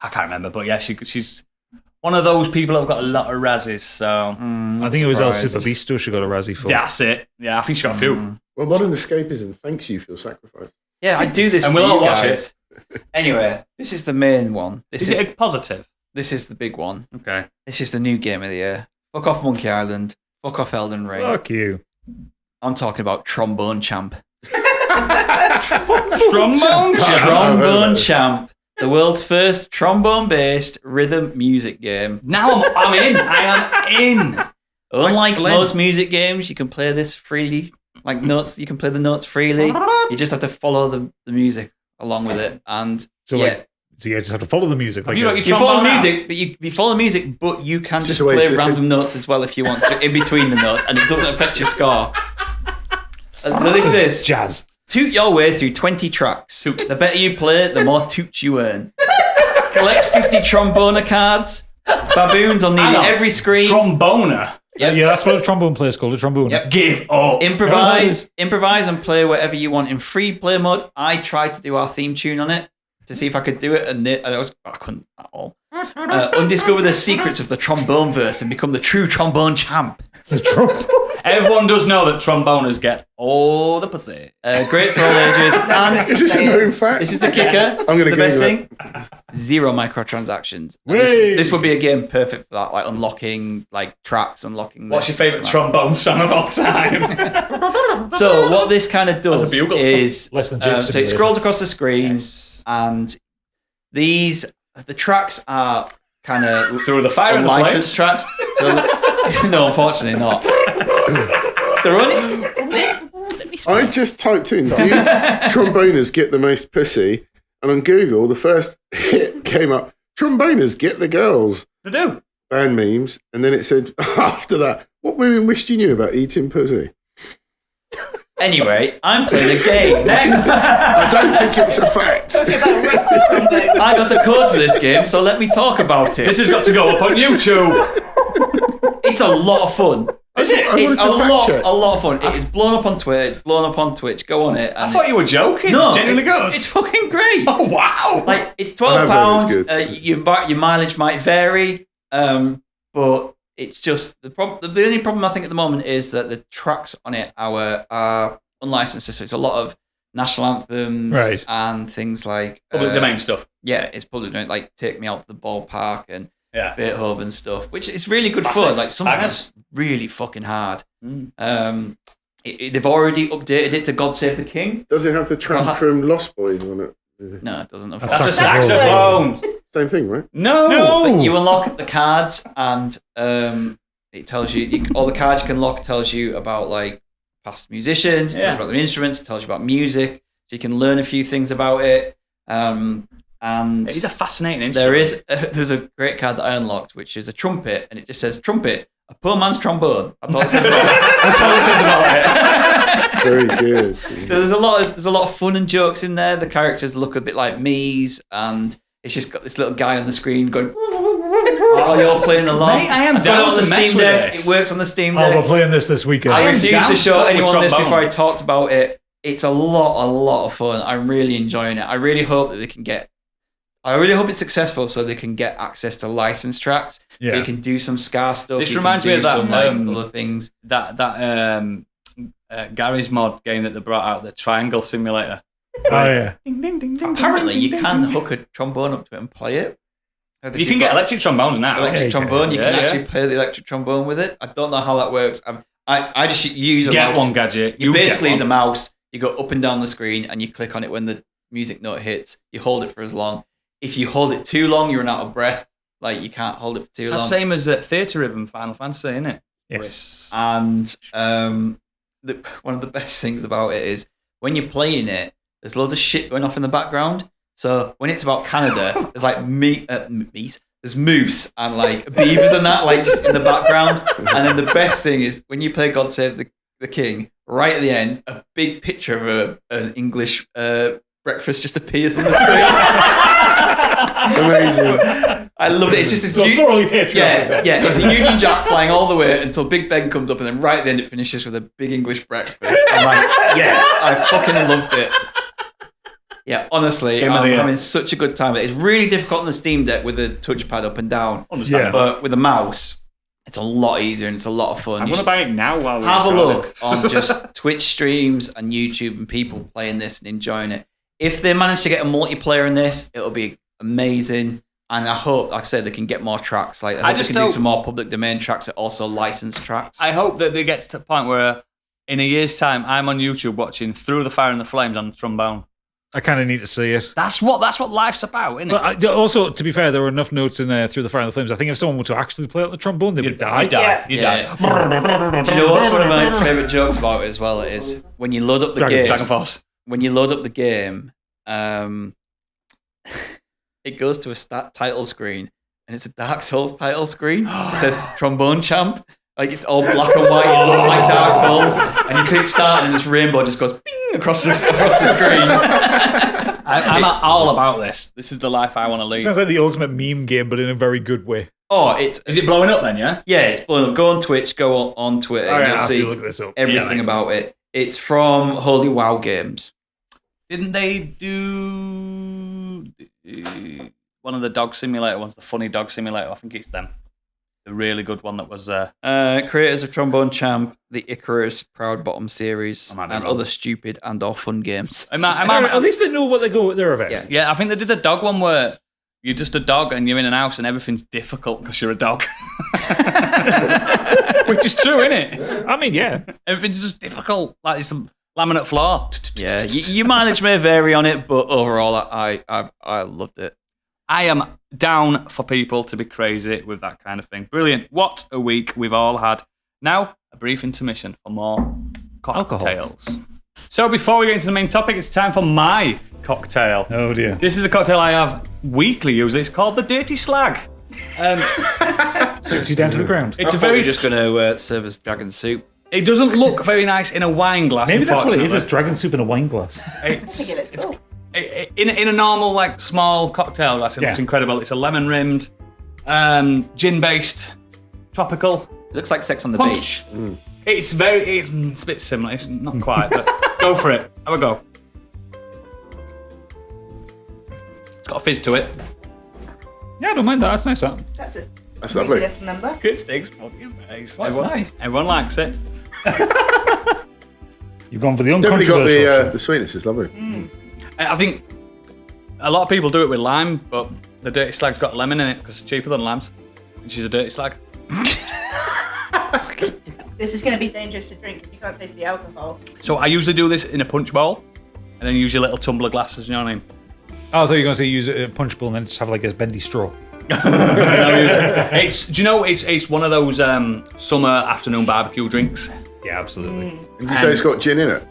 Speaker 1: I can't remember, but yeah, she's one of those people who've got a lot of Razzies. So
Speaker 2: I think it was El Superbeasto she got a Razzie for.
Speaker 1: that's it. Yeah, I think she got a few.
Speaker 6: Well, modern escapism thanks you for your sacrifice.
Speaker 4: Yeah, I do this
Speaker 1: And
Speaker 4: for
Speaker 1: we'll
Speaker 4: you
Speaker 1: all watch
Speaker 4: guys. Anyway, this is the main one.
Speaker 1: Is it a positive?
Speaker 4: This is the big one.
Speaker 1: Okay.
Speaker 4: This is the new game of the year. Fuck off Monkey Island. Fuck off Elden Ring.
Speaker 2: Fuck you.
Speaker 4: I'm talking about Trombone Champ.
Speaker 1: Trombone Champ.
Speaker 4: Trombone Champ. The world's first trombone-based rhythm music game.
Speaker 1: Now I'm in. I am in.
Speaker 4: Unlike
Speaker 1: Flynn.
Speaker 4: most music games, you can play this freely. Like notes, you can play the notes freely. You just have to follow the music along with it. And
Speaker 2: So like, so you just have to follow the music. Like
Speaker 1: you got
Speaker 4: you
Speaker 1: your
Speaker 4: follow
Speaker 1: trombone out?
Speaker 4: music, but you follow music, but you can
Speaker 6: It's
Speaker 4: just
Speaker 6: just the way
Speaker 4: play
Speaker 6: it's
Speaker 4: random notes as well if you want to, in between the notes, and it doesn't affect your score. So this is this.
Speaker 2: jazz.
Speaker 4: Toot your way through 20 tracks.
Speaker 1: Toot.
Speaker 4: The better you play, the more toots you earn. Collect 50 tromboner cards. Baboons on nearly every screen.
Speaker 1: Tromboner.
Speaker 2: Yeah, that's what a trombone player is called, a trombone.
Speaker 4: Yep.
Speaker 1: Give up.
Speaker 4: Improvise and play whatever you want in free play mode. I tried to do our theme tune on it to see if I could do it, and I couldn't at all. Undiscover the secrets of the trombone verse and become the true trombone champ.
Speaker 1: Everyone does know that tromboners get all the pussy.
Speaker 4: Great for all ages. And
Speaker 6: Is this a known fact?
Speaker 4: this is the kicker.
Speaker 6: I'm going to
Speaker 4: the best
Speaker 6: Google
Speaker 4: thing. 0 microtransactions. And
Speaker 2: Whey!
Speaker 4: This would be a game perfect for that, like unlocking like tracks, unlocking.
Speaker 1: What's your favourite trombone song of all time?
Speaker 4: So what this kind of does
Speaker 1: That's a bugle.
Speaker 4: is
Speaker 2: Less than Jake's
Speaker 4: so it
Speaker 2: simulator.
Speaker 4: scrolls across the screen,
Speaker 1: Yes.
Speaker 4: and the tracks are kind of
Speaker 1: Through the fire and the
Speaker 4: unlicensed
Speaker 1: flames.
Speaker 4: tracks. So, no, unfortunately not. They're only.
Speaker 6: I just typed in, do tromboners get the most pussy? And on Google, the first hit came up, tromboners get the girls.
Speaker 1: They do.
Speaker 6: Band memes. And then it said, after that, what women wished you knew about eating pussy?
Speaker 4: Anyway, I'm playing a game.
Speaker 1: Next.
Speaker 6: I don't think it's a fact.
Speaker 3: Talking about rusty trombones.
Speaker 4: I got a code for this game, so let me talk about it.
Speaker 1: This has got to go up on YouTube.
Speaker 4: It's a lot of fun.
Speaker 1: Is it?
Speaker 6: I wanted
Speaker 4: It's
Speaker 6: to fact check.
Speaker 4: a lot of fun. It is blown up on Twitter. It's blown up on Twitch. Go on it.
Speaker 1: I thought you were joking.
Speaker 4: No,
Speaker 1: It's genuinely good.
Speaker 4: It's fucking great.
Speaker 1: Oh, wow.
Speaker 4: Like it's
Speaker 6: I have
Speaker 4: £12.
Speaker 6: heard it's
Speaker 4: Your mileage might vary, but it's just the only problem I think at the moment is that the tracks on it are unlicensed. So it's a lot of national anthems
Speaker 2: Right.
Speaker 4: and things like
Speaker 1: Public domain stuff.
Speaker 4: Yeah, it's public domain. Like Take Me Out to the Ballpark and
Speaker 1: Yeah.
Speaker 4: Beethoven stuff, which is really good
Speaker 1: Classics.
Speaker 4: fun. Like some of
Speaker 1: Bangers.
Speaker 4: it's really fucking hard.
Speaker 1: Mm.
Speaker 4: They've already updated it to God Save the King.
Speaker 6: Does it have the track from Lost Boys on it?
Speaker 4: No, it doesn't.
Speaker 1: That's a saxophone.
Speaker 6: Same thing, right?
Speaker 1: No.
Speaker 4: But you unlock the cards, and it tells you all the cards you can lock tells you about like past musicians, it tells you about their instruments, it tells you about music, so you can learn a few things about it. And
Speaker 1: He's a fascinating instrument.
Speaker 4: there's a great card that I unlocked, which is a trumpet, and it just says trumpet, a poor man's trombone. That's all it says about it. That's all it says about it.
Speaker 6: Very good.
Speaker 4: There's a lot of fun and jokes in there. The characters look a bit like Mies, and it's just got this little guy on the screen going. Oh, you're playing along.
Speaker 1: Mate, I am
Speaker 4: got it
Speaker 1: down
Speaker 4: on the
Speaker 1: to mess
Speaker 4: Steam
Speaker 1: with
Speaker 4: Deck.
Speaker 1: this.
Speaker 4: It works on the Steam
Speaker 2: Oh,
Speaker 4: Deck.
Speaker 2: we're playing this weekend.
Speaker 1: I
Speaker 4: I
Speaker 1: am
Speaker 4: refused
Speaker 1: down
Speaker 4: to show
Speaker 1: fuck with
Speaker 4: anyone this
Speaker 1: trombone.
Speaker 4: before I talked about it. It's a lot of fun. I'm really enjoying it. I really hope that they can get. I really hope it's successful so they can get access to licensed tracks.
Speaker 2: Yeah.
Speaker 4: So you can do some ska stuff.
Speaker 1: This
Speaker 4: you can
Speaker 1: reminds me
Speaker 4: do
Speaker 1: of that,
Speaker 4: some, other things.
Speaker 1: That Gary's mod game that they brought out, the Triangle Simulator.
Speaker 2: Oh, yeah.
Speaker 1: Ding, ding, ding, ding,
Speaker 4: Apparently,
Speaker 1: ding,
Speaker 4: you
Speaker 1: ding,
Speaker 4: can
Speaker 1: ding.
Speaker 4: hook a trombone up to it and play it.
Speaker 1: You can get electric trombones now.
Speaker 4: electric
Speaker 2: Yeah,
Speaker 4: trombone. You
Speaker 1: yeah,
Speaker 4: can
Speaker 1: yeah.
Speaker 4: actually play the electric trombone with it. I don't know how that works. I just use a
Speaker 1: Get
Speaker 4: mouse.
Speaker 1: one, Gadget.
Speaker 4: You basically
Speaker 1: get
Speaker 4: use a
Speaker 1: one.
Speaker 4: mouse. You go up and down the screen, and you click on it when the music note hits. You hold it for as long. If you hold it too long, you run out of breath. Like you can't hold it for too
Speaker 1: That's
Speaker 4: long.
Speaker 1: same as Theatre Rhythm Final Fantasy, isn't it?
Speaker 2: Yes.
Speaker 4: And one of the best things about it is when you're playing it, there's loads of shit going off in the background. So when it's about Canada, there's like meat. There's moose and like beavers and that, like just in the background. And then the best thing is when you play God Save the King, right at the end, a big picture of an English breakfast just appears on the screen.
Speaker 6: Amazing.
Speaker 4: I love it. It's just
Speaker 2: So thoroughly patriotic.
Speaker 4: yeah. It's a Union Jack flying all the way until Big Ben comes up, and then right at the end it finishes with a big English breakfast. I'm like, yes, I fucking loved it. Yeah, honestly,
Speaker 1: Game of the
Speaker 4: I'm
Speaker 1: year.
Speaker 4: having such a good time. It's really difficult on the Steam Deck with the touchpad up and down,
Speaker 1: Understandable.
Speaker 4: but with a mouse, it's a lot easier and it's a lot of fun.
Speaker 1: I'm
Speaker 4: You
Speaker 1: going to
Speaker 4: should
Speaker 1: buy it now while we're
Speaker 4: have a
Speaker 1: recording.
Speaker 4: look on just Twitch streams and YouTube and people playing this and enjoying it. If they manage to get a multiplayer in this, it'll be amazing. And I hope, like I said, they can get more tracks. Like I hope
Speaker 1: just
Speaker 4: they can do
Speaker 1: hope-
Speaker 4: some more public domain tracks that also licensed tracks.
Speaker 1: I hope that they get to the point where in a year's time I'm on YouTube watching Through the Fire and the Flames on the trombone.
Speaker 2: I kind of need to see it.
Speaker 1: That's what life's about, isn't it?
Speaker 2: But also, to be fair, there were enough notes in Through the Fire and the Flames. I think if someone were to actually play on the trombone, they would die.
Speaker 1: You die. You die.
Speaker 4: Do you know what's one of my favourite jokes about it as well is when you load up the game.
Speaker 1: Dragon Force.
Speaker 4: When you load up the game, it goes to a title screen, and it's a Dark Souls title screen. It says Trombone Champ, Like it's all black and white. It looks like Dark Souls, and you click start, and this rainbow just goes bing across the screen.
Speaker 1: I'm all about this. This is the life I want to lead.
Speaker 2: Sounds like the ultimate meme game, but in a very good way.
Speaker 4: Oh,
Speaker 1: Is it blowing up then? Yeah.
Speaker 4: yeah, it's blowing up. Go on Twitch, go on Twitter, and you'll see
Speaker 2: look this up.
Speaker 4: everything about it. It's from Holy Wow Games.
Speaker 1: Didn't they do one of the dog simulator ones? The funny dog simulator. I think it's them. The really good one that was.
Speaker 4: Creators of Trombone Champ, the Icarus Proud Bottom series,
Speaker 1: I might be
Speaker 4: and
Speaker 1: wrong.
Speaker 4: other stupid and/or fun games.
Speaker 2: At least they know what they're about.
Speaker 4: Yeah.
Speaker 1: Yeah, I think they did a dog one where you're just a dog and you're in an house and everything's difficult because you're a dog. Which is true, isn't it?
Speaker 2: I mean, yeah.
Speaker 1: Everything's just difficult. Like it's some laminate floor.
Speaker 4: Yeah, your mileage may vary on it, but overall, I loved it.
Speaker 1: I am down for people to be crazy with that kind of thing. Brilliant. What a week we've all had. Now, a brief intermission for more cocktails. So before we get into the main topic, it's time for my cocktail.
Speaker 2: Oh dear.
Speaker 1: This is a cocktail I have weekly usually. It's called the Dirty Slag.
Speaker 2: Suits you down to the ground.
Speaker 1: It's a
Speaker 4: I thought
Speaker 1: very
Speaker 4: we were just going to serve us dragon soup.
Speaker 1: It doesn't look very nice in a wine glass.
Speaker 2: Maybe that's what it is.
Speaker 1: unfortunately.
Speaker 2: It's dragon soup in a wine glass.
Speaker 3: I think it looks cool.
Speaker 1: In a normal like small cocktail glass, it looks incredible. It's a lemon rimmed, gin based, tropical
Speaker 4: It looks like Sex on the
Speaker 1: punch.
Speaker 4: Beach.
Speaker 1: It's a bit similar. It's not quite, but go for it. Have a go. It's got a fizz to it.
Speaker 2: Yeah, I don't mind that. That's nice. That.
Speaker 3: That's a
Speaker 6: That's
Speaker 3: easy
Speaker 6: lovely.
Speaker 3: little number.
Speaker 1: It stinks fucking nice.
Speaker 4: That's nice.
Speaker 1: Everyone likes it.
Speaker 2: You've gone for the
Speaker 6: Definitely got
Speaker 2: uncontroversial.
Speaker 6: the sweetness. It's lovely.
Speaker 1: I think a lot of people do it with lime, but the Dirty Slag's got lemon in it because it's cheaper than limes. And she's a Dirty Slag.
Speaker 3: This is going to be dangerous to drink because you can't taste the alcohol.
Speaker 1: So I usually do this in a punch bowl and then use your little tumbler glasses, you know what I mean?
Speaker 2: Oh, I thought you were going to say use a punch bowl and then just have like a bendy straw.
Speaker 1: It's one of those summer afternoon barbecue drinks.
Speaker 2: Yeah, absolutely.
Speaker 6: And you say it's got gin in it,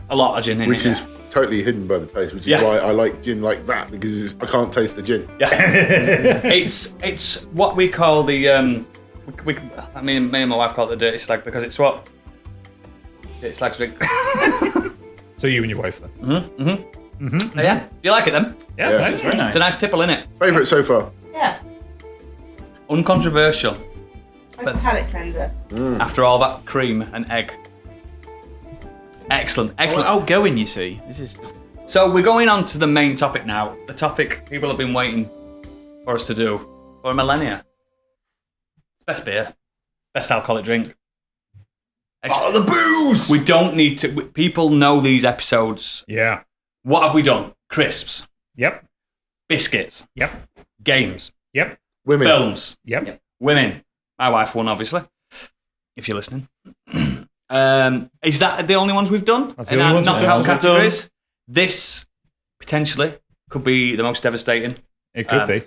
Speaker 1: A lot of gin in
Speaker 6: which
Speaker 1: it.
Speaker 6: is totally hidden by the taste, which is
Speaker 1: Yeah.
Speaker 6: why I like gin like that, because I can't taste the gin.
Speaker 1: Yeah. It's what we call the me and my wife call it the Dirty Slag because it's what Dirty Slags drink.
Speaker 2: So you and your wife then?
Speaker 1: Yeah. Do you like it then?
Speaker 2: Yeah, it's
Speaker 6: Yeah.
Speaker 2: nice. Very nice.
Speaker 1: It's a nice tipple in it.
Speaker 6: Favourite so far?
Speaker 3: Yeah.
Speaker 1: Uncontroversial.
Speaker 3: Nice palate cleanser.
Speaker 1: After all that cream and egg. Excellent. Excellent.
Speaker 4: Outgoing, you see. This is
Speaker 1: So we're going on to the main topic now. The topic people have been waiting for us to do for a millennia. Best beer. Best alcoholic drink.
Speaker 4: the booze.
Speaker 1: We don't need to... People know these episodes.
Speaker 2: Yeah.
Speaker 1: What have we done? Crisps.
Speaker 2: Yep.
Speaker 1: Biscuits.
Speaker 2: Yep.
Speaker 1: Games.
Speaker 2: Yep.
Speaker 6: Women.
Speaker 1: Films.
Speaker 2: Yep.
Speaker 1: Women. My wife won, obviously. If you're listening. Is that the only ones we've done?
Speaker 2: That's the
Speaker 1: in
Speaker 2: only
Speaker 1: our
Speaker 2: ones we've
Speaker 1: knockout
Speaker 2: done.
Speaker 1: categories? This, potentially, could be the most devastating.
Speaker 2: It could be.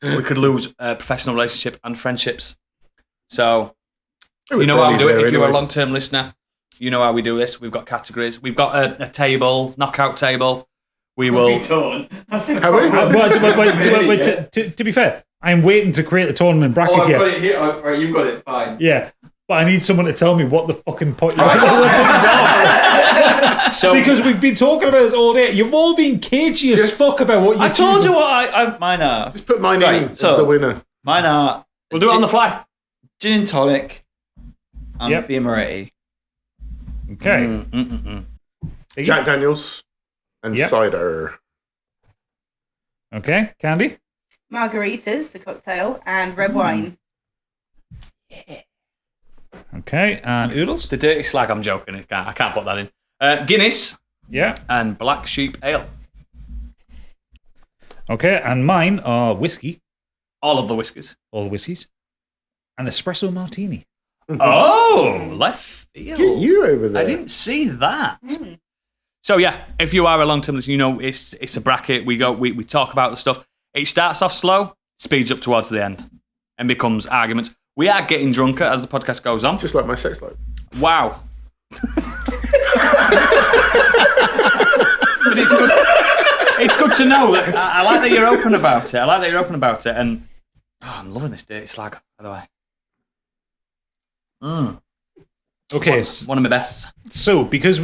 Speaker 1: We could lose a professional relationship and friendships. So,
Speaker 6: Oh,
Speaker 1: you know how we do it. If you're a
Speaker 6: anyway.
Speaker 1: long-term listener, you know how we do this. We've got categories. We've got a table, knockout table. We will...
Speaker 6: Have we?
Speaker 2: Wait, to be fair, I'm waiting to create the tournament bracket here.
Speaker 4: it here. Oh, right, you've got it. Fine.
Speaker 2: Yeah. But I need someone to tell me what the fucking point
Speaker 1: So,
Speaker 2: because we've been talking about this all day. You've all been cagey as fuck about what you
Speaker 4: I told you what mine are.
Speaker 6: Just put my
Speaker 4: Right,
Speaker 6: name as
Speaker 4: so-
Speaker 6: the winner.
Speaker 4: Mine are
Speaker 1: we'll do it on the fly.
Speaker 4: gin and tonic and
Speaker 2: Yep.
Speaker 4: beer Moretti.
Speaker 2: Okay. Biggie?
Speaker 6: Jack Daniels and
Speaker 2: Yep.
Speaker 6: cider.
Speaker 2: Okay. Candy?
Speaker 3: Margaritas, the cocktail, and red wine.
Speaker 2: Okay. And oodles?
Speaker 1: The Dirty Slag, I'm joking. I can't put that in. Guinness
Speaker 2: Yeah.
Speaker 1: and Black Sheep Ale.
Speaker 2: Okay. And mine are whiskey,
Speaker 1: All of the whiskies.
Speaker 2: all the whiskeys, and espresso martini.
Speaker 1: Oh, left field.
Speaker 6: Get you over there.
Speaker 1: I didn't see that. So yeah, if you are a long-term listener, you know it's a bracket. We talk about the stuff. It starts off slow, speeds up towards the end, and becomes arguments. We are getting drunker as the podcast goes on.
Speaker 6: Just like my sex life.
Speaker 1: Wow. But it's good to know that I like that you're open about it. And I'm loving this Dirty Slag, by the way.
Speaker 2: Okay,
Speaker 1: One of my best.
Speaker 2: so because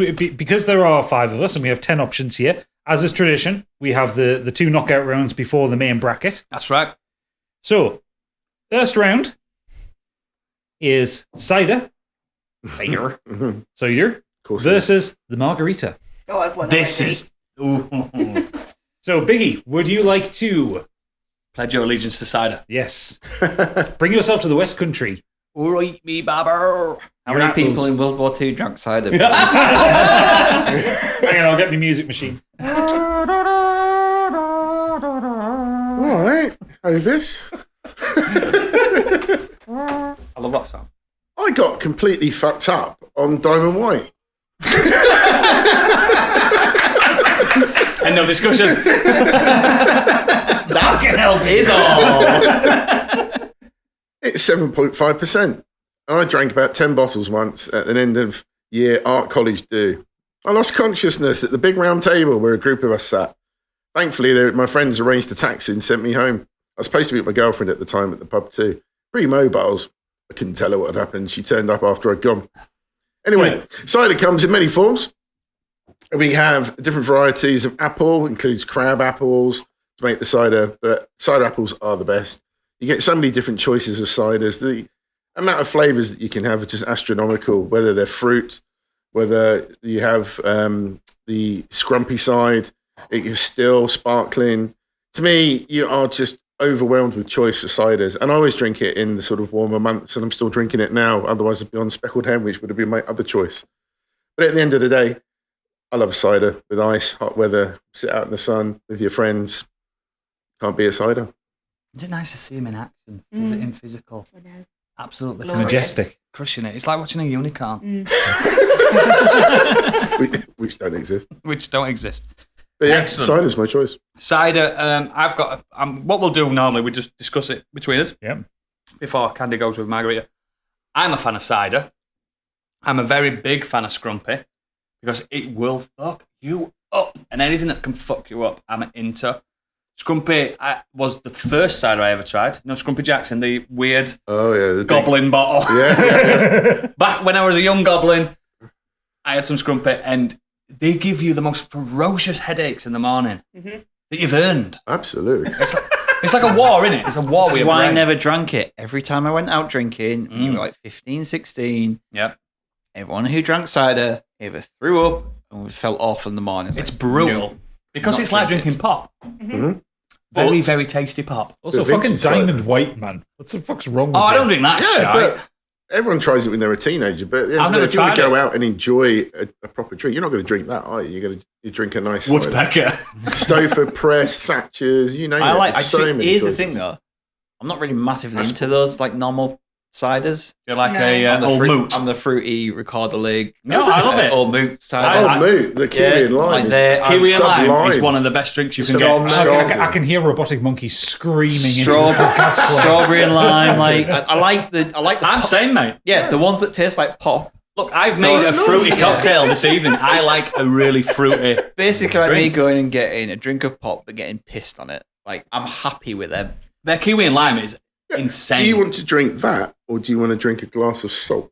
Speaker 2: there are 5 of us and we have 10 options here, as is tradition, we have the 2 knockout rounds before the main bracket.
Speaker 1: That's right.
Speaker 2: So, first round is cider
Speaker 6: Mhm.
Speaker 2: cider
Speaker 6: Of course.
Speaker 2: versus the margarita.
Speaker 3: Oh, I've won.
Speaker 1: This
Speaker 3: already.
Speaker 1: is. Ooh.
Speaker 2: So, Biggie, would you like to?
Speaker 1: Pledge your allegiance to cider.
Speaker 2: Yes. Bring yourself to the West Country.
Speaker 1: Alright, me babber.
Speaker 4: How
Speaker 2: Your
Speaker 4: many people
Speaker 2: apples.
Speaker 4: in World War II drank cider?
Speaker 2: Hang on, I'll get my music machine.
Speaker 6: All right. How's this?
Speaker 1: I love that song.
Speaker 6: I got completely fucked up on Diamond White.
Speaker 1: And no discussion.
Speaker 4: That can help is all.
Speaker 6: It's 7.5%. And I drank about 10 bottles once at an end of year art college do. I lost consciousness at the big round table where a group of us sat. Thankfully, my friends arranged a taxi and sent me home. I was supposed to be with my girlfriend at the time at the pub too. Pre-mobiles. I couldn't tell her what had happened. She turned up after I'd gone. Anyway, cider comes in many forms. We have different varieties of apple, includes crab apples to make the cider, but cider apples are the best. You get so many different choices of ciders. The amount of flavors that you can have are just astronomical, whether they're fruit, whether you have the scrumpy side, it is still sparkling. To me, you are just overwhelmed with choice for ciders. And I always drink it in the sort of warmer months, and I'm still drinking it now. Otherwise, I'd be on speckled hen, which would have been my other choice. But at the end of the day, I love cider with ice, hot weather, sit out in the sun with your friends. Can't be a cider.
Speaker 1: Is it nice to see him in action, in physical?
Speaker 3: I know.
Speaker 1: Absolutely.
Speaker 3: Glorious.
Speaker 2: Majestic.
Speaker 1: Crushing it. It's like watching a unicorn,
Speaker 6: Which don't exist.
Speaker 1: which don't exist.
Speaker 6: But yeah,
Speaker 1: Excellent.
Speaker 6: cider's my choice.
Speaker 1: Cider, I've got. What we'll do normally, we just discuss it between us
Speaker 2: Yep.
Speaker 1: before Candy goes with margarita. I'm a fan of cider. I'm a very big fan of scrumpy because it will fuck you up. And anything that can fuck you up, I'm into. Scrumpy was the first cider I ever tried. You know, Scrumpy Jackson, the weird
Speaker 6: Oh yeah, the
Speaker 1: goblin bottle.
Speaker 6: Yeah.
Speaker 1: Back when I was a young goblin, I had some Scrumpy, and they give you the most ferocious headaches in the morning that you've earned.
Speaker 6: Absolutely.
Speaker 1: It's like a war, innit? It's a war with
Speaker 4: That's
Speaker 1: your
Speaker 4: why I
Speaker 1: brain.
Speaker 4: never drank it. Every time I went out drinking, you were like 15, 16,
Speaker 1: Yep.
Speaker 4: everyone who drank cider either threw up or felt off in the morning.
Speaker 1: It's
Speaker 4: like,
Speaker 1: brutal.
Speaker 4: no,
Speaker 1: Because
Speaker 4: not
Speaker 1: it's like
Speaker 4: drink
Speaker 1: drinking
Speaker 4: it.
Speaker 1: pop. Very, very tasty pop.
Speaker 2: Also,
Speaker 6: The
Speaker 2: fucking
Speaker 6: vintage cider.
Speaker 2: Diamond White, man. What the fuck's wrong with
Speaker 1: Oh, I
Speaker 2: you?
Speaker 1: don't drink that
Speaker 6: Yeah,
Speaker 1: shit.
Speaker 6: but everyone tries it when they're a teenager. But at the end
Speaker 1: I've
Speaker 6: of the
Speaker 1: never
Speaker 6: day, if you want to
Speaker 1: tried
Speaker 6: go
Speaker 1: it.
Speaker 6: out and enjoy a proper drink, you're not going to drink that, are you? You drink a nice cider.
Speaker 1: Woodpecker.
Speaker 6: Stouffer Press, Thatcher's, you name
Speaker 4: I
Speaker 6: it.
Speaker 4: like.
Speaker 6: There's so many
Speaker 4: Here's the
Speaker 6: choices.
Speaker 4: thing, though. I'm not really massively into those like normal ciders.
Speaker 1: You're like
Speaker 3: No.
Speaker 1: a
Speaker 4: I'm the
Speaker 1: old moot.
Speaker 4: I'm the fruity Ricardo League.
Speaker 1: No, I love it.
Speaker 4: Old moot
Speaker 6: Oh,
Speaker 4: cider.
Speaker 6: moot, the kiwi and lime.
Speaker 4: like
Speaker 6: is
Speaker 4: they're-
Speaker 1: Kiwi and lime
Speaker 6: sublime.
Speaker 1: is one of the best drinks you can
Speaker 6: Sublime.
Speaker 1: get.
Speaker 2: I can hear Robotic Monkey screaming into his podcast clip.
Speaker 4: Strawberry and lime. Like I like the
Speaker 1: I'm saying, mate.
Speaker 4: yeah, the ones that taste like pop.
Speaker 1: Look, I've made a fruity cocktail this evening. I like a really fruity.
Speaker 4: Basically, like me
Speaker 1: Drink.
Speaker 4: going and getting a drink of pop but getting pissed on it. Like I'm happy with them.
Speaker 1: Their kiwi and lime is insane.
Speaker 6: Do you want to drink that, or do you want to drink a glass of salt?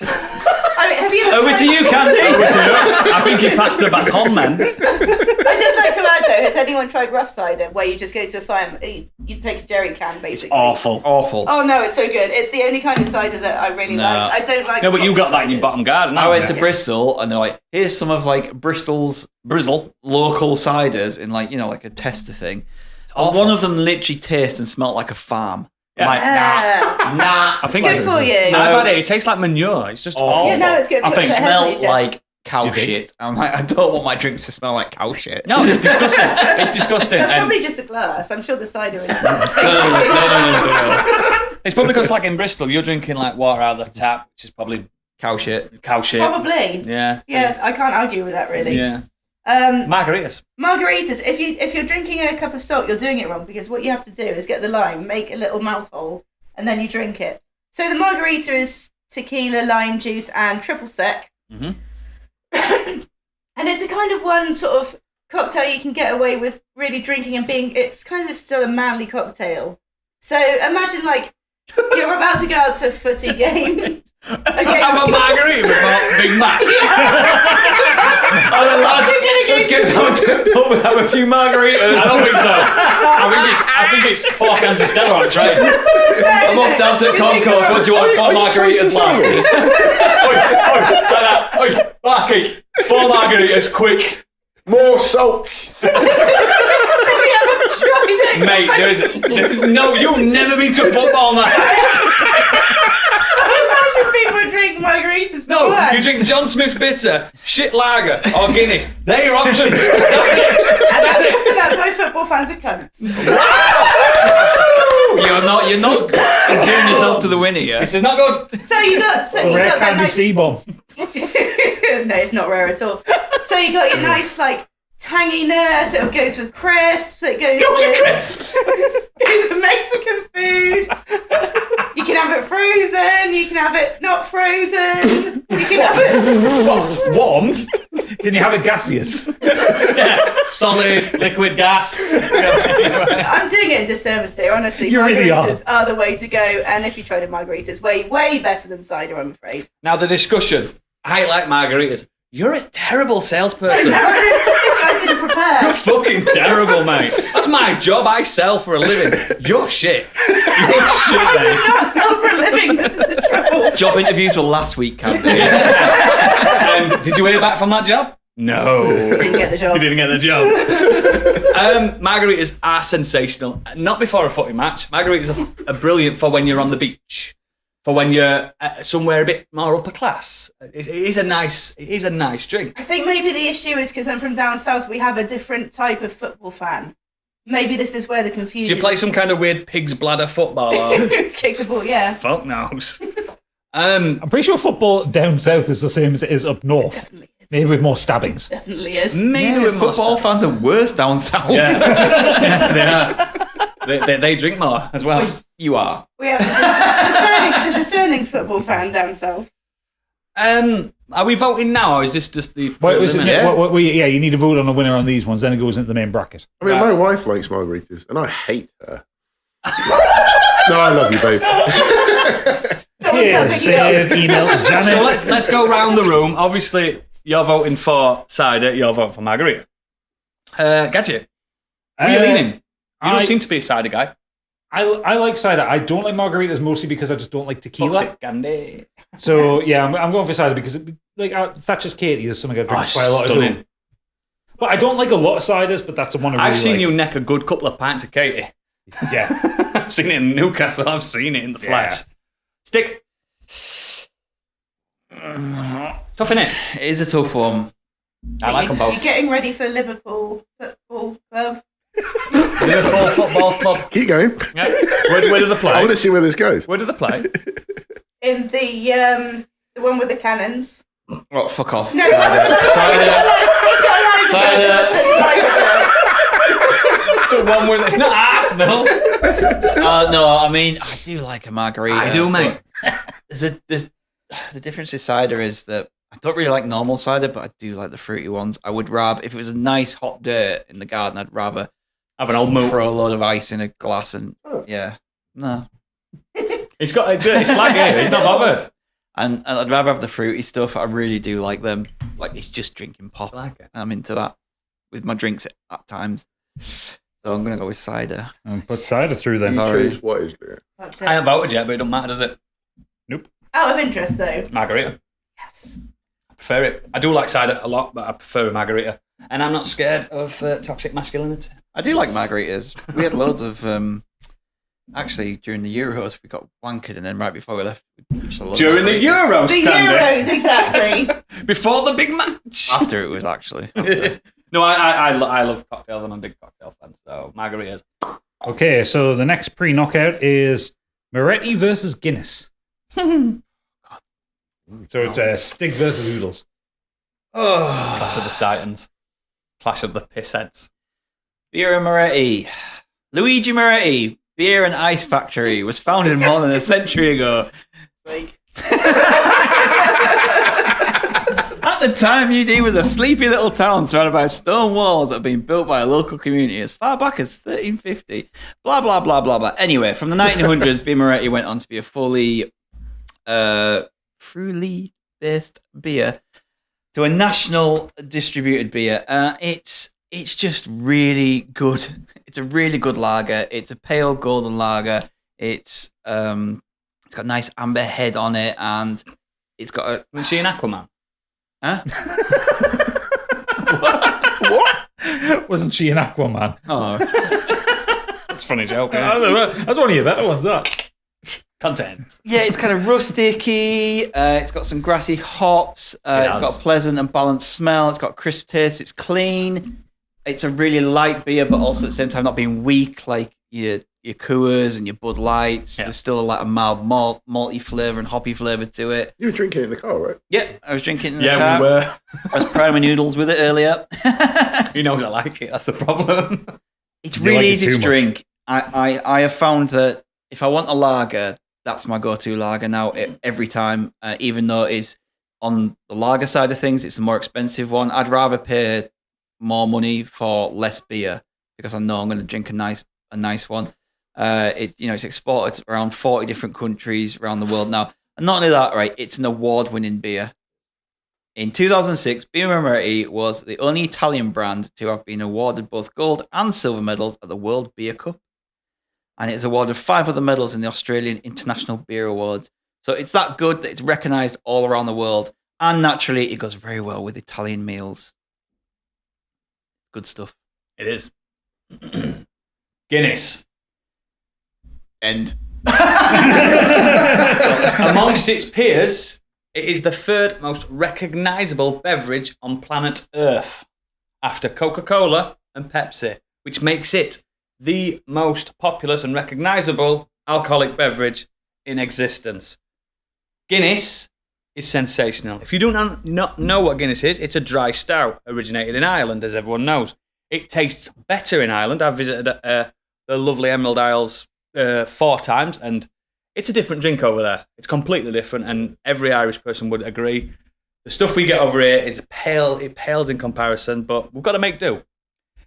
Speaker 3: I mean, have you ever
Speaker 4: Over
Speaker 3: tried-
Speaker 4: to you, Candy.
Speaker 1: I think you passed the baton, man.
Speaker 3: I'd just like to add though, has anyone tried rough cider where you just go to a farm, you take a jerry can basically?
Speaker 1: Awful.
Speaker 4: Awful.
Speaker 3: Oh no, it's so good. It's the only kind of cider that I really
Speaker 4: No.
Speaker 3: like. I don't like.
Speaker 1: No, but you got that in your
Speaker 3: ciders.
Speaker 1: bottom garden.
Speaker 4: I went to
Speaker 1: haven't
Speaker 4: Bristol and they're like, here's some of like Bristol's
Speaker 1: you? Brizzle.
Speaker 4: local ciders in like, you know, like a tester thing. And
Speaker 1: awful.
Speaker 4: one of them literally tastes and smelled like a farm. I'm
Speaker 1: Yeah.
Speaker 4: like, nah.
Speaker 1: I think
Speaker 3: Good for you.
Speaker 1: I've had it. It tastes like manure. It's just
Speaker 4: Awful.
Speaker 1: awful.
Speaker 3: Yeah, no, it's good.
Speaker 1: I think
Speaker 3: It has
Speaker 4: Smell
Speaker 3: to be
Speaker 4: like cow
Speaker 2: You think?
Speaker 4: shit. I'm like, I don't want my drinks to smell like cow shit.
Speaker 1: No, it's disgusting. It's disgusting.
Speaker 3: That's
Speaker 1: And
Speaker 3: probably just a glass. I'm sure the cider is.
Speaker 4: No.
Speaker 1: it's probably because, like in Bristol, you're drinking like water out of the tap, which is probably
Speaker 4: Cow shit.
Speaker 1: cow shit.
Speaker 3: Probably.
Speaker 1: Yeah.
Speaker 3: Yeah, I can't argue with that really.
Speaker 1: Yeah.
Speaker 3: Margaritas.
Speaker 1: Margaritas.
Speaker 3: If you're drinking a cup of salt, you're doing it wrong because what you have to do is get the lime, make a little mouth hole, and then you drink it. So the margarita is tequila, lime juice, and triple sec.
Speaker 1: Mhm.
Speaker 3: And it's a kind of one sort of cocktail you can get away with really drinking and being. It's kind of still a manly cocktail. So imagine like You're about to go out to a footy game. Okay.
Speaker 1: Have a margarita before Big Mac.
Speaker 4: Let's get down to the pub and have a few margaritas.
Speaker 1: I don't think so. I think it's 4 cans of Stella on train.
Speaker 4: I'm off down to the concourse. What do you want? 4 margaritas, lad.
Speaker 1: Oi, Marky, 4 margaritas, quick.
Speaker 6: More salts.
Speaker 3: We haven't tried it.
Speaker 1: Mate, there's no, you've never been to a football match.
Speaker 3: Imagine people drink margaritas.
Speaker 1: No,
Speaker 3: before.
Speaker 1: you drink John Smith Bitter, shit lager, or Guinness. They're your options. That's it. That's it.
Speaker 3: That's why football fans are cunts.
Speaker 4: You're not doing yourself to the winner, yeah?
Speaker 1: This is not good.
Speaker 3: So you got
Speaker 2: Rare
Speaker 3: that
Speaker 2: candy
Speaker 3: nice.
Speaker 2: C-bomb.
Speaker 3: No, it's not rare at all. So you got your nice like tanginess. It goes with crisps. It goes with
Speaker 1: Crisps.
Speaker 3: It's Mexican food. You can have it frozen. You can have it not frozen. You can have it.
Speaker 1: Warmed.
Speaker 2: Can you have it gaseous?
Speaker 1: Yeah. Solid, liquid gas.
Speaker 3: I'm doing it a disservice here, honestly.
Speaker 2: You really
Speaker 3: margaritas are the way to go. And if you tried a margarita, it's way, way better than cider, I'm afraid.
Speaker 1: Now the discussion. I like margaritas. You're a terrible salesperson.
Speaker 3: I didn't prepare.
Speaker 1: You're fucking terrible, mate. That's my job. I sell for a living. You're shit. You're shit,
Speaker 3: I
Speaker 1: mate.
Speaker 3: do not sell for a living. This is the trouble.
Speaker 4: Job interviews were last week, Candy.
Speaker 1: And did you hear back from that job? No.
Speaker 3: Didn't get the job.
Speaker 1: You didn't get the job. Margaritas are sensational. Not before a footy match. Margaritas are brilliant for when you're on the beach. For when you're somewhere a bit more upper class. It is a nice drink.
Speaker 3: I think maybe the issue is because I'm from down south, we have a different type of football fan. Maybe this is where the confusion
Speaker 1: Do you play some kind of weird pig's bladder football? Or...
Speaker 3: kick the ball, yeah.
Speaker 1: Fuck knows.
Speaker 2: I'm pretty sure football down south is the same as it is up north.
Speaker 3: Definitely is.
Speaker 2: Maybe with more stabbings.
Speaker 3: Definitely is.
Speaker 1: Maybe with
Speaker 4: Football fans are worse down south.
Speaker 1: Yeah, they are. They drink more as well.
Speaker 4: You are.
Speaker 3: We have the discerning football fan down south.
Speaker 1: Are we voting now, or is this just the?
Speaker 2: Wait, was it,
Speaker 1: preliminary?
Speaker 2: yeah, you need to vote on a winner on these ones, then it goes into the main bracket.
Speaker 6: I mean, my wife likes margaritas, and I hate her. No, I love you, babe.
Speaker 3: Someone
Speaker 2: Yeah,
Speaker 3: can't pick it up.
Speaker 2: save, email, Janet.
Speaker 1: So let's go round the room. Obviously, you're voting for cider. You're voting for margarita. Gadget, where are you leaning? You don't seem to be a cider guy.
Speaker 2: I like cider. I don't like margaritas mostly because I just don't like tequila.
Speaker 1: Fuck it, Gandhi.
Speaker 2: So yeah, I'm going for cider because Thatcher's Katie is something I drink quite a lot as well.
Speaker 1: Stunning.
Speaker 2: But I don't like a lot of ciders, but that's the one I really
Speaker 1: I've seen
Speaker 2: like.
Speaker 1: you neck a good couple of pints of Katie.
Speaker 2: Yeah.
Speaker 1: I've seen it in Newcastle. I've seen it in the flesh. Stick. Tough, innit?
Speaker 4: It is a tough one.
Speaker 1: I like them both.
Speaker 3: You're getting ready for Liverpool Football Club.
Speaker 1: Liverpool Football Club.
Speaker 6: Keep going.
Speaker 1: Yeah. Where do they play?
Speaker 6: I want to see where this goes.
Speaker 1: Where do they play?
Speaker 3: In the one with the cannons.
Speaker 4: Oh, fuck off.
Speaker 3: No, it's got a line.
Speaker 4: Cider.
Speaker 3: There's a line above.
Speaker 1: The one with it's not Arsenal.
Speaker 4: No, I mean, I do like a margarita.
Speaker 1: I do, mate.
Speaker 4: The difference with cider is that I don't really like normal cider, but I do like the fruity ones. I would rather, if it was a nice hot day in the garden, I'd rather
Speaker 1: Have an old moot.
Speaker 4: throw a load of ice in a glass and, yeah. No.
Speaker 1: He's got a dirty slag here. He's not bothered.
Speaker 4: And I'd rather have the fruity stuff. I really do like them. Like, it's just drinking pop.
Speaker 1: I like it.
Speaker 4: I'm into that with my drinks at times. So I'm going to go with cider.
Speaker 2: Put cider through then.
Speaker 6: You
Speaker 4: Sorry.
Speaker 6: choose what is there.
Speaker 3: That's
Speaker 1: I
Speaker 3: it.
Speaker 1: haven't voted yet, but it don't matter, does it?
Speaker 3: Out of interest, though.
Speaker 1: Margarita.
Speaker 3: Yes.
Speaker 1: I prefer it. I do like cider a lot, but I prefer a margarita. And I'm not scared of toxic masculinity.
Speaker 4: I do like margaritas. We had loads of, actually, during the Euros, we got wankered, and then right before we left, we pitched a load of
Speaker 1: During the
Speaker 4: margaritas.
Speaker 1: Euros,
Speaker 3: The
Speaker 1: Candy.
Speaker 3: Euros, exactly.
Speaker 1: Before the big match.
Speaker 4: After it was actually. After.
Speaker 1: No, I love cocktails. I'm a big cocktail fan, so margaritas.
Speaker 2: Okay, so the next pre-knockout is Moretti versus Guinness. So it's Stig versus Oodles.
Speaker 1: Clash of the Titans. Clash of the Pissheads.
Speaker 4: Beer and Moretti. Luigi Moretti, beer and ice factory, was founded more than a century ago. At the the time, UD was a sleepy little town surrounded by stone walls that had been built by a local community as far back as 1350. Blah, blah, blah, blah, blah. Anyway, from the 1900s, Birra Moretti went on to be a fully fruity-based beer to a national distributed beer. It's just really good. It's a really good lager. It's a pale golden lager. It's got a nice amber head on it, and it's got a...
Speaker 1: Was she an Aquaman?
Speaker 4: Huh?
Speaker 2: What? Wasn't she an Aquaman?
Speaker 4: Oh.
Speaker 1: That's a funny joke.
Speaker 2: That's one of your better ones, that.
Speaker 1: Content.
Speaker 4: Yeah, it's kind of rusticy. It's got some grassy hops. It's got a pleasant and balanced smell. It's got crisp taste. It's clean. It's a really light beer, but also at the same time not being weak like your Coors and your Bud Lights. Yeah. There's still a mild malty flavour and hoppy flavour to it.
Speaker 6: You were drinking it in the car, right?
Speaker 4: Yeah, I was drinking it in the car.
Speaker 1: Yeah, we were.
Speaker 4: I was frying my noodles with it earlier.
Speaker 1: You know I like it. That's the problem.
Speaker 4: It's really easy to drink. I have found that if I want a lager, that's my go-to lager now every time. Even though it's on the lager side of things, it's the more expensive one. I'd rather pay more money for less beer because I know I'm going to drink a nice one. It's exported to around 40 different countries around the world now. And not only that, right, it's an award-winning beer. In 2006, Birra Moretti was the only Italian brand to have been awarded both gold and silver medals at the World Beer Cup. And it's awarded 5 other medals in the Australian International Beer Awards. So it's that good that it's recognised all around the world. And naturally, it goes very well with Italian meals. Good stuff.
Speaker 1: It is. Guinness.
Speaker 4: End.
Speaker 1: Amongst its peers, it is the third most recognisable beverage on planet Earth, after Coca-Cola and Pepsi, which makes it the most populous and recognisable alcoholic beverage in existence. Guinness is sensational. If you do not know what Guinness is, it's a dry stout, originated in Ireland, as everyone knows. It tastes better in Ireland. I've visited the lovely Emerald Isles 4 times, and it's a different drink over there. It's completely different, and every Irish person would agree. The stuff we get over here is pale. It pales in comparison, but we've got to make do.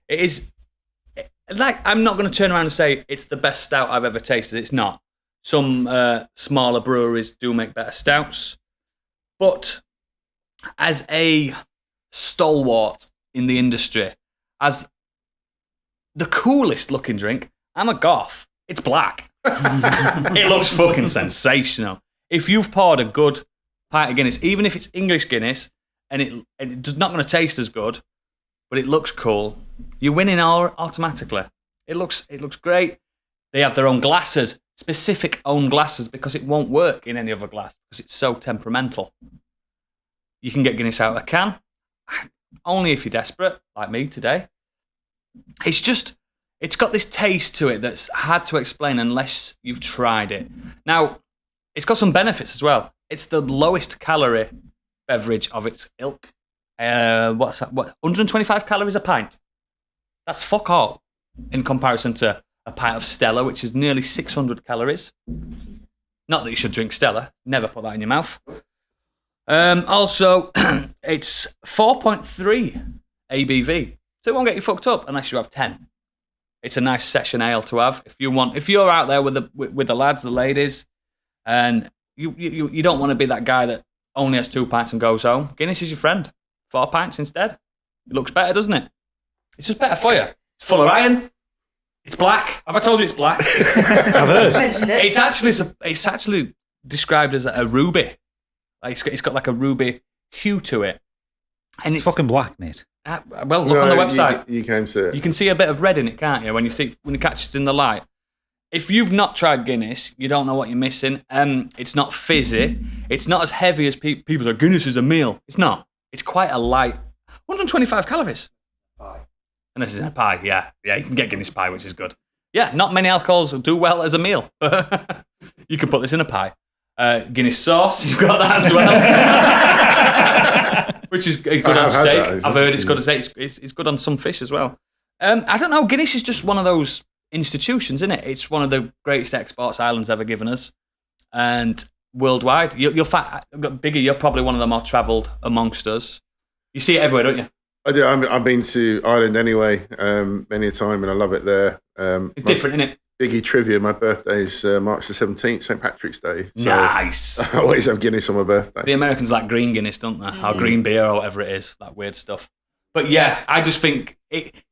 Speaker 1: It is, like, I'm not going to turn around and say it's the best stout I've ever tasted. It's not. Some smaller breweries do make better stouts, but as a stalwart in the industry, as the coolest looking drink, I'm a goth. It's black. It looks fucking sensational. If you've poured a good pint of Guinness, even if it's English Guinness, and it's not going to taste as good, but it looks cool, you're winning automatically. It looks great. They have their own glasses, specific own glasses, because it won't work in any other glass because it's so temperamental. You can get Guinness out of a can, only if you're desperate, like me today. It's got this taste to it that's hard to explain unless you've tried it. Now, it's got some benefits as well. It's the lowest calorie beverage of its ilk. What's that? 125 calories a pint. That's fuck all in comparison to a pint of Stella, which is nearly 600 calories. Not that you should drink Stella. Never put that in your mouth. Also, it's 4.3 ABV. So it won't get you fucked up unless you have 10. It's a nice session ale to have if you're out there with the lads, the ladies, and you don't want to be that guy that only has 2 pints and goes home. Guinness is your friend. 4 pints instead. It looks better, doesn't it? It's just better for you. It's full of iron. It's black. Have I told you it's black?
Speaker 2: I've heard.
Speaker 1: It's actually described as a ruby. Like it's got like a ruby hue to it. And
Speaker 2: it's fucking black, mate.
Speaker 1: Well, look on the website.
Speaker 6: You can see it.
Speaker 1: You can see a bit of red in it, can't you? When it catches in the light. If you've not tried Guinness, you don't know what you're missing. It's not fizzy. It's not as heavy as people say. Guinness is a meal. It's not. It's quite a light. 125 calories.
Speaker 5: Pie.
Speaker 1: And this is a pie. Yeah, you can get Guinness pie, which is good. Yeah, not many alcohols do well as a meal. You can put this in a pie. Guinness sauce, you've got that as well. Which is good on steak. I've heard it's good on steak. It's good on some fish as well. I don't know. Guinness is just one of those institutions, isn't it? It's one of the greatest exports Ireland's ever given us. And worldwide, you're Biggie, you're probably one of the more travelled amongst us. You see it everywhere, don't you?
Speaker 6: I do. I've been to Ireland anyway, many a time, and I love it there.
Speaker 1: It's different, isn't it?
Speaker 6: Biggie trivia, my birthday is March the 17th, St. Patrick's Day. So
Speaker 1: Nice.
Speaker 6: I always have Guinness on my birthday.
Speaker 1: The Americans like green Guinness, don't they? Or green beer or whatever it is, that weird stuff. But yeah, I just think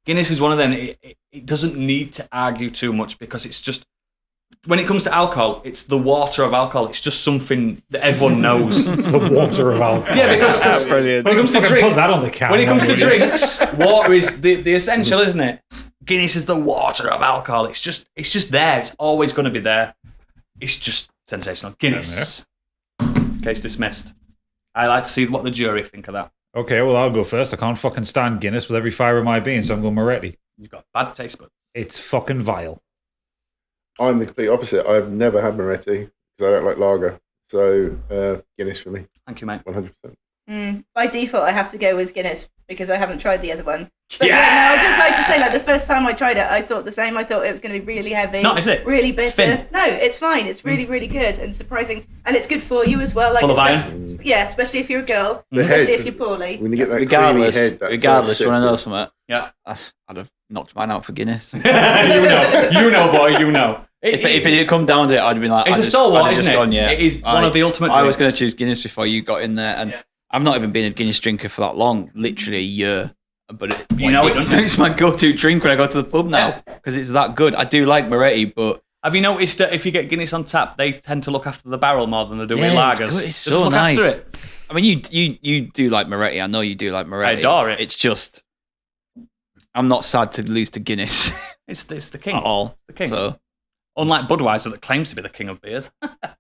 Speaker 1: Guinness is one of them. It doesn't need to argue too much because it's just, when it comes to alcohol, it's the water of alcohol. It's just something that everyone knows.
Speaker 2: The water of alcohol.
Speaker 1: Yeah, because
Speaker 4: Brilliant.
Speaker 1: when it comes to
Speaker 2: Fucking
Speaker 1: drink,
Speaker 2: put that on the can.
Speaker 1: when it comes to drinks, water is the essential, isn't it? Guinness is the water of alcohol. It's just there. It's always going to be there. It's just sensational. Guinness. Case dismissed. I like to see what the jury think of that.
Speaker 2: Okay, well, I'll go first. I can't fucking stand Guinness with every fibre of my being, so I'm going Moretti.
Speaker 1: You've got bad taste buds.
Speaker 2: It's fucking vile.
Speaker 6: I'm the complete opposite. I've never had Moretti because I don't like lager. So Guinness for me,
Speaker 1: Thank you, mate.
Speaker 6: 100%.
Speaker 3: By default, I have to go with Guinness because I haven't tried the other one. But yeah, no, I'd just like to say, like, the first time I tried it, I thought the same. I thought it was going to be really heavy.
Speaker 1: It's not, is it?
Speaker 3: Really bitter.
Speaker 1: It's thin.
Speaker 3: No, it's fine. It's really, really good and surprising. And it's good for you as well. Like,
Speaker 1: Full of
Speaker 3: especially, yeah, especially if you're a girl.
Speaker 6: The
Speaker 3: Especially
Speaker 6: head.
Speaker 3: if you're poorly.
Speaker 6: When you get that
Speaker 4: Regardless,
Speaker 6: creamy head, that
Speaker 4: regardless,
Speaker 6: first
Speaker 4: you want to know
Speaker 6: sip,
Speaker 4: something?
Speaker 1: Yeah.
Speaker 4: I'd have knocked mine out for Guinness.
Speaker 1: You know, boy, you know.
Speaker 4: If it had come down to it, I'd have been like,
Speaker 1: It's
Speaker 4: I'd
Speaker 1: a stalwart,
Speaker 4: I'd have
Speaker 1: isn't
Speaker 4: just
Speaker 1: it?
Speaker 4: gone, yeah.
Speaker 1: It is one of the ultimate
Speaker 4: I was
Speaker 1: drinks.
Speaker 4: going to choose Guinness before you got in there, and I've not even been a Guinness drinker for that long, literally a year. But it's my go-to drink when I go to the pub now because it's that good. I do like Moretti, but
Speaker 1: have you noticed that if you get Guinness on tap, they tend to look after the barrel more than they do with
Speaker 4: it's
Speaker 1: lagers?
Speaker 4: good. It's
Speaker 1: They just
Speaker 4: so
Speaker 1: look
Speaker 4: nice.
Speaker 1: after it.
Speaker 4: I mean, you do like Moretti. I know you do like Moretti.
Speaker 1: I adore it.
Speaker 4: It's just, I'm not sad to lose to Guinness
Speaker 1: It's the king.
Speaker 4: at all.
Speaker 1: The king.
Speaker 4: So
Speaker 1: Unlike Budweiser that claims to be the king of beers.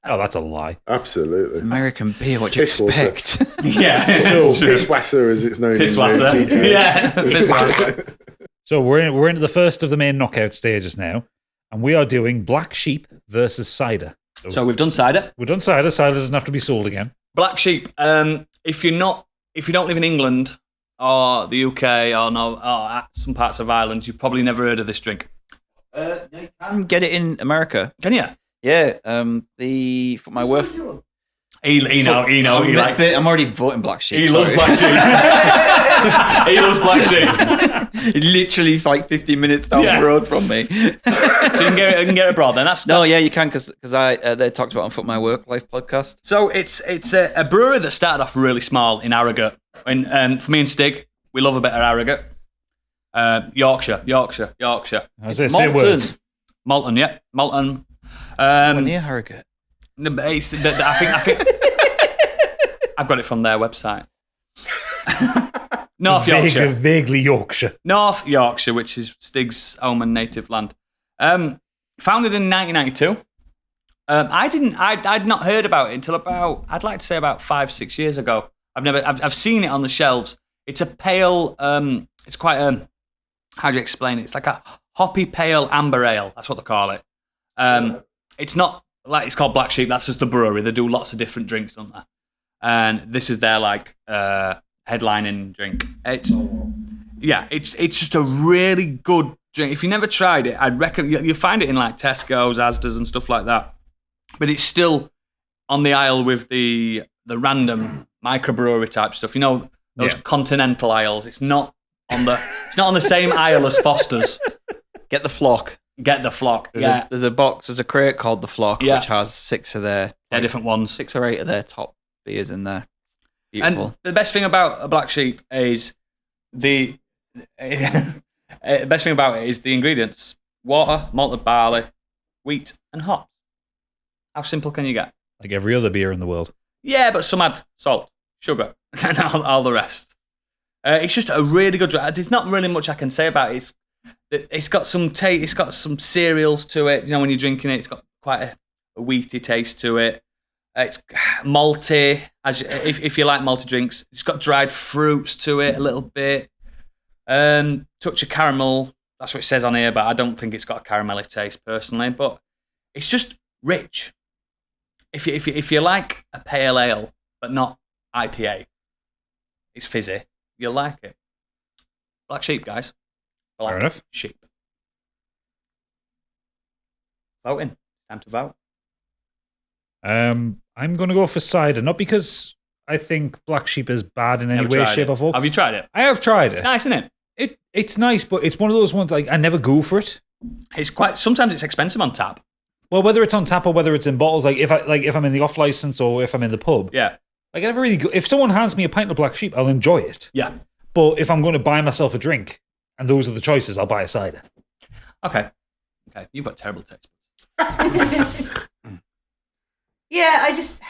Speaker 2: Oh, that's a lie.
Speaker 6: Absolutely.
Speaker 4: it's American beer. What do you
Speaker 6: Piss water.
Speaker 4: expect?
Speaker 1: Yeah,
Speaker 6: So,
Speaker 1: it's true.
Speaker 6: Pisswasser, as it's known.
Speaker 1: Pisswasser.
Speaker 6: in GTA.
Speaker 1: Yeah, Pisswasser.
Speaker 2: So we're into the first of the main knockout stages now, and we are doing Black Sheep versus Cider.
Speaker 1: So we've done cider.
Speaker 2: We've done cider. Cider doesn't have to be sold again.
Speaker 1: Black sheep. If you don't live in England or the UK or some parts of Ireland, you've probably never heard of this drink.
Speaker 4: You can get it in America.
Speaker 1: Can you?
Speaker 4: Yeah. For my work.
Speaker 1: He likes it.
Speaker 4: I'm already voting Black Sheep.
Speaker 1: He loves
Speaker 4: sorry.
Speaker 1: black sheep. He loves black sheep.
Speaker 4: It's literally like 15 minutes down
Speaker 1: Yeah.
Speaker 4: the road from me.
Speaker 1: So you can get it abroad then.
Speaker 4: No, yeah, you can because they talked about it on Foot My Work Life podcast.
Speaker 1: So it's a brewery that started off really small in Harrogate. And for me and Stig, we love a bit of Harrogate. Yorkshire.
Speaker 2: I was say words.
Speaker 1: Malton, yeah. Malton.
Speaker 4: Near Harrogate.
Speaker 1: No, but I think I've got it from their website. North Yorkshire.
Speaker 2: Vaguely Yorkshire.
Speaker 1: North Yorkshire, which is Stig's home and native land. Founded in 1992. I'd not heard about it until I'd like to say about 5-6 years ago. I've seen it on the shelves. It's a pale, it's quite how do you explain it? It's like a hoppy pale amber ale. That's what they call it. It's not like it's called Black Sheep. That's just the brewery. They do lots of different drinks, don't they? And this is their headlining drink. It's just a really good drink. If you never tried it, I'd recommend you find it in like Tesco's, Asda's, and stuff like that. But it's still on the aisle with the random microbrewery type stuff. You know those continental aisles. It's not on the same aisle as Foster's.
Speaker 4: Get the Flock.
Speaker 1: Get the Flock.
Speaker 4: There's a crate called the Flock, which has 6 of their
Speaker 1: They're different ones.
Speaker 4: 6 or 8 of their top beers in there. Beautiful.
Speaker 1: And the best thing about a Black Sheep is the best thing about it is the ingredients: water, malted barley, wheat, and hops. How simple can you get?
Speaker 2: Like every other beer in the world.
Speaker 1: Yeah, but some add salt, sugar, and all the rest. It's just a really good drink. There's not really much I can say about it. It's got some taste. It's got some cereals to it. You know, when you're drinking it, it's got quite a wheaty taste to it. It's malty, if you like malty drinks. It's got dried fruits to it a little bit. Touch of caramel. That's what it says on here, but I don't think it's got a caramelly taste personally. But it's just rich. If you like a pale ale, but not IPA, it's fizzy. You'll like it. Black Sheep, guys. Black
Speaker 2: Fair enough.
Speaker 1: Sheep. Voting. Time to vote.
Speaker 2: I'm going to go for cider, not because I think Black Sheep is bad in any
Speaker 1: Never
Speaker 2: way,
Speaker 1: tried
Speaker 2: shape,
Speaker 1: it.
Speaker 2: or form.
Speaker 1: Have you tried it?
Speaker 2: I have tried it.
Speaker 1: Nice, isn't it?
Speaker 2: It's nice, but it's one of those ones like I never go for it.
Speaker 1: It's quite. Sometimes it's expensive on tap.
Speaker 2: Well, whether it's on tap or whether it's in bottles, if I'm in the off license or if I'm in the pub,
Speaker 1: Yeah.
Speaker 2: like I never really go. If someone hands me a pint of Black Sheep, I'll enjoy it.
Speaker 1: Yeah.
Speaker 2: But if I'm going to buy myself a drink, and those are the choices, I'll buy a cider.
Speaker 1: Okay. You've got terrible taste.
Speaker 3: Yeah, I just.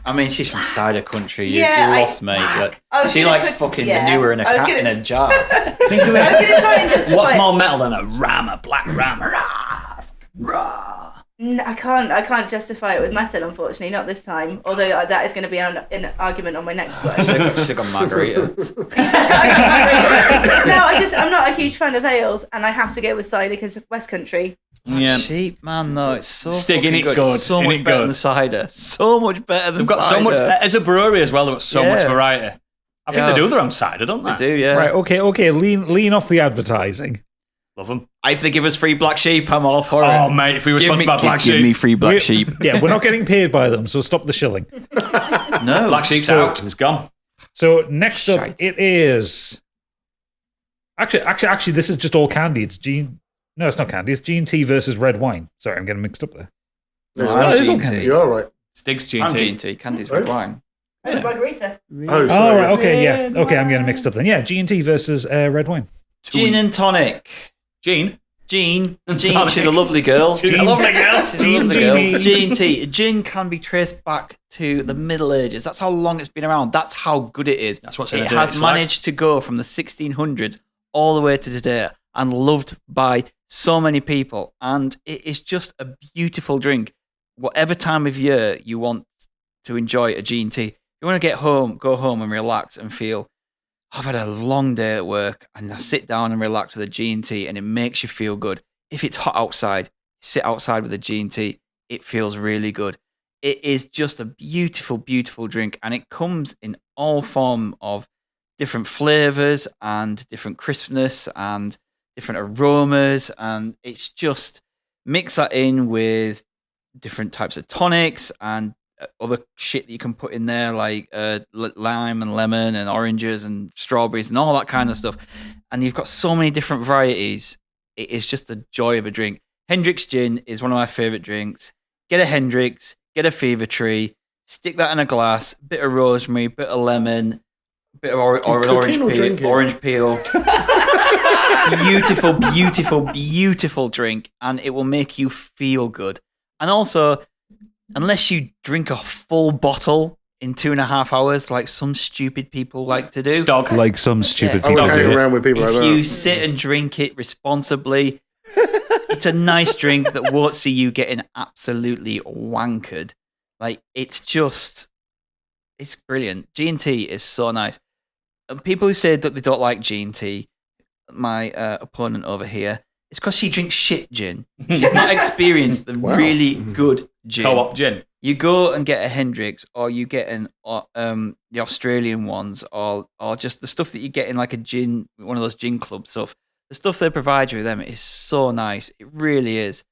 Speaker 4: I mean, she's from cider country. You lost, mate. Like,
Speaker 3: I was
Speaker 4: she
Speaker 3: gonna
Speaker 4: likes
Speaker 3: put-
Speaker 4: fucking
Speaker 3: yeah,
Speaker 4: manure in a
Speaker 3: I was
Speaker 4: cat
Speaker 3: gonna-
Speaker 4: in a jar.
Speaker 3: I was going to try and justify.
Speaker 1: What's more metal than a ram, a black ram? Rah, rah.
Speaker 3: No, I can't justify it with metal, unfortunately, not this time. Although that is going to be an argument on my next one.
Speaker 4: She's got margarita.
Speaker 3: I'm not a huge fan of ales, and I have to go with cider because of West Country.
Speaker 1: Yeah.
Speaker 4: Cheap, man, though. It's so
Speaker 1: Stig,
Speaker 4: fucking
Speaker 1: ain't it
Speaker 4: good.
Speaker 1: good?
Speaker 4: It's so
Speaker 1: Ain't
Speaker 4: much
Speaker 1: it
Speaker 4: better
Speaker 1: good?
Speaker 4: than cider. So much better than
Speaker 1: They've got
Speaker 4: cider.
Speaker 1: so much. As a brewery as well, they've got so much
Speaker 4: Yeah.
Speaker 1: variety. I think
Speaker 4: Yeah.
Speaker 1: they do their own cider, don't they?
Speaker 4: They do, yeah.
Speaker 2: Right? Okay. Lean off the advertising.
Speaker 1: Love them.
Speaker 4: If they give us free Black Sheep, I'm all for it.
Speaker 1: Oh, mate, if we were sponsored by Black
Speaker 4: Give
Speaker 1: Sheep.
Speaker 4: me free Black
Speaker 2: We-
Speaker 4: Sheep.
Speaker 2: Yeah, we're not getting paid by them, so stop the shilling.
Speaker 4: No.
Speaker 1: Black Sheep's
Speaker 2: So-
Speaker 1: out. It's gone.
Speaker 2: So next up,
Speaker 4: Shite.
Speaker 2: it is actually, this is just all candy. It's No, it's not candy. It's G&T versus red wine. Sorry, I'm getting mixed up there.
Speaker 6: No,
Speaker 4: No,
Speaker 6: you're
Speaker 4: I'm
Speaker 2: it is all
Speaker 4: G&T.
Speaker 2: candy.
Speaker 6: You're all right.
Speaker 1: Stig's
Speaker 4: I'm
Speaker 1: G&T.
Speaker 4: G&T. Candy's red wine.
Speaker 3: And a margarita.
Speaker 6: Oh,
Speaker 2: Oh,
Speaker 6: sorry.
Speaker 2: right, okay, yeah. Okay, I'm getting mixed up then. Yeah, G&T versus red wine.
Speaker 4: Gin and tonic.
Speaker 1: Jean.
Speaker 4: Jean,
Speaker 1: Tonic.
Speaker 4: she's a lovely girl.
Speaker 1: She's a lovely girl.
Speaker 4: She's a lovely
Speaker 2: Jean.
Speaker 4: girl. G&T. Gin can be traced back to the Middle Ages. That's how long it's been around. That's how good it is.
Speaker 1: That's what's
Speaker 4: it
Speaker 1: in a
Speaker 4: has
Speaker 1: dirty slag.
Speaker 4: managed to go from the 1600s all the way to today and loved by so many people. And it is just a beautiful drink. Whatever time of year you want to enjoy a G&T, you want to go home and relax and feel, I've had a long day at work and I sit down and relax with a G&T and it makes you feel good. If it's hot outside, sit outside with a G&T. It feels really good. It is just a beautiful, beautiful drink, and it comes in all form of different flavors and different crispness and different aromas, and it's just mix that in with different types of tonics and other shit that you can put in there, like lime and lemon and oranges and strawberries and all that kind of stuff. And you've got so many different varieties. It is just a joy of a drink. Hendrick's Gin is one of my favorite drinks. Get a Hendrick's, get a Fever Tree, stick that in a glass, bit of rosemary, bit of lemon, bit of orange peel. Beautiful, beautiful, beautiful drink, and it will make you feel good. And also, unless you drink a full bottle in 2.5 hours, like some stupid people like to do,
Speaker 1: Stog.
Speaker 2: Like some stupid
Speaker 6: I
Speaker 2: people
Speaker 6: would hang
Speaker 2: do.
Speaker 6: around with people like
Speaker 4: if
Speaker 6: that.
Speaker 4: you sit and drink it responsibly, it's a nice drink that won't see you getting absolutely wankered. Like, it's brilliant. G&T is so nice. And people who say that they don't like G&T, my opponent over here, it's because she drinks shit gin. She's not experienced the
Speaker 6: Wow.
Speaker 4: really good gin.
Speaker 1: Co-op gin.
Speaker 4: You go and get a Hendrick's, or you get the Australian ones, or just the stuff that you get in like a gin, one of those gin club stuff. The stuff they provide you with them is so nice. It really is.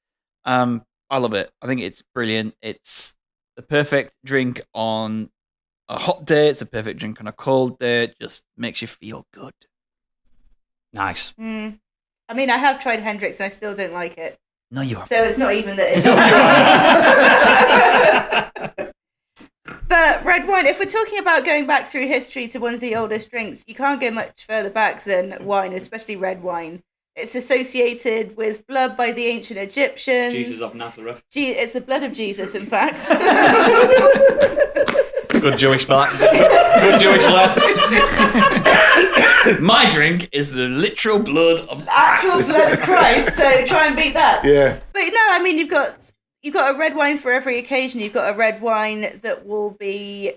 Speaker 4: I love it. I think it's brilliant. It's the perfect drink on a hot day. It's a perfect drink on a cold day. It just makes you feel good.
Speaker 1: Nice.
Speaker 3: I mean, I have tried Hendrick's and I still don't like it.
Speaker 4: No, you haven't.
Speaker 3: So it's not even that it's... But red wine, if we're talking about going back through history to one of the oldest drinks, you can't go much further back than wine, especially red wine. It's associated with blood by the ancient Egyptians.
Speaker 1: Jesus of Nazareth.
Speaker 3: It's the blood of Jesus, in fact.
Speaker 1: Good Jewish man. Good Jewish lad.
Speaker 4: My drink is the literal blood of
Speaker 3: Actual
Speaker 4: Christ.
Speaker 3: blood of Christ, so try and beat that.
Speaker 6: Yeah.
Speaker 3: But no, I mean, you've got a red wine for every occasion. You've got a red wine that will be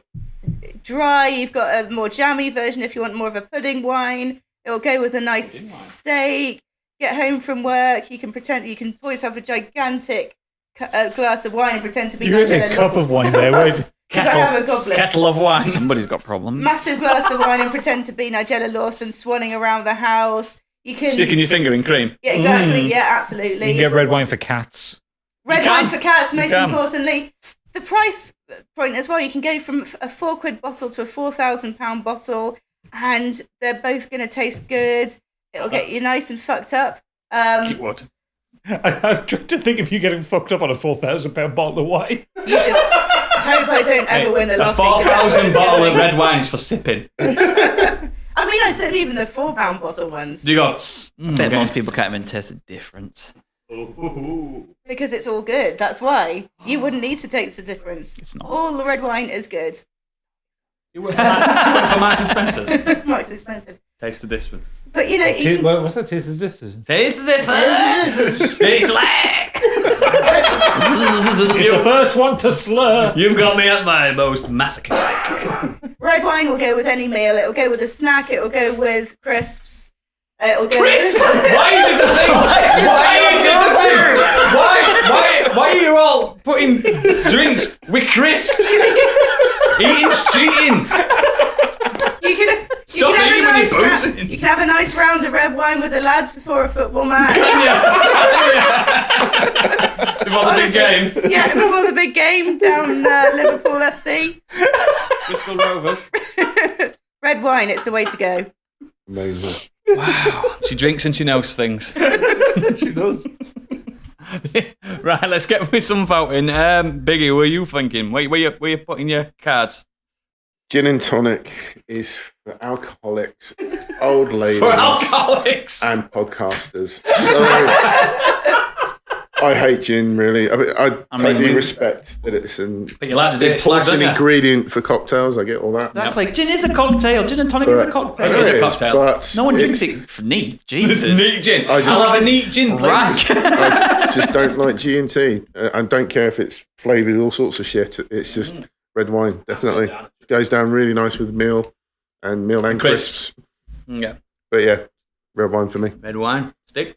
Speaker 3: dry. You've got a more jammy version if you want more of a pudding wine. It will go with a nice steak. Get home from work, you can pour yourself a gigantic glass of wine and pretend to be
Speaker 2: You
Speaker 3: nice.
Speaker 2: a cup of wine there, wait.
Speaker 3: Because I have a goblet.
Speaker 1: Kettle of wine.
Speaker 4: Somebody's got problems.
Speaker 3: Massive glass of wine and pretend to be Nigella Lawson swanning around the house. You can
Speaker 1: Sticking your finger in cream.
Speaker 3: Yeah, exactly. Yeah, absolutely.
Speaker 2: You can get red wine for cats.
Speaker 3: Red
Speaker 1: You
Speaker 3: wine
Speaker 1: can.
Speaker 3: for cats,
Speaker 1: You
Speaker 3: most
Speaker 1: can.
Speaker 3: importantly. The price point as well. You can go from a £4 bottle to a £4,000 bottle, and they're both going to taste good. It'll get you nice and fucked up.
Speaker 2: I'm trying to think of you getting fucked up on a £4,000 bottle of wine.
Speaker 3: You just hope I don't ever win the
Speaker 1: A
Speaker 3: lottery.
Speaker 1: 4,000 bottle of red wines for sipping.
Speaker 3: I mean, I said even the £4 bottle ones.
Speaker 1: You go.
Speaker 4: I bet most people can't even taste the difference.
Speaker 3: Because it's all good. That's why. You wouldn't need to taste the difference.
Speaker 4: It's not.
Speaker 3: All the red wine is good.
Speaker 1: You went for Marks and Spencer's.
Speaker 3: Mark's expensive.
Speaker 1: Taste the difference.
Speaker 3: But you know, you can,
Speaker 2: What's that? Taste is this?
Speaker 1: Taste the difference. Taste like.
Speaker 2: You're the first one to slur.
Speaker 1: You've got me at my most masochistic.
Speaker 3: red wine will go with any meal. It'll go with a snack. It'll go with crisps. It'll go
Speaker 1: Crisp?
Speaker 3: with...
Speaker 1: Why is this a thing? Why are you all putting drinks with crisps? Eating's cheating. Stop eating when you're boozing.
Speaker 3: You can have a nice round of red wine with the lads before a football match.
Speaker 1: Before the big game.
Speaker 3: Yeah, before the big game down Liverpool FC.
Speaker 1: Bristol Rovers.
Speaker 3: Red wine, it's the way to go.
Speaker 6: Amazing.
Speaker 1: Wow. She drinks and she knows things.
Speaker 2: She does.
Speaker 1: Right, let's get with some voting. Biggie, what are you thinking? Where you putting your cards?
Speaker 6: Gin and tonic is for alcoholics, old ladies,
Speaker 1: For alcoholics.
Speaker 6: and podcasters. So I hate gin, really. I totally respect that it's an
Speaker 1: But you like to do it slag, don't
Speaker 6: important
Speaker 1: you?
Speaker 6: ingredient for cocktails. I get all that.
Speaker 4: Exactly. Gin is a cocktail. Gin and tonic is a cocktail.
Speaker 1: It is a
Speaker 6: It is,
Speaker 1: cocktail.
Speaker 6: but
Speaker 4: No one
Speaker 6: it's-
Speaker 4: drinks it for neat. Jesus.
Speaker 1: Neat gin.
Speaker 6: I just-
Speaker 1: I'll have a neat gin, please.
Speaker 6: I just don't like G&T. I don't care if it's flavoured all sorts of shit. It's just red wine, definitely. Goes down really nice with meal and crisps.
Speaker 1: Yeah.
Speaker 6: But yeah, red wine for me.
Speaker 1: Red wine. Stick.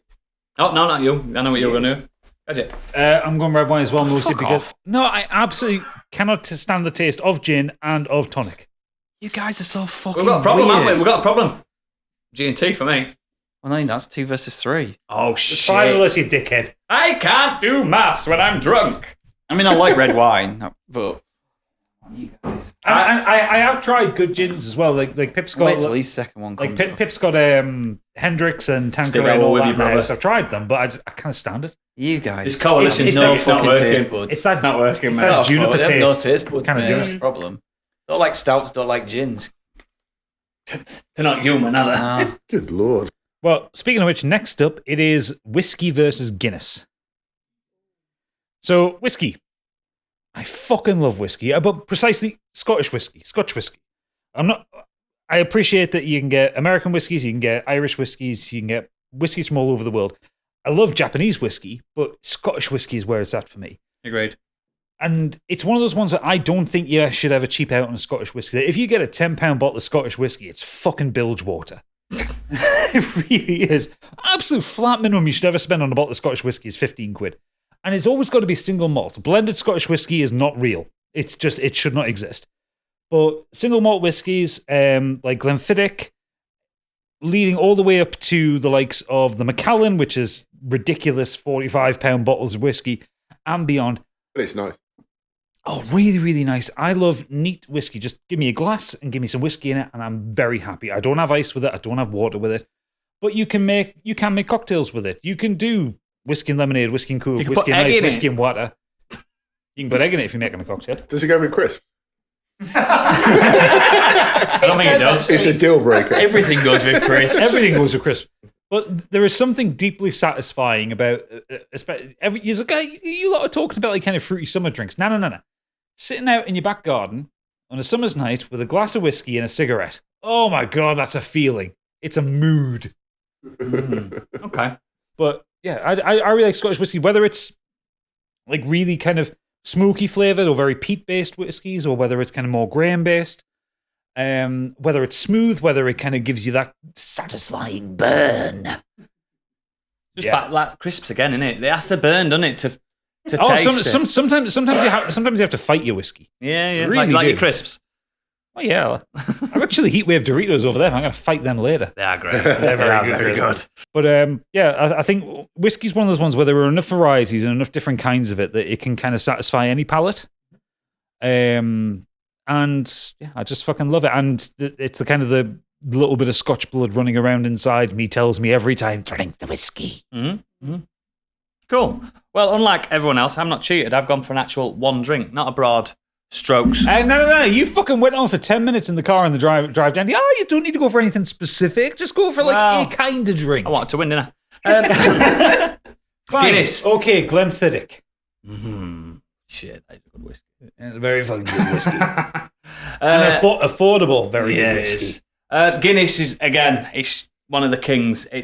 Speaker 1: Oh, no, not you. I know what you're going to do. Gadget.
Speaker 2: I'm going red wine as well, mostly
Speaker 4: Fuck
Speaker 2: because
Speaker 4: off.
Speaker 2: no, I absolutely cannot stand the taste of gin and of tonic.
Speaker 4: You guys are so fucking
Speaker 1: We've got a problem,
Speaker 4: weird.
Speaker 1: haven't we? We've got a problem. G&T for me.
Speaker 4: Well, no, that's 2 versus 3.
Speaker 1: Oh,
Speaker 2: It's
Speaker 1: shit.
Speaker 2: finalist, you dickhead.
Speaker 1: I can't do maths when I'm drunk.
Speaker 4: I mean, I like red wine, but you guys.
Speaker 2: I have tried good gins as well. Like Pip's got
Speaker 4: Wait till his second one
Speaker 2: like
Speaker 4: comes up.
Speaker 2: Pip's got Hendrix and
Speaker 1: Stick
Speaker 2: Tanqueray and
Speaker 1: over
Speaker 2: all
Speaker 1: with
Speaker 2: that
Speaker 1: you,
Speaker 2: in the
Speaker 1: brother.
Speaker 2: house. I've tried them, but I can't stand it.
Speaker 4: You guys.
Speaker 1: This coalition
Speaker 2: It's
Speaker 1: no, it's not
Speaker 4: fucking taste
Speaker 1: working.
Speaker 4: buds.
Speaker 2: It's that
Speaker 1: It's not working,
Speaker 2: it's
Speaker 1: man.
Speaker 2: that
Speaker 4: Oh,
Speaker 2: juniper
Speaker 4: they have
Speaker 2: taste.
Speaker 4: no taste buds,
Speaker 2: Kinda
Speaker 4: mate.
Speaker 2: do
Speaker 4: That's
Speaker 2: it.
Speaker 4: the problem. Don't like stouts, don't like gins.
Speaker 1: They're not human, are they?
Speaker 4: Ah.
Speaker 6: Good Lord.
Speaker 2: Well, speaking of which, next up it is whiskey versus Guinness. So whiskey, I fucking love whiskey, but precisely Scotch whiskey. I appreciate that you can get American whiskies, you can get Irish whiskies, you can get whiskies from all over the world. I love Japanese whiskey, but Scottish whiskey is where it's at for me.
Speaker 1: Agreed.
Speaker 2: And it's one of those ones that I don't think you should ever cheap out on a Scottish whiskey. If you get a £10 bottle of Scottish whiskey, it's fucking bilge water. It really is. Absolute flat minimum you should ever spend on a bottle of Scottish whiskey is 15 quid. And it's always got to be single malt. Blended Scottish whiskey is not real. It's just, it should not exist. But single malt whiskies, like Glenfiddich, leading all the way up to the likes of the Macallan, which is ridiculous £45 bottles of whiskey, and beyond.
Speaker 6: But it's nice.
Speaker 2: Oh, really, really nice. I love neat whiskey. Just give me a glass and give me some whiskey in it, and I'm very happy. I don't have ice with it. I don't have water with it. But you can make cocktails with it. You can do whiskey and lemonade, whiskey and cool,
Speaker 1: You can
Speaker 2: whiskey
Speaker 1: put
Speaker 2: and
Speaker 1: egg
Speaker 2: ice,
Speaker 1: in
Speaker 2: whiskey
Speaker 1: it.
Speaker 2: and water. You can put egg in it if you're making a cocktail.
Speaker 6: Does it go with crisp?
Speaker 1: I don't think it does.
Speaker 6: It's a deal breaker.
Speaker 4: Everything goes with crisps.
Speaker 2: Everything goes with crisp. But there is something deeply satisfying about, you lot are talking about like kind of fruity summer drinks. No. Sitting out in your back garden on a summer's night with a glass of whiskey and a cigarette. Oh my God, that's a feeling. It's a mood.
Speaker 1: Okay.
Speaker 2: But yeah, I really like Scottish whiskey, whether it's like really kind of smoky flavored or very peat based whiskies, or whether it's kind of more grain based. Whether it's smooth, whether it kind of gives you that satisfying burn.
Speaker 1: Just back like crisps again, innit? It has to burn, doesn't it, to taste it?
Speaker 2: Sometimes you have to fight your whiskey.
Speaker 1: Yeah,
Speaker 2: Really
Speaker 1: like
Speaker 2: do.
Speaker 1: your crisps.
Speaker 2: Oh yeah, I've actually heatwave Doritos over there. I'm going to fight them later.
Speaker 1: They are great.
Speaker 2: They're very good. But I think whiskey's one of those ones where there are enough varieties and enough different kinds of it that it can kind of satisfy any palate. And yeah, I just fucking love it. And it's the kind of the little bit of Scotch blood running around inside me tells me every time, drink the whiskey.
Speaker 1: Cool. Well, unlike everyone else, I'm not cheated. I've gone for an actual one drink, not a broad strokes.
Speaker 2: No. You fucking went on for 10 minutes in the car on the drive down. Oh, you don't need to go for anything specific. Just go for a kind of drink.
Speaker 1: I wanted to win, didn't I?
Speaker 2: Fine.
Speaker 1: Guinness.
Speaker 2: Okay, Glenfiddich.
Speaker 1: Shit, that's a good whiskey.
Speaker 2: It's a very fucking good whiskey. And affordable, very good whiskey.
Speaker 1: Guinness is, again, it's one of the kings.
Speaker 2: And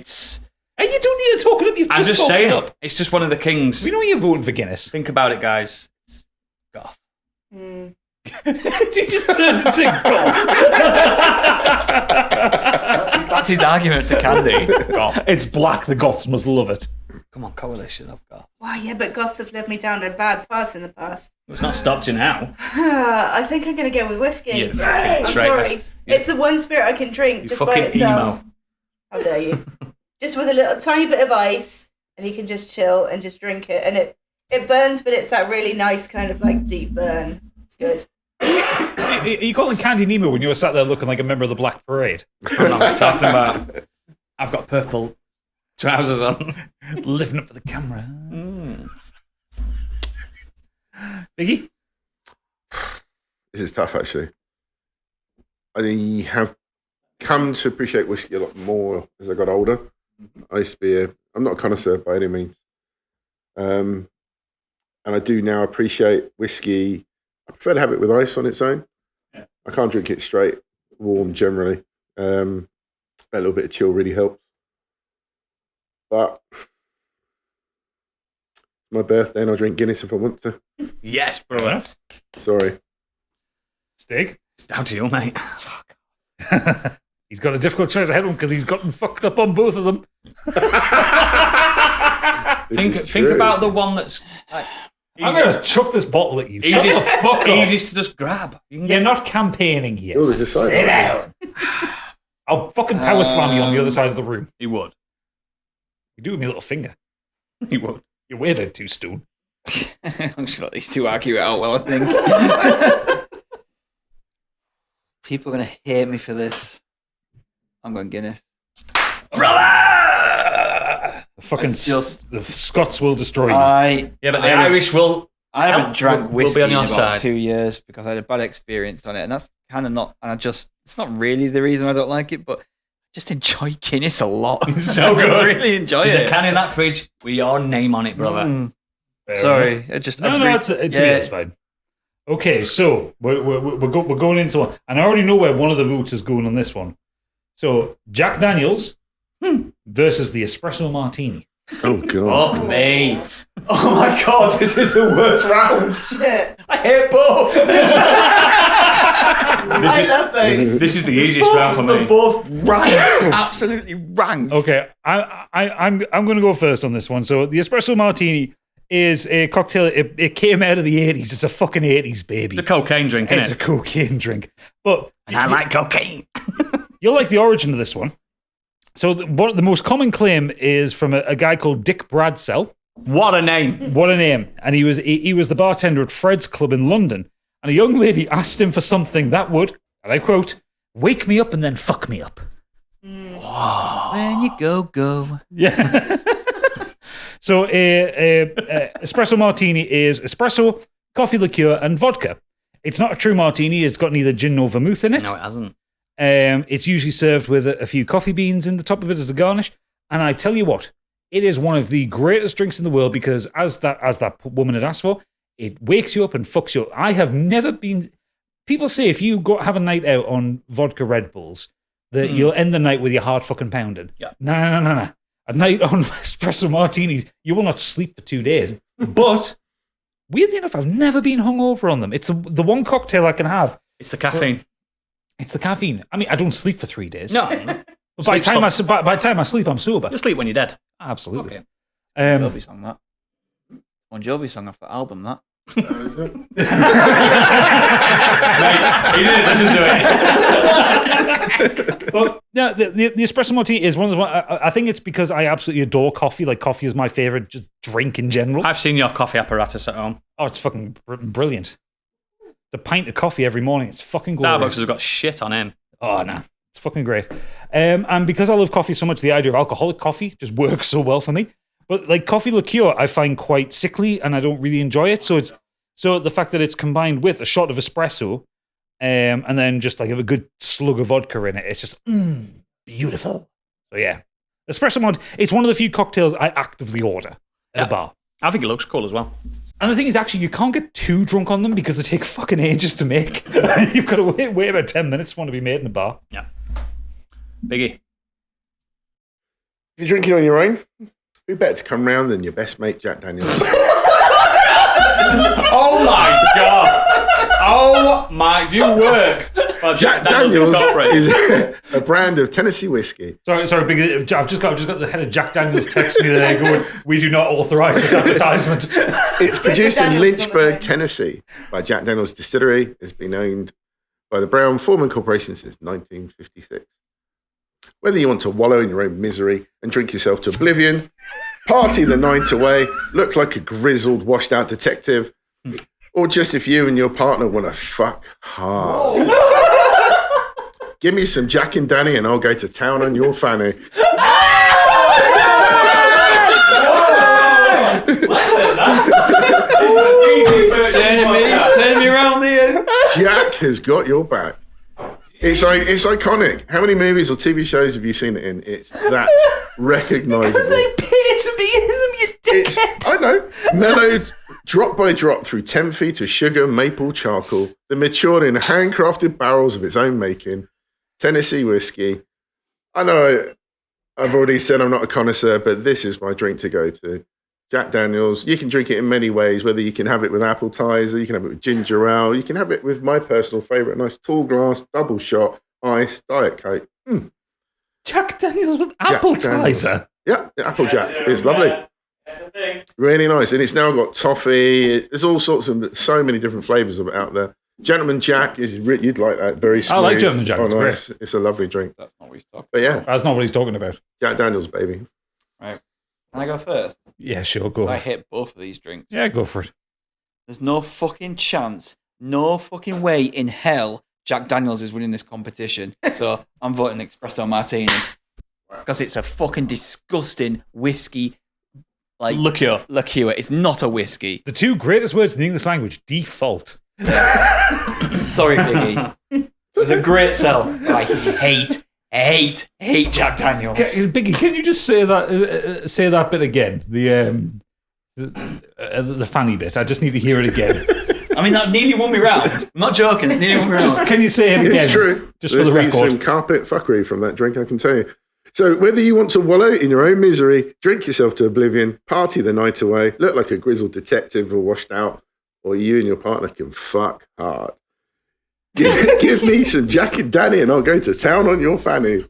Speaker 2: you don't need to talk it up.
Speaker 1: I'm just saying it. It's just one of the kings.
Speaker 2: We know you're voting for Guinness.
Speaker 1: Think about it, guys. It's golf.
Speaker 2: You just turned into golf.
Speaker 4: That's his argument to Candy. Golf.
Speaker 2: It's black. The goths must love it.
Speaker 1: Come on, coalition of golf.
Speaker 3: Wow, yeah, but goths have led me down a bad path in the past.
Speaker 1: It's not stopped you now.
Speaker 3: I think I'm going to go with whiskey.
Speaker 1: You fucking
Speaker 3: I'm
Speaker 1: traitors.
Speaker 3: sorry. It's the one spirit I can drink
Speaker 1: You
Speaker 3: just by
Speaker 1: fucking
Speaker 3: itself.
Speaker 1: emo.
Speaker 3: How dare you? Just with a little tiny bit of ice, and you can just chill and just drink it. And it burns, but it's that really nice kind of like deep burn. It's good.
Speaker 2: Are you calling Candy Nemo when you were sat there looking like a member of the Black Parade?
Speaker 1: I'm not talking about. I've got purple trousers on.
Speaker 2: Living up for the camera. Biggie?
Speaker 6: This is tough, actually. I have come to appreciate whiskey a lot more as I got older. I used to be I'm not a connoisseur by any means. And I do now appreciate whiskey. I prefer to have it with ice on its own.
Speaker 2: Yeah.
Speaker 6: I can't drink it straight, warm generally. A little bit of chill really helps. But it's my birthday and I'll drink Guinness if I want to.
Speaker 1: Yes, brother.
Speaker 6: Sorry.
Speaker 2: Stig?
Speaker 1: It's down to you, mate.
Speaker 2: He's got a difficult choice ahead of him because he's gotten fucked up on both of them.
Speaker 1: Think about the one that's like,
Speaker 2: I'm going to chuck this bottle at you. Shut the
Speaker 1: easiest,
Speaker 2: fuck up.
Speaker 1: easiest to just grab. You can
Speaker 2: You're
Speaker 1: get
Speaker 2: not campaigning here.
Speaker 6: You're the decider.
Speaker 2: Sit down. I'll fucking power slam you on the other side of the room.
Speaker 1: He would.
Speaker 2: You do with me little finger.
Speaker 1: He would.
Speaker 2: You're weird out too, Stone.
Speaker 4: I'm just let these two argue it out well, I think. People are going to hate me for this. I'm going Guinness.
Speaker 1: Brother!
Speaker 2: The fucking
Speaker 4: Just-
Speaker 2: the Scots will destroy you.
Speaker 1: Yeah, but the Irish will.
Speaker 4: I haven't drank
Speaker 1: We'll be
Speaker 4: whiskey
Speaker 1: on your
Speaker 4: in about
Speaker 1: side.
Speaker 4: 2 years because I had a bad experience on it, and that's kind of not. And it's not really the reason I don't like it, but I just enjoy Guinness a lot.
Speaker 1: It's so good.
Speaker 4: I really enjoy
Speaker 1: There's a
Speaker 4: it.
Speaker 1: can in that fridge with your name on it, brother.
Speaker 2: Fair
Speaker 4: Sorry,
Speaker 2: enough.
Speaker 4: I just
Speaker 2: It's fine. Okay, so we're going into one, and I already know where one of the votes is going on this one. So Jack Daniels versus the Espresso Martini.
Speaker 6: Oh, God.
Speaker 1: Fuck me.
Speaker 4: Oh my god, this is the worst round.
Speaker 3: Shit.
Speaker 4: I hate both.
Speaker 3: I love those.
Speaker 1: This is the easiest round for
Speaker 4: They're
Speaker 1: me.
Speaker 4: both rank, absolutely rank.
Speaker 2: Okay, I'm going to go first on this one. So the Espresso Martini is a cocktail. It came out of the 80s. It's a fucking 80s baby.
Speaker 1: It's a cocaine drink,
Speaker 2: It's
Speaker 1: isn't
Speaker 2: a
Speaker 1: it?
Speaker 2: cocaine drink. But
Speaker 1: And I like cocaine.
Speaker 2: you'll like the origin of this one. So the most common claim is from a guy called Dick Bradsell.
Speaker 1: What a name.
Speaker 2: What a name. And he was the bartender at Fred's Club in London. And a young lady asked him for something that would, and I quote, wake me up and then fuck me up.
Speaker 4: When you go.
Speaker 2: Yeah. So espresso martini is espresso, coffee liqueur, and vodka. It's not a true martini. It's got neither gin nor vermouth in it.
Speaker 1: No, it hasn't.
Speaker 2: It's usually served with a few coffee beans in the top of it as a garnish. And I tell you what, it is one of the greatest drinks in the world because as that woman had asked for, it wakes you up and fucks you up. I have never been... People say if you go have a night out on vodka Red Bulls, that you'll end the night with your heart fucking pounding.
Speaker 1: Yeah.
Speaker 2: No. A night on espresso martinis, you will not sleep for 2 days. But weirdly enough, I've never been hungover on them. It's the one cocktail I can have.
Speaker 1: It's the caffeine.
Speaker 2: It's the caffeine. I mean, I don't sleep for 3 days.
Speaker 1: No.
Speaker 2: But by the time I sleep, I'm sober.
Speaker 1: You'll sleep when you're dead.
Speaker 2: Absolutely.
Speaker 1: Okay.
Speaker 4: Jovi song that. Bon Jovi song off the album that.
Speaker 1: Mate, he didn't listen to it.
Speaker 2: But no, the espresso martini is one of the. I think it's because I absolutely adore coffee. Like coffee is my favorite just drink in general.
Speaker 1: I've seen your coffee apparatus at home.
Speaker 2: Oh, it's fucking brilliant. the pint of coffee every morning. It's fucking glorious.
Speaker 1: Starbucks has got shit on him.
Speaker 2: Oh, nah. It's fucking great. And because I love coffee so much, the idea of alcoholic coffee just works so well for me. But like coffee liqueur, I find quite sickly and I don't really enjoy it. So the fact that it's combined with a shot of espresso and then just like a good slug of vodka in it, it's just beautiful. So yeah. Espresso mod, it's one of the few cocktails I actively order at a bar.
Speaker 1: I think it looks cool as well.
Speaker 2: And the thing is, actually, you can't get too drunk on them because they take fucking ages to make. You've got to wait about 10 minutes for one to be made in a bar.
Speaker 1: Yeah. Biggie.
Speaker 6: If you're drinking on your own, who better to come round than your best mate, Jack Daniels?
Speaker 1: Oh my God. Oh my, do you work? Well,
Speaker 6: Jack Daniels is a brand of Tennessee whiskey.
Speaker 2: Sorry, Biggie, I've just got the head of Jack Daniels text me there going, we do not authorise this advertisement.
Speaker 6: It's produced in Lynchburg, Tennessee by Jack Daniels Distillery. It's been owned by the Brown Forman Corporation since 1956. Whether you want to wallow in your own misery and drink yourself to oblivion, party the night away, look like a grizzled, washed-out detective, or just if you and your partner want to fuck hard. Give me some Jack and Danny and I'll go to town on your fanny.
Speaker 5: Less than that.
Speaker 4: Turn me around here.
Speaker 6: Jack has got your back. It's iconic. How many movies or TV shows have you seen it in? It's that recognisable.
Speaker 3: Because they pay to be in them, you dickhead.
Speaker 6: I know. Mellowed drop by drop through 10 feet of sugar, maple, charcoal, then matured in handcrafted barrels of its own making. Tennessee whiskey. I know I've already said I'm not a connoisseur, but this is my drink to go to. Jack Daniels. You can drink it in many ways, whether you can have it with apple ties, or you can have it with ginger ale. You can have it with my personal favourite, nice tall glass, double shot, ice, Diet Coke.
Speaker 2: Jack Daniels with apple tizer.
Speaker 6: Yeah, the Apple Jack. It's lovely. Really nice. And it's now got toffee. There's all sorts of, so many different flavours of it out there. Gentleman Jack is, you'd like that. Very smooth.
Speaker 2: I like Gentleman Jack. It's
Speaker 6: nice.
Speaker 2: great.
Speaker 6: It's a lovely drink.
Speaker 4: That's not what he's talking
Speaker 6: But yeah,
Speaker 2: That's not what he's talking about.
Speaker 6: Jack Daniels, baby.
Speaker 4: Right. Can I go first?
Speaker 2: Yeah, sure, go.
Speaker 4: I hit both of these drinks.
Speaker 2: Yeah, go for it.
Speaker 4: There's no fucking chance, no fucking way in hell Jack Daniels is winning this competition. So I'm voting Espresso Martini. Because it's a fucking disgusting whiskey, like
Speaker 1: Liqueur.
Speaker 4: It's not a whiskey.
Speaker 2: The two greatest words in the English language, default.
Speaker 4: Sorry, Biggie. It was a great sell. I hate Jack Daniels.
Speaker 2: Biggie, can you just say that bit again? The fanny bit. I just need to hear it again.
Speaker 4: I mean, that nearly won me round. I'm not joking. It nearly won me round.
Speaker 2: Can you say it again?
Speaker 6: It's true.
Speaker 2: Just
Speaker 6: There's
Speaker 2: for the
Speaker 6: been
Speaker 2: record.
Speaker 6: some carpet fuckery from that drink, I can tell you. So whether you want to wallow in your own misery, drink yourself to oblivion, party the night away, look like a grizzled detective or washed out, or you and your partner can fuck hard. Give me some Jack and Danny and I'll go to town on your fanny.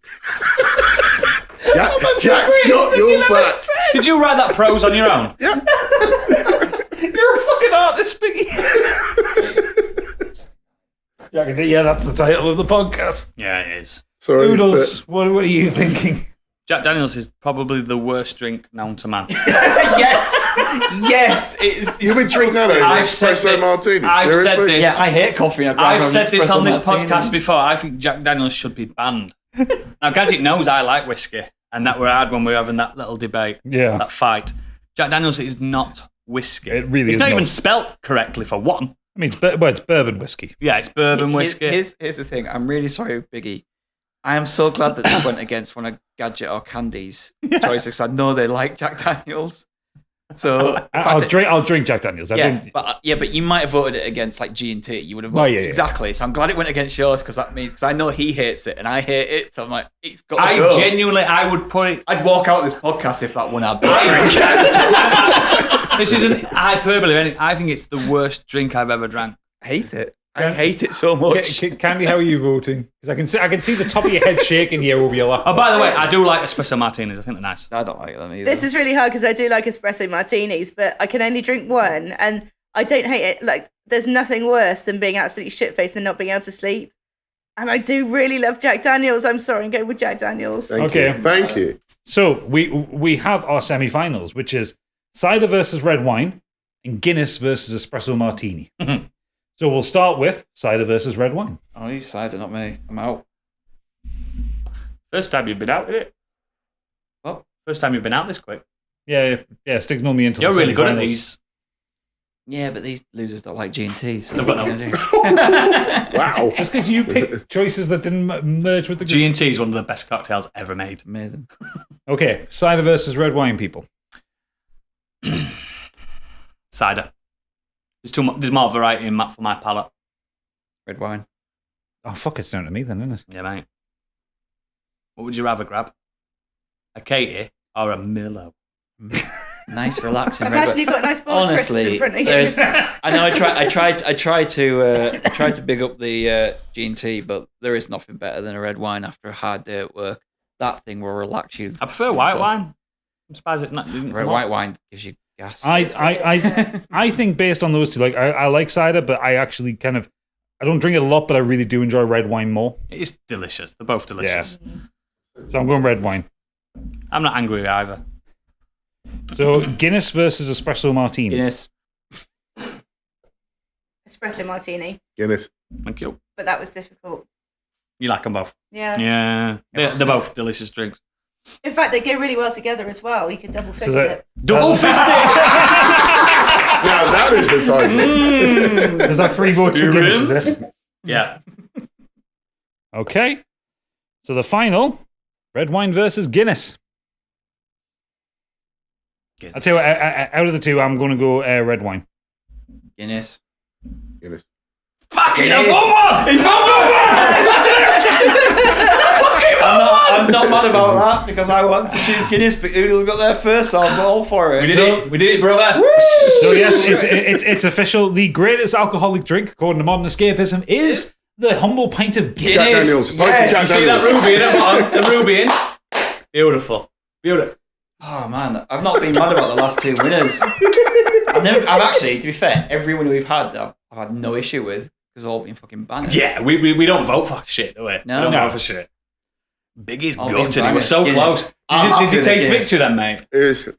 Speaker 6: Jack's got your back.
Speaker 1: Did you write that prose on your own?
Speaker 6: Yeah.
Speaker 2: You're a fucking artist, Biggie. Yeah, that's the title of the podcast.
Speaker 1: Yeah, it is.
Speaker 6: Sorry,
Speaker 2: Oodles, what are you thinking?
Speaker 1: Jack Daniels is probably the worst drink known to man.
Speaker 4: Yes.
Speaker 6: you would drink that over
Speaker 1: I've said
Speaker 6: espresso martini.
Speaker 1: I've
Speaker 6: Seriously?
Speaker 1: said this.
Speaker 4: Yeah, I hate coffee.
Speaker 1: I've said this on this podcast before. I think Jack Daniels should be banned. Now, Gadget knows I like whiskey, and that we had when we were having that little debate,
Speaker 2: Yeah.
Speaker 1: that fight. Jack Daniels is not whiskey.
Speaker 2: It really
Speaker 1: it's
Speaker 2: is
Speaker 1: not
Speaker 2: not.
Speaker 1: even spelt correctly for one.
Speaker 2: I mean, it's bourbon whiskey.
Speaker 1: Yeah, it's bourbon whiskey.
Speaker 4: Here's the thing. I'm really sorry, Biggie. I am so glad that this went against one of Gadget or Candy's choices. 'Cause I know they like Jack Daniels. So
Speaker 2: I'll drink Jack Daniels.
Speaker 4: but you might have voted it against like G&T. You would have voted exactly. So I'm glad it went against yours because I know he hates it and I hate it. So I'm like, it's got to go.
Speaker 1: Genuinely, I would put it.
Speaker 4: I'd walk out of this podcast if that won our best drink.
Speaker 1: This isn't hyperbole. I think it's the worst drink I've ever drank.
Speaker 4: I hate it. I hate it so much.
Speaker 2: Candy, how are you voting? Because I can see the top of your head shaking here over your lap.
Speaker 1: Oh, by the way, I do like espresso martinis. I think they're nice.
Speaker 4: I don't like them either.
Speaker 3: This is really hard because I do like espresso martinis, but I can only drink one, and I don't hate it. Like, there's nothing worse than being absolutely shit-faced and not being able to sleep. And I do really love Jack Daniels. I'm sorry, I'm going with Jack Daniels.
Speaker 6: Thank you.
Speaker 2: So we have our semi-finals, which is cider versus red wine and Guinness versus espresso martini. So we'll start with cider versus red wine.
Speaker 4: Oh, he's cider, not me. I'm out.
Speaker 1: First time you've been out, is it?
Speaker 4: What?
Speaker 1: First time you've been out this quick.
Speaker 2: Yeah, signal me into
Speaker 1: You're
Speaker 2: the
Speaker 1: really good at
Speaker 2: semi-finals.
Speaker 1: these.
Speaker 4: Yeah, but these losers don't like G&T. So
Speaker 1: They've got
Speaker 4: what
Speaker 1: no-
Speaker 4: are you gonna do?
Speaker 6: Wow.
Speaker 2: Just because you picked choices that didn't merge with the group.
Speaker 1: G&T is one of the best cocktails ever made.
Speaker 4: Amazing.
Speaker 2: Okay, cider versus red wine, people.
Speaker 1: Cider. There's more variety in that for my palate.
Speaker 4: Red wine.
Speaker 2: Oh, fuck, it's down to me then, isn't it?
Speaker 1: Yeah, mate. What would you rather grab? A Katie or a Milo?
Speaker 4: Nice, relaxing.
Speaker 3: Imagine you've got a nice bowl of crisps in
Speaker 4: Honestly,
Speaker 3: front of you.
Speaker 4: there's. I know. I tried to big up the G&T, but there is nothing better than a red wine after a hard day at work. That thing will relax you.
Speaker 1: I prefer white wine. I'm surprised it's not.
Speaker 4: White wine gives you gas.
Speaker 2: I think based on those two, like I like cider, but I actually I don't drink it a lot, but I really do enjoy red wine more.
Speaker 1: It's delicious. They're both delicious.
Speaker 2: So I'm going red wine.
Speaker 1: I'm not angry either.
Speaker 2: So Guinness versus espresso martini.
Speaker 4: Guinness.
Speaker 3: Espresso martini,
Speaker 6: Guinness.
Speaker 1: Thank you.
Speaker 3: but that was difficult.
Speaker 1: You like them both?
Speaker 3: Yeah.
Speaker 1: Yeah. They're both delicious drinks.
Speaker 3: In fact, they go really well together as well. You can double fist
Speaker 2: that-
Speaker 3: it.
Speaker 1: Double fisted!
Speaker 6: Now that is the title.
Speaker 2: Is that 3 votes for Guinness? Is it?
Speaker 1: Yeah.
Speaker 2: Okay. So the final, red wine versus Guinness. I'll tell you what, out of the two, I'm going to go red wine.
Speaker 4: Guinness.
Speaker 6: Guinness.
Speaker 1: Fucking hell, one
Speaker 4: I'm not mad about that because I want to choose Guinness, but who got there first? So I'm all for it.
Speaker 1: We did it, brother.
Speaker 2: So yes, it's official. The greatest alcoholic drink, according to modern escapism, is the humble pint of Guinness.
Speaker 6: Jack Daniels.
Speaker 4: Yes.
Speaker 6: Jack
Speaker 1: You see that
Speaker 6: Daniels.
Speaker 1: ruby in it, bottom? The ruby in? Beautiful. Beautiful.
Speaker 4: Oh man, I've not been mad about the last two winners. I've actually, to be fair, every winner we've had, I've had no issue with because they've all been fucking bangers.
Speaker 1: Yeah, we don't vote for shit, do we?
Speaker 4: No.
Speaker 1: We don't
Speaker 2: No.
Speaker 1: vote for shit. Biggie's
Speaker 4: All
Speaker 1: gutted.
Speaker 4: been
Speaker 1: He was so
Speaker 4: bangers.
Speaker 1: close.
Speaker 4: Guinness. I'm
Speaker 1: Did
Speaker 4: happy
Speaker 1: you
Speaker 4: with
Speaker 1: taste
Speaker 4: Guinness.
Speaker 1: victory then, mate?
Speaker 6: It was,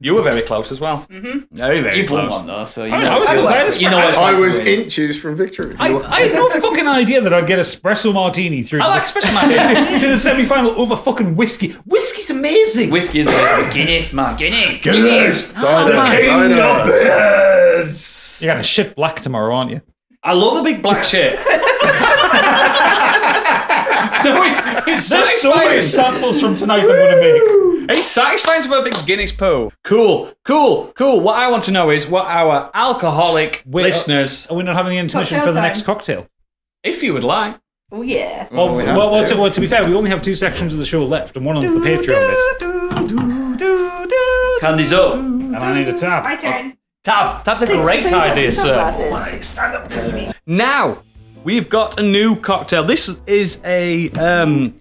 Speaker 1: You were very close as well.
Speaker 3: Mm-hmm.
Speaker 1: Very, very
Speaker 4: You've won
Speaker 1: close.
Speaker 4: one though, so you
Speaker 2: I
Speaker 4: know.
Speaker 2: was
Speaker 4: what it feels
Speaker 2: excited.
Speaker 4: like. You know what it's
Speaker 6: I
Speaker 4: like to
Speaker 6: was
Speaker 4: win.
Speaker 6: inches from victory.
Speaker 2: I had no fucking idea that I'd get espresso martini through
Speaker 1: I like espresso martini.
Speaker 2: to the semi-final over fucking whiskey. Whiskey's amazing.
Speaker 4: Whiskey is amazing, but Guinness, man, Guinness.
Speaker 6: Cider.
Speaker 1: King
Speaker 6: Cider.
Speaker 1: of beers.
Speaker 2: You're gonna shit black tomorrow, aren't you?
Speaker 1: I love a big black shit. No, it's
Speaker 2: There's so many
Speaker 1: satisfying.
Speaker 2: samples from tonight I'm gonna make.
Speaker 1: It's satisfying to have a big Guinness poo. Cool. What I want to know is what our alcoholic listeners,
Speaker 2: Are we not having the intermission
Speaker 3: Cocktail
Speaker 2: for the
Speaker 3: time.
Speaker 2: next cocktail?
Speaker 1: if you would like.
Speaker 3: Oh, yeah.
Speaker 4: Well, we have to.
Speaker 2: To be fair, we only have 2 sections of the show left, and one of them's the Patreon bit.
Speaker 4: Candy's up.
Speaker 2: And I need a tap.
Speaker 3: My turn.
Speaker 1: Tab's a great idea, sir.
Speaker 3: Sunglasses.
Speaker 1: Now we've got a new cocktail. This is a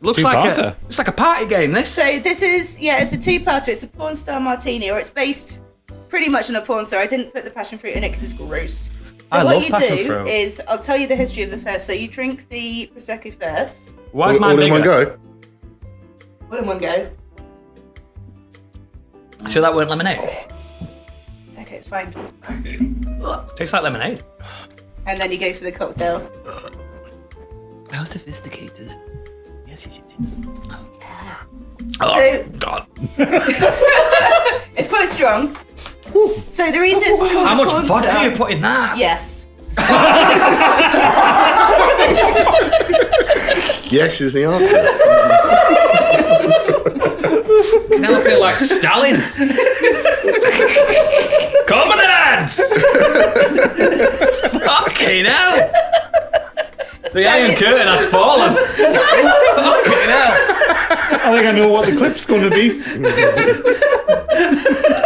Speaker 1: looks
Speaker 2: Two-parter.
Speaker 1: like a party game. This.
Speaker 3: So this is, it's a 2-parter. It's a porn star martini, or it's based pretty much on a porn star. I didn't put the passion fruit in it because it's gross. So
Speaker 1: I
Speaker 3: what
Speaker 1: love
Speaker 3: you
Speaker 1: passion
Speaker 3: do
Speaker 1: fruit.
Speaker 3: is, I'll tell you the history of the first. So you drink the Prosecco first.
Speaker 1: Why is mine
Speaker 6: All in one
Speaker 1: bigger?
Speaker 6: go.
Speaker 3: All in one go.
Speaker 1: Sure that weren't lemonade.
Speaker 3: It's okay, it's fine.
Speaker 1: Tastes like lemonade.
Speaker 3: And then you go for the cocktail.
Speaker 4: How sophisticated. Yes, it is.
Speaker 1: Oh
Speaker 3: So-
Speaker 1: God!
Speaker 3: It's quite strong. So the reason it's called
Speaker 1: How
Speaker 3: a
Speaker 1: much
Speaker 3: porn
Speaker 1: vodka
Speaker 3: star,
Speaker 1: you put in that?
Speaker 3: Yes.
Speaker 6: Yes is the answer.
Speaker 1: Now I feel like Stalin. Comrades! Fucking hell! The
Speaker 3: So
Speaker 1: Iron
Speaker 3: it's-
Speaker 1: Curtain has fallen. Fucking hell!
Speaker 2: I think I know what the clip's going to be.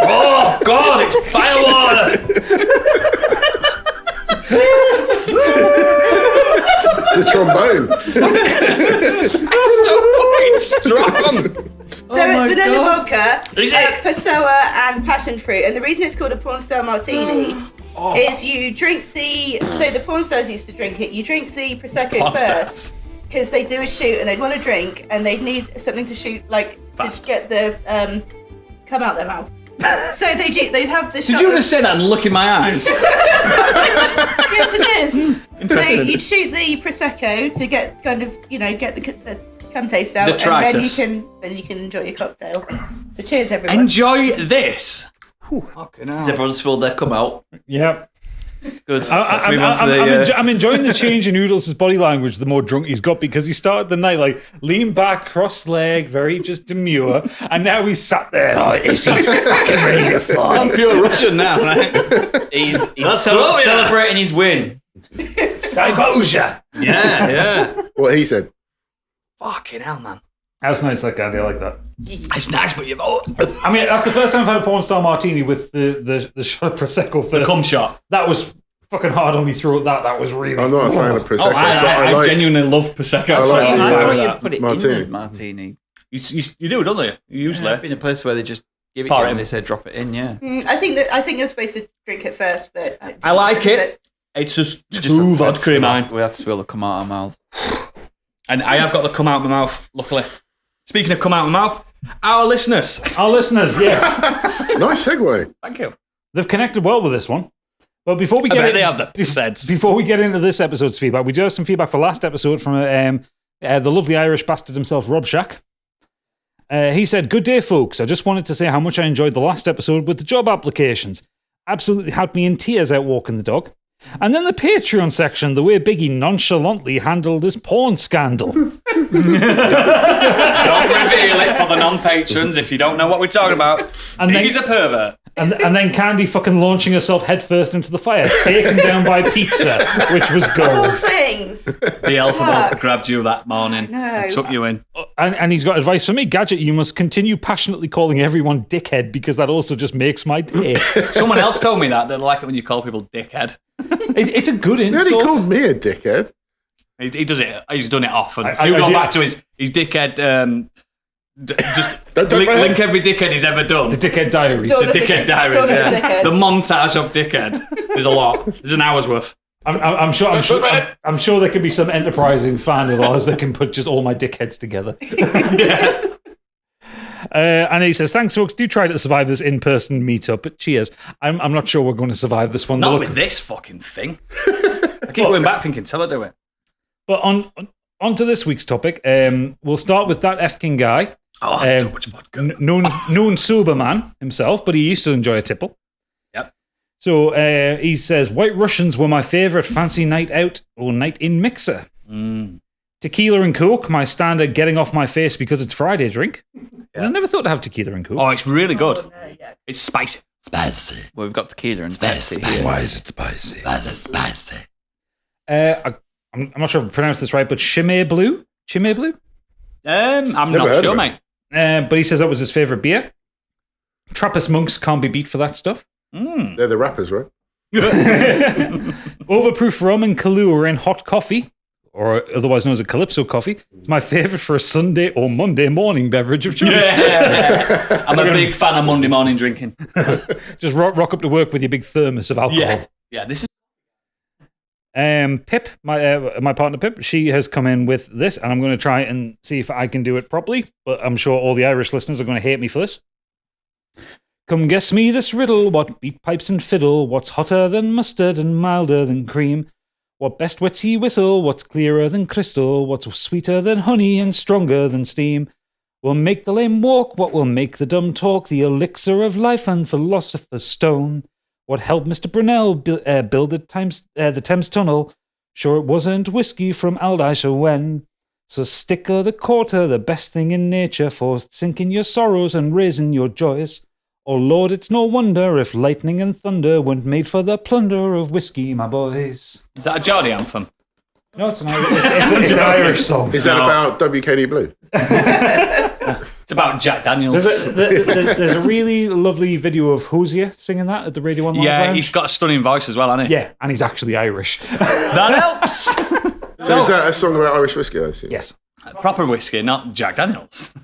Speaker 1: Oh God! It's firewater.
Speaker 6: It's a trombone.
Speaker 1: It's so fucking strong.
Speaker 3: So it's vanilla vodka,
Speaker 1: Is it?
Speaker 3: Passoa, and passion fruit. And the reason it's called a porn star martini is you drink the. So the porn stars used to drink it. You drink the prosecco
Speaker 1: Porn
Speaker 3: first
Speaker 1: stars.
Speaker 3: because they do a shoot and they'd want to drink and they'd need something to shoot, like
Speaker 1: Fast.
Speaker 3: to get the come out their mouth. So they'd have the
Speaker 1: Did you just say that and look in my eyes?
Speaker 3: Yes, it is. So
Speaker 1: Interesting.
Speaker 3: you'd shoot the prosecco to get kind of, get the cum taste out,
Speaker 1: Detritus.
Speaker 3: and then you can enjoy your cocktail. So cheers, everyone.
Speaker 1: Enjoy this. Fucking hell.
Speaker 4: Has everyone spilled their come out?
Speaker 2: Yeah.
Speaker 4: Good. Let's move on to the.
Speaker 2: I'm enjoying the change in Noodles' body language the more drunk he's got, because he started the night like lean back, cross-legged, very just demure, and now he's sat there like, is he fucking ready to fight?
Speaker 1: I'm pure Russian now, right?
Speaker 4: He's
Speaker 1: go, yeah.
Speaker 4: celebrating his win.
Speaker 2: Daiboja!
Speaker 1: Yeah.
Speaker 6: What he said.
Speaker 1: Fucking hell, man.
Speaker 2: That's nice, that Andy. I like that.
Speaker 1: It's nice, but you've...
Speaker 2: I mean, that's the first time I've had a porn star martini with the shot of Prosecco first.
Speaker 1: The cum shot.
Speaker 2: That was fucking hard on me through that. That was really...
Speaker 6: I'm not a fan of Prosecco.
Speaker 1: Oh, I
Speaker 6: like,
Speaker 1: genuinely love Prosecco.
Speaker 6: I like
Speaker 1: so
Speaker 6: it.
Speaker 1: I'm
Speaker 4: I
Speaker 1: fine
Speaker 4: thought
Speaker 1: with
Speaker 4: you
Speaker 1: that.
Speaker 4: put it
Speaker 6: Martini.
Speaker 4: in the martini.
Speaker 1: You do, don't you? Usually.
Speaker 4: I've been in a place where they just give it
Speaker 1: Pour
Speaker 4: in
Speaker 1: it
Speaker 4: and
Speaker 1: in.
Speaker 4: they say drop it in, yeah.
Speaker 3: I think you're supposed to drink it first, but
Speaker 1: I like it. It's just too vodka in mine.
Speaker 4: We had to spill the come out of our mouth.
Speaker 1: And I have got the come out of my mouth, luckily. Speaking of come out of my mouth, our listeners.
Speaker 2: Our listeners, yes.
Speaker 6: Nice segue.
Speaker 1: Thank you.
Speaker 2: They've connected well with this one. But before we
Speaker 1: I
Speaker 2: get
Speaker 1: bet they have the seds.
Speaker 2: Before we get into this episode's feedback, we do have some feedback for last episode from the lovely Irish bastard himself, Rob Shack. He said, "Good day, folks. I just wanted to say how much I enjoyed the last episode with the job applications. Absolutely had me in tears out walking the dog. And then the Patreon section, the way Biggie nonchalantly handled his porn scandal."
Speaker 1: Don't reveal it for the non-patrons if you don't know what we're talking about.
Speaker 2: And
Speaker 1: He's a pervert.
Speaker 2: And then Candy fucking launching herself headfirst into the fire, taken down by pizza, which was
Speaker 3: All
Speaker 2: gold.
Speaker 3: things.
Speaker 1: Beelzebub grabbed you that morning and took you in.
Speaker 2: And he's got advice for me. Gadget, you must continue passionately calling everyone dickhead, because that also just makes my day.
Speaker 1: Someone else told me that. They like it when you call people dickhead.
Speaker 2: It's a good
Speaker 6: He
Speaker 2: insult.
Speaker 6: only called me a dickhead.
Speaker 1: He does it. He's done it often. If
Speaker 2: I
Speaker 1: you go
Speaker 2: do-
Speaker 1: back to his dickhead, just
Speaker 6: Don't take my
Speaker 1: link
Speaker 6: head.
Speaker 1: every dickhead he's ever done.
Speaker 2: The dickhead diaries.
Speaker 3: Dawn
Speaker 1: The
Speaker 3: of
Speaker 1: dickhead diaries.
Speaker 3: Dawn of the
Speaker 1: Yeah.
Speaker 3: Dickhead.
Speaker 1: The montage of dickhead. There's a lot. There's an hour's worth.
Speaker 2: I'm sure there could be some enterprising fan of ours that can put just all my dickheads together. And he says, "Thanks, folks. Do try to survive this in-person meetup. But cheers. I'm not sure we're going to survive this one.
Speaker 1: Not
Speaker 2: Look-
Speaker 1: with this fucking thing. I keep going back thinking, tell her to do it.
Speaker 2: But on to this week's topic. We'll start with that F-King guy.
Speaker 1: Oh, that's too much vodka.
Speaker 2: Known sober man himself, but he used to enjoy a tipple.
Speaker 1: Yep.
Speaker 2: So he says, White Russians were my favourite fancy night out or night in mixer. Tequila and Coke, my standard getting off my face because it's Friday drink. And I never thought to have tequila and Coke.
Speaker 1: Oh, it's really good.
Speaker 3: Oh, no, yeah.
Speaker 1: It's spicy. Spicy.
Speaker 4: Well, we've got tequila and
Speaker 1: very
Speaker 4: Pepsi
Speaker 1: spicy.
Speaker 4: here.
Speaker 1: Why
Speaker 2: is it spicy?
Speaker 1: That's spicy.
Speaker 2: I'm not sure if I pronounced this right, but Chimay Blue? Chimay Blue?
Speaker 1: I'm
Speaker 6: Never
Speaker 1: not
Speaker 6: heard
Speaker 1: sure,
Speaker 6: of it.
Speaker 1: mate.
Speaker 2: But he says that was his favourite beer. Trappist monks can't be beat for that stuff.
Speaker 6: They're the rappers, right?
Speaker 2: Overproof rum and Kahlua in hot coffee, or otherwise known as a Calypso coffee, is my favourite for a Sunday or Monday morning beverage of choice.
Speaker 1: Yeah. I'm a big fan of Monday morning drinking.
Speaker 2: Just rock up to work with your big thermos of alcohol.
Speaker 1: Yeah, this is...
Speaker 2: Pip, my partner Pip, she has come in with this, and I'm going to try and see if I can do it properly, but I'm sure all the Irish listeners are going to hate me for this. Come guess me this riddle, what beat pipes and fiddle, what's hotter than mustard and milder than cream? What best witty whistle, what's clearer than crystal, what's sweeter than honey and stronger than steam? Will make the lame walk, what will make the dumb talk, the elixir of life and philosopher's stone? What helped Mr. Brunel build the Thames Tunnel? Sure it wasn't whiskey from Aldice or Wen. So stick o' the quarter, the best thing in nature for sinking your sorrows and raising your joys. Oh Lord, it's no wonder if lightning and thunder weren't made for the plunder of whiskey, my boys.
Speaker 1: Is that a Geordie anthem?
Speaker 2: No, it's an Irish song.
Speaker 6: Is that about WKD Blue?
Speaker 1: It's about Jack Daniels.
Speaker 2: There's a really lovely video of Hosier singing that at the Radio 1 Live
Speaker 1: Yeah,
Speaker 2: Lounge.
Speaker 1: he's got a stunning voice as well, hasn't he?
Speaker 2: Yeah, and he's actually Irish.
Speaker 1: That helps.
Speaker 6: So is that a song about Irish whiskey, I assume?
Speaker 2: Yes.
Speaker 1: Proper whiskey, not Jack Daniels.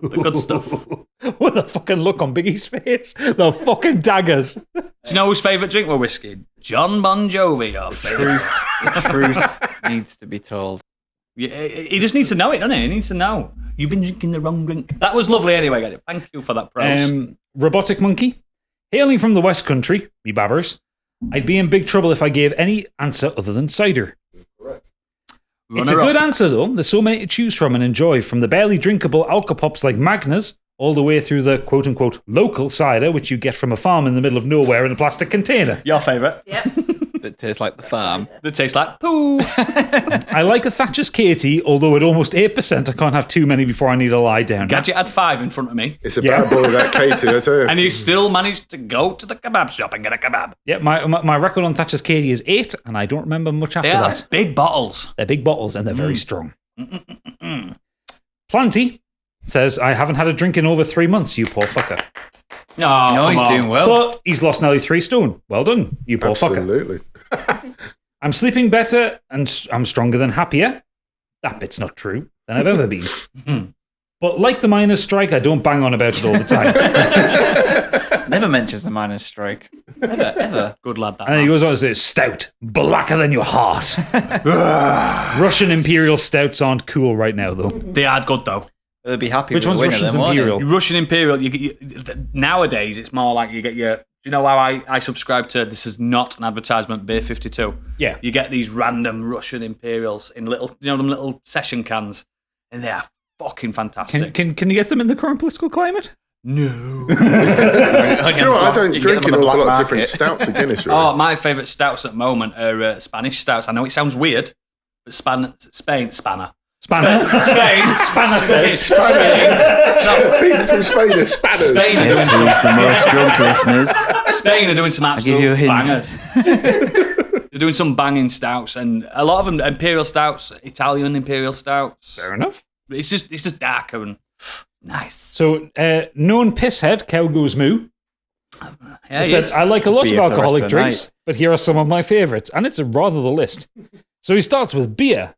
Speaker 1: The good stuff. Do
Speaker 2: What the fucking look on Biggie's face? The fucking daggers.
Speaker 1: you know whose favourite drink were whiskey? John Bon Jovi, your favourite.
Speaker 4: The truth needs to be told.
Speaker 1: Yeah, he just needs to know it, doesn't he? He needs to know. You've been drinking the wrong drink. That was lovely anyway, Gadget. Thank you for that praise.
Speaker 2: Robotic Monkey. Hailing from the West Country, me babbers, I'd be in big trouble if I gave any answer other than cider. It's a good answer, though. There's so many to choose from and enjoy, from the barely drinkable alcopops like Magners, all the way through the quote-unquote local cider, which you get from a farm in the middle of nowhere in a plastic container.
Speaker 1: Your favourite?
Speaker 3: Yep.
Speaker 4: That tastes like the farm.
Speaker 1: That tastes like poo.
Speaker 2: I like a Thatcher's Katie, although at almost 8%, I can't have too many before I need to lie down.
Speaker 1: Gadget had 5 in front of me.
Speaker 6: It's a bad boy, that Katie, I tell you.
Speaker 1: And he still managed to go to the kebab shop and get a kebab.
Speaker 2: Yeah, my record on Thatcher's Katie is 8, and I don't remember much after
Speaker 1: They are
Speaker 2: that.
Speaker 1: big bottles.
Speaker 2: They're big bottles, and they're very strong. Planty says, I haven't had a drink in over 3 months, you poor fucker.
Speaker 1: Oh,
Speaker 4: No, he's doing well.
Speaker 2: But he's lost nearly 3 stone. Well done, you poor fucker.
Speaker 6: Absolutely.
Speaker 2: I'm sleeping better, and I'm stronger than happier. That bit's not true, than I've ever been. But like the miners' strike, I don't bang on about it all the time.
Speaker 4: Never mentions the miners' strike. Never, ever.
Speaker 1: Good lad, that.
Speaker 2: And he goes on to say, stout, blacker than your heart. Russian Imperial stouts aren't cool right now, though.
Speaker 1: They are good, though.
Speaker 4: They'll be happy
Speaker 2: Which
Speaker 4: with
Speaker 2: one's
Speaker 4: the winner,
Speaker 2: Russian's
Speaker 4: then, won't
Speaker 2: Imperial?
Speaker 1: Russian Imperial, nowadays it's more like you get your. Do you know how I subscribe to This Is Not an Advertisement, Beer 52?
Speaker 2: Yeah.
Speaker 1: You get these random Russian Imperials in little, them little session cans, and they are fucking fantastic.
Speaker 2: Can you get them in the current political climate?
Speaker 1: No.
Speaker 6: Do you know what? I don't
Speaker 4: You can get
Speaker 6: drink
Speaker 4: them
Speaker 6: an
Speaker 4: on the
Speaker 6: awful
Speaker 4: black
Speaker 6: lot of different
Speaker 4: market.
Speaker 6: stouts of Guinness, really.
Speaker 1: Oh, my favourite stouts at the moment are Spanish stouts. I know it sounds weird, but Spanner.
Speaker 2: Spanner.
Speaker 1: Spain.
Speaker 2: Spanner stouts.
Speaker 6: People from Spain are spanners.
Speaker 1: Spain are doing
Speaker 4: Yes, who's the most drunk listeners?
Speaker 1: Spain are doing some
Speaker 4: give you a
Speaker 1: absolute
Speaker 4: hint.
Speaker 1: bangers. They're doing some banging stouts, and a lot of them Imperial stouts, Italian Imperial stouts.
Speaker 2: Fair enough.
Speaker 1: It's just darker and nice.
Speaker 2: So, known pisshead, Cow Goes Moo,
Speaker 1: Yeah, he
Speaker 2: said,
Speaker 1: is.
Speaker 2: I like a lot of
Speaker 4: Beer for the rest
Speaker 2: alcoholic
Speaker 4: of the
Speaker 2: drinks,
Speaker 4: night.
Speaker 2: but here are some of my favourites, and it's a rather the list. So he starts with beer,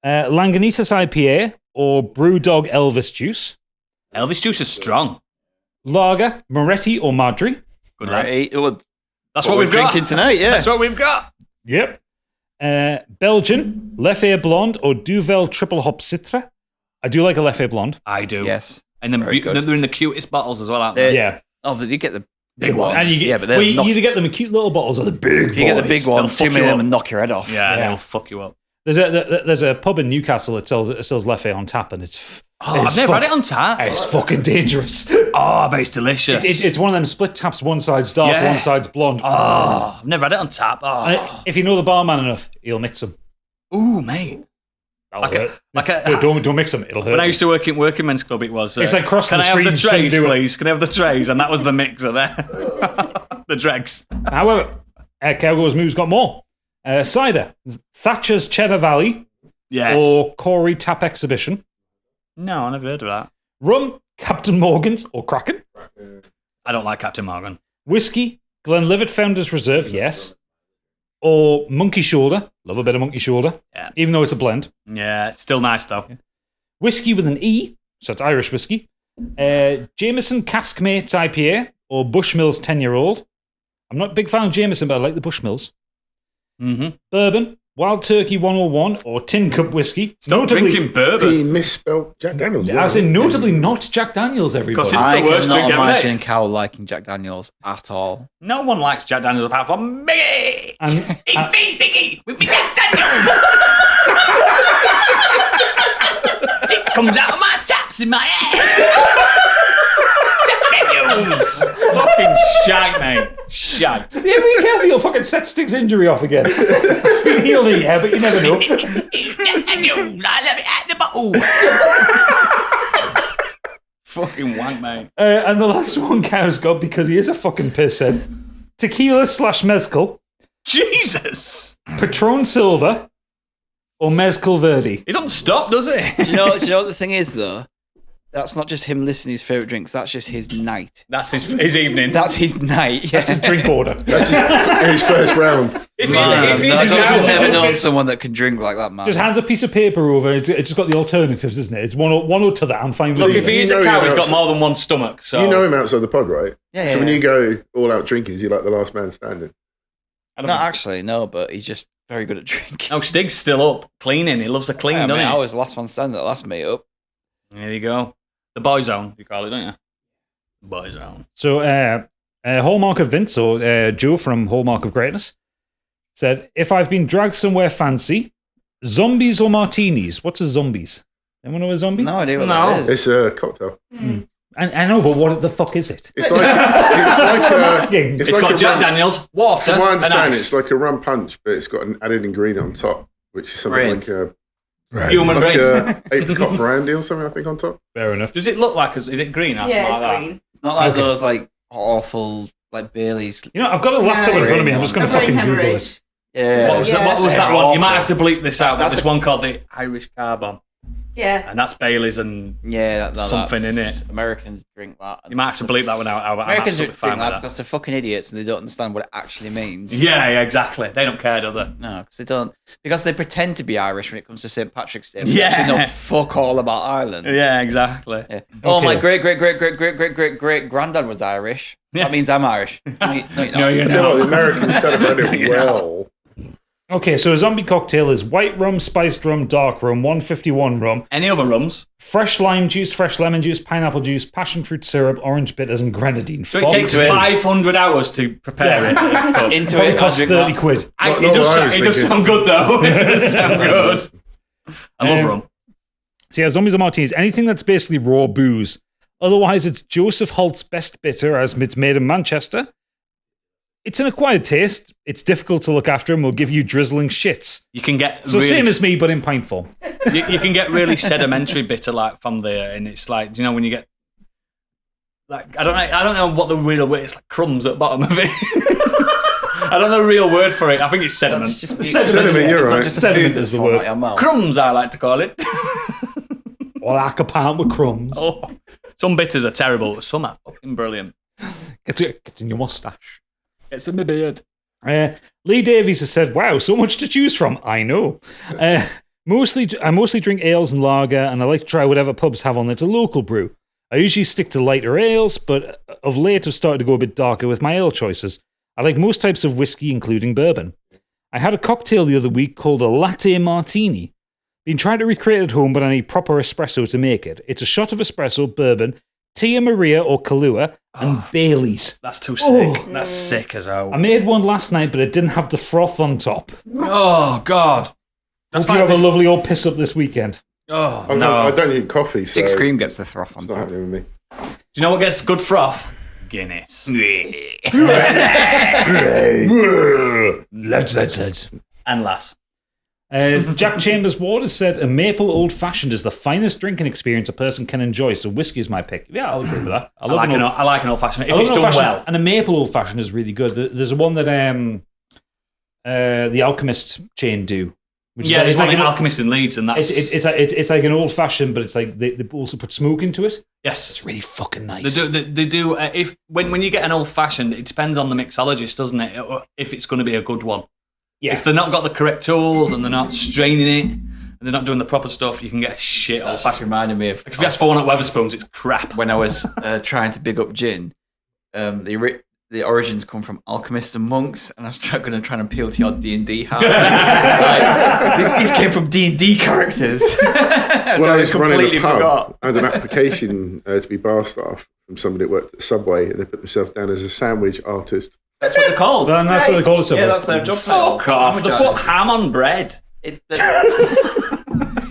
Speaker 2: Lagunitas IPA, or Brewdog Elvis juice,
Speaker 1: Elvis juice is strong.
Speaker 2: lager, Moretti or Madri.
Speaker 1: Good lad.
Speaker 4: Right. Well,
Speaker 1: That's what we've got.
Speaker 4: drinking tonight, yeah.
Speaker 1: That's what we've got.
Speaker 2: Yep. Belgian, Leffe Blonde or Duvel Triple Hop Citra. I do like a Leffe Blonde.
Speaker 1: I do.
Speaker 4: Yes.
Speaker 1: And then
Speaker 4: Very good.
Speaker 1: they're in the cutest bottles as well, aren't they?
Speaker 2: Yeah.
Speaker 4: Oh, but you get the
Speaker 1: Big ones.
Speaker 2: And you get,
Speaker 4: Yeah, but
Speaker 2: well,
Speaker 4: they're
Speaker 2: you
Speaker 4: not.
Speaker 2: either get them in cute little bottles or the big
Speaker 4: If you get the big
Speaker 2: boys.
Speaker 4: ones,
Speaker 1: They'll
Speaker 4: too
Speaker 1: fuck
Speaker 4: many
Speaker 1: you
Speaker 4: of them
Speaker 1: up.
Speaker 4: will knock your head off.
Speaker 1: Yeah,
Speaker 2: Yeah.
Speaker 1: they'll fuck you up.
Speaker 2: There's a pub in Newcastle that sells Leffe on tap, and it's
Speaker 1: I've never had it on tap.
Speaker 2: It's fucking dangerous.
Speaker 1: Oh, but it's delicious.
Speaker 2: It's one of them split taps. One side's dark,
Speaker 1: Yeah.
Speaker 2: one side's blonde.
Speaker 1: Oh, I've never had it on tap.
Speaker 2: And
Speaker 1: Oh,
Speaker 2: if you know the barman enough, he'll mix them.
Speaker 1: ooh, mate.
Speaker 2: That'll
Speaker 1: Like a-
Speaker 2: hurt.
Speaker 1: like a-
Speaker 2: No, don't mix them. It'll hurt.
Speaker 1: When I used to work in Working Men's Club, it was.
Speaker 2: It's like crossing
Speaker 1: Can
Speaker 2: the
Speaker 1: I have
Speaker 2: street
Speaker 1: the
Speaker 2: and shouldn't
Speaker 1: trays,
Speaker 2: do it."
Speaker 1: please? Can I have the trays? And that was the mixer there. The dregs.
Speaker 2: However, Cow Goes Moo's got more. Cider, Thatcher's Cheddar Valley,
Speaker 1: Yes.
Speaker 2: or Corey Tap Exhibition.
Speaker 1: No, I never heard of that.
Speaker 2: Rum, Captain Morgan's or Kraken.
Speaker 1: I don't like Captain Morgan.
Speaker 2: Whiskey, Glenlivet Founders Reserve, yes. Or Monkey Shoulder. Love a bit of Monkey Shoulder.
Speaker 1: Yeah.
Speaker 2: Even though it's a blend.
Speaker 1: Yeah, it's still nice though.
Speaker 2: Whiskey with an E, so it's Irish whiskey. Jameson Caskmates IPA or Bushmills 10-year-old. I'm not a big fan of Jameson, but I like the Bushmills.
Speaker 1: Mm-hmm.
Speaker 2: Bourbon, Wild Turkey 101 or Tin Cup Whiskey.
Speaker 1: Stop drinking bourbon.
Speaker 6: He misspelled Jack Daniels.
Speaker 2: I say notably not Jack Daniels, everybody.
Speaker 1: Because it's the worst drink ever
Speaker 4: imagine
Speaker 1: made.
Speaker 4: Cow liking Jack Daniels at all.
Speaker 1: No one likes Jack Daniels apart from Biggie.
Speaker 2: And-
Speaker 1: It's me, Biggie, with me Jack Daniels. It comes out of my taps in my ass. Jack Daniels. Fucking shite, mate. Shite.
Speaker 2: Yeah, be careful, you'll fucking set Stig's injury off again. It's been healed, yeah, but you never know.
Speaker 1: Jack Daniels. I love it at the bottle. Fucking wank, mate.
Speaker 2: And the last one Cow's got, because he is a fucking pisshead. Tequila / mezcal,
Speaker 1: Jesus.
Speaker 2: Patron Silver, or Mezcal Verde.
Speaker 1: He doesn't stop, does he?
Speaker 4: Do you know what the thing is, though? That's not just him listing his favourite drinks. That's just his night.
Speaker 1: That's his evening.
Speaker 4: That's his night. Yeah.
Speaker 2: That's his drink order.
Speaker 6: That's his first round.
Speaker 1: If
Speaker 4: Man,
Speaker 1: he's
Speaker 4: I've
Speaker 2: just-
Speaker 4: never known
Speaker 2: just-
Speaker 4: someone that can drink like that, man.
Speaker 2: Just hands a piece of paper over. It's just got the alternatives, isn't it? It's one or to that. I'm fine with
Speaker 1: Look,
Speaker 2: either.
Speaker 1: if he is
Speaker 6: You
Speaker 1: a
Speaker 6: know
Speaker 1: cow,
Speaker 6: he
Speaker 1: he's got
Speaker 6: knows.
Speaker 1: more than one stomach. So
Speaker 6: You know him outside the pub, right?
Speaker 4: Yeah,
Speaker 6: So when
Speaker 4: yeah.
Speaker 6: you go all out drinking, is he like the last man standing?
Speaker 1: I don't
Speaker 4: No,
Speaker 1: know.
Speaker 4: actually, no, but he's just very good at drinking.
Speaker 1: Oh, Stig's still up cleaning. He loves a clean,
Speaker 4: Yeah,
Speaker 1: doesn't
Speaker 4: mate,
Speaker 1: he?
Speaker 4: I was the last one standing at the last meet up.
Speaker 1: There you go. The boy zone, you call it, don't you? Boys around.
Speaker 2: So, Hallmark of Vince, or Joe from Hallmark of Greatness, said, if I've been dragged somewhere fancy, zombies or martinis? What's a zombies? Anyone know a zombie?
Speaker 4: No idea what
Speaker 1: No.
Speaker 4: that is.
Speaker 6: It's a cocktail.
Speaker 2: I know, but what the fuck is it?
Speaker 6: It's like
Speaker 2: I'm asking.
Speaker 6: it's
Speaker 1: It's
Speaker 6: like
Speaker 1: got
Speaker 6: a
Speaker 1: Jack
Speaker 6: rum,
Speaker 1: Daniels, water,
Speaker 6: from what I
Speaker 1: and
Speaker 6: understand,
Speaker 1: ice.
Speaker 6: it's like a rum punch, but it's got an added ingredient on top, which is something
Speaker 4: Brains.
Speaker 6: like
Speaker 1: Human
Speaker 6: like
Speaker 1: brains.
Speaker 6: a apricot brandy or something, I think, on top.
Speaker 2: Fair enough.
Speaker 1: Does it look like? Is it green? Or
Speaker 3: Yeah,
Speaker 1: something
Speaker 3: it's
Speaker 1: like
Speaker 3: green.
Speaker 4: It's not like
Speaker 2: Okay.
Speaker 4: those like awful like Baileys.
Speaker 2: You know, I've got a laptop in front of me. I'm just going to
Speaker 3: Avoiding
Speaker 2: fucking Google it.
Speaker 3: hemorrhage.
Speaker 4: Yeah.
Speaker 1: What was,
Speaker 3: Yeah.
Speaker 1: what was that
Speaker 4: They're
Speaker 1: one? You
Speaker 4: awful.
Speaker 1: might have to bleep this out. But
Speaker 4: That's
Speaker 1: this one called the Irish Car Bomb,
Speaker 3: Yeah.
Speaker 1: and that's Bailey's, and
Speaker 4: Yeah,
Speaker 1: something in
Speaker 4: that's-
Speaker 1: it.
Speaker 4: Americans drink that.
Speaker 1: you might have to bleep that one out. I'm
Speaker 4: Americans
Speaker 1: absolutely
Speaker 4: drink
Speaker 1: fine
Speaker 4: that
Speaker 1: with
Speaker 4: because they're fucking idiots and they don't understand what it actually means.
Speaker 1: Yeah, exactly. They don't care, do they?
Speaker 4: No, because they don't. Because they pretend to be Irish when it comes to St. Patrick's Day. But
Speaker 1: Yeah.
Speaker 4: they actually know fuck all about Ireland.
Speaker 1: Yeah, exactly.
Speaker 4: Yeah. Oh,
Speaker 2: Okay.
Speaker 4: my great granddad was Irish.
Speaker 1: Yeah.
Speaker 4: That means I'm Irish. No, you're not.
Speaker 1: No, you're
Speaker 6: So
Speaker 1: not.
Speaker 6: the Americans celebrate it well.
Speaker 2: Okay, so a zombie cocktail is white rum, spiced rum, dark rum, 151 rum,
Speaker 1: Any other rums?
Speaker 2: fresh lime juice, fresh lemon juice, pineapple juice, passion fruit syrup, orange bitters, and grenadine.
Speaker 1: So it takes 500 hours to prepare it. But
Speaker 4: Into
Speaker 2: Probably
Speaker 4: it.
Speaker 2: costs
Speaker 4: I drink
Speaker 2: 30 quid.
Speaker 1: it
Speaker 6: Not
Speaker 1: does,
Speaker 6: Irish
Speaker 1: it does
Speaker 6: thinking.
Speaker 1: sound good, though. It does sound good. I love rum.
Speaker 2: So yeah, zombies or martinis, anything that's basically raw booze. Otherwise, it's Joseph Holt's best bitter, as it's made in Manchester. It's an acquired taste. It's difficult to look after and will give you drizzling shits.
Speaker 1: You can get
Speaker 2: So
Speaker 1: really,
Speaker 2: same as me, but in pint form.
Speaker 1: you can get really sedimentary bitter like from there, and it's like, do you know when you get like I don't know what the real word. It's like crumbs at the bottom of it. I don't know the real word for it. I think it's sediment.
Speaker 6: Sediment, you're right.
Speaker 2: Sediment is the word.
Speaker 1: Crumbs, I like to call it.
Speaker 2: Or like a pint with crumbs.
Speaker 1: Oh, some bitters are terrible, but some are fucking brilliant.
Speaker 2: Gets in your mustache.
Speaker 1: It's in my beard.
Speaker 2: Lee Davies has said, wow, so much to choose from. I know. I mostly drink ales and lager, and I like to try whatever pubs have on there to local brew. I usually stick to lighter ales, but of late I've started to go a bit darker with my ale choices. I like most types of whiskey, including bourbon. I had a cocktail the other week called a latte martini. Been trying to recreate it at home, but I need proper espresso to make it. It's a shot of espresso, bourbon, Tia Maria or Kahlua, and Baileys.
Speaker 1: That's too sick. That's sick as hell.
Speaker 2: I made one last night, but it didn't have the froth on top.
Speaker 1: Oh God. That's
Speaker 2: Hope you
Speaker 1: like
Speaker 2: have
Speaker 1: this-
Speaker 2: a lovely old piss up this weekend.
Speaker 1: Oh
Speaker 6: I
Speaker 1: no.
Speaker 6: don't need coffee, so
Speaker 4: Six Scream gets the froth on
Speaker 6: it's not
Speaker 4: top.
Speaker 6: happening with me.
Speaker 1: Do you know what gets good froth? Guinness.
Speaker 2: Let's.
Speaker 1: And lass.
Speaker 2: Jack Chambers Ward has said a maple old fashioned is the finest drinking experience a person can enjoy. So whiskey is my pick. Yeah, I'll agree with that.
Speaker 1: I like an old fashioned. If
Speaker 2: I love
Speaker 1: it's
Speaker 2: an
Speaker 1: done
Speaker 2: old-fashioned,
Speaker 1: well.
Speaker 2: and a maple old fashioned is really good. There's one that the Alchemist chain do. Which
Speaker 1: Yeah,
Speaker 2: is
Speaker 1: there's
Speaker 2: like
Speaker 1: like an
Speaker 2: an-
Speaker 1: alchemist in Leeds, and that's
Speaker 2: it's like an old fashioned, but it's like they also put smoke into it.
Speaker 1: yes.
Speaker 2: It's really fucking nice.
Speaker 1: They do. If when you get an old fashioned, it depends on the mixologist, doesn't it? If it's going to be a good one.
Speaker 2: Yeah.
Speaker 1: If they're not got the correct tools and they're not straining it and they're not doing the proper stuff, you can get a shit old
Speaker 4: That's just
Speaker 1: fashioned.
Speaker 4: reminded me of
Speaker 1: If you ask for one at Weatherspoons, it's crap.
Speaker 4: when I was trying to big up gin. The origins come from alchemists and monks, and I was going to try and appeal to your D&D heart. Like, these came from D&D characters.
Speaker 6: When I was running a pub,
Speaker 4: forgot.
Speaker 6: I had an application to be bar staff from somebody that worked at Subway, and they put themselves down as a sandwich artist.
Speaker 4: That's what they're called.
Speaker 2: And that's what they call it.
Speaker 4: Yeah, that's their job title.
Speaker 1: Fuck off! They
Speaker 4: Sandwich
Speaker 1: put ham on bread.
Speaker 4: It's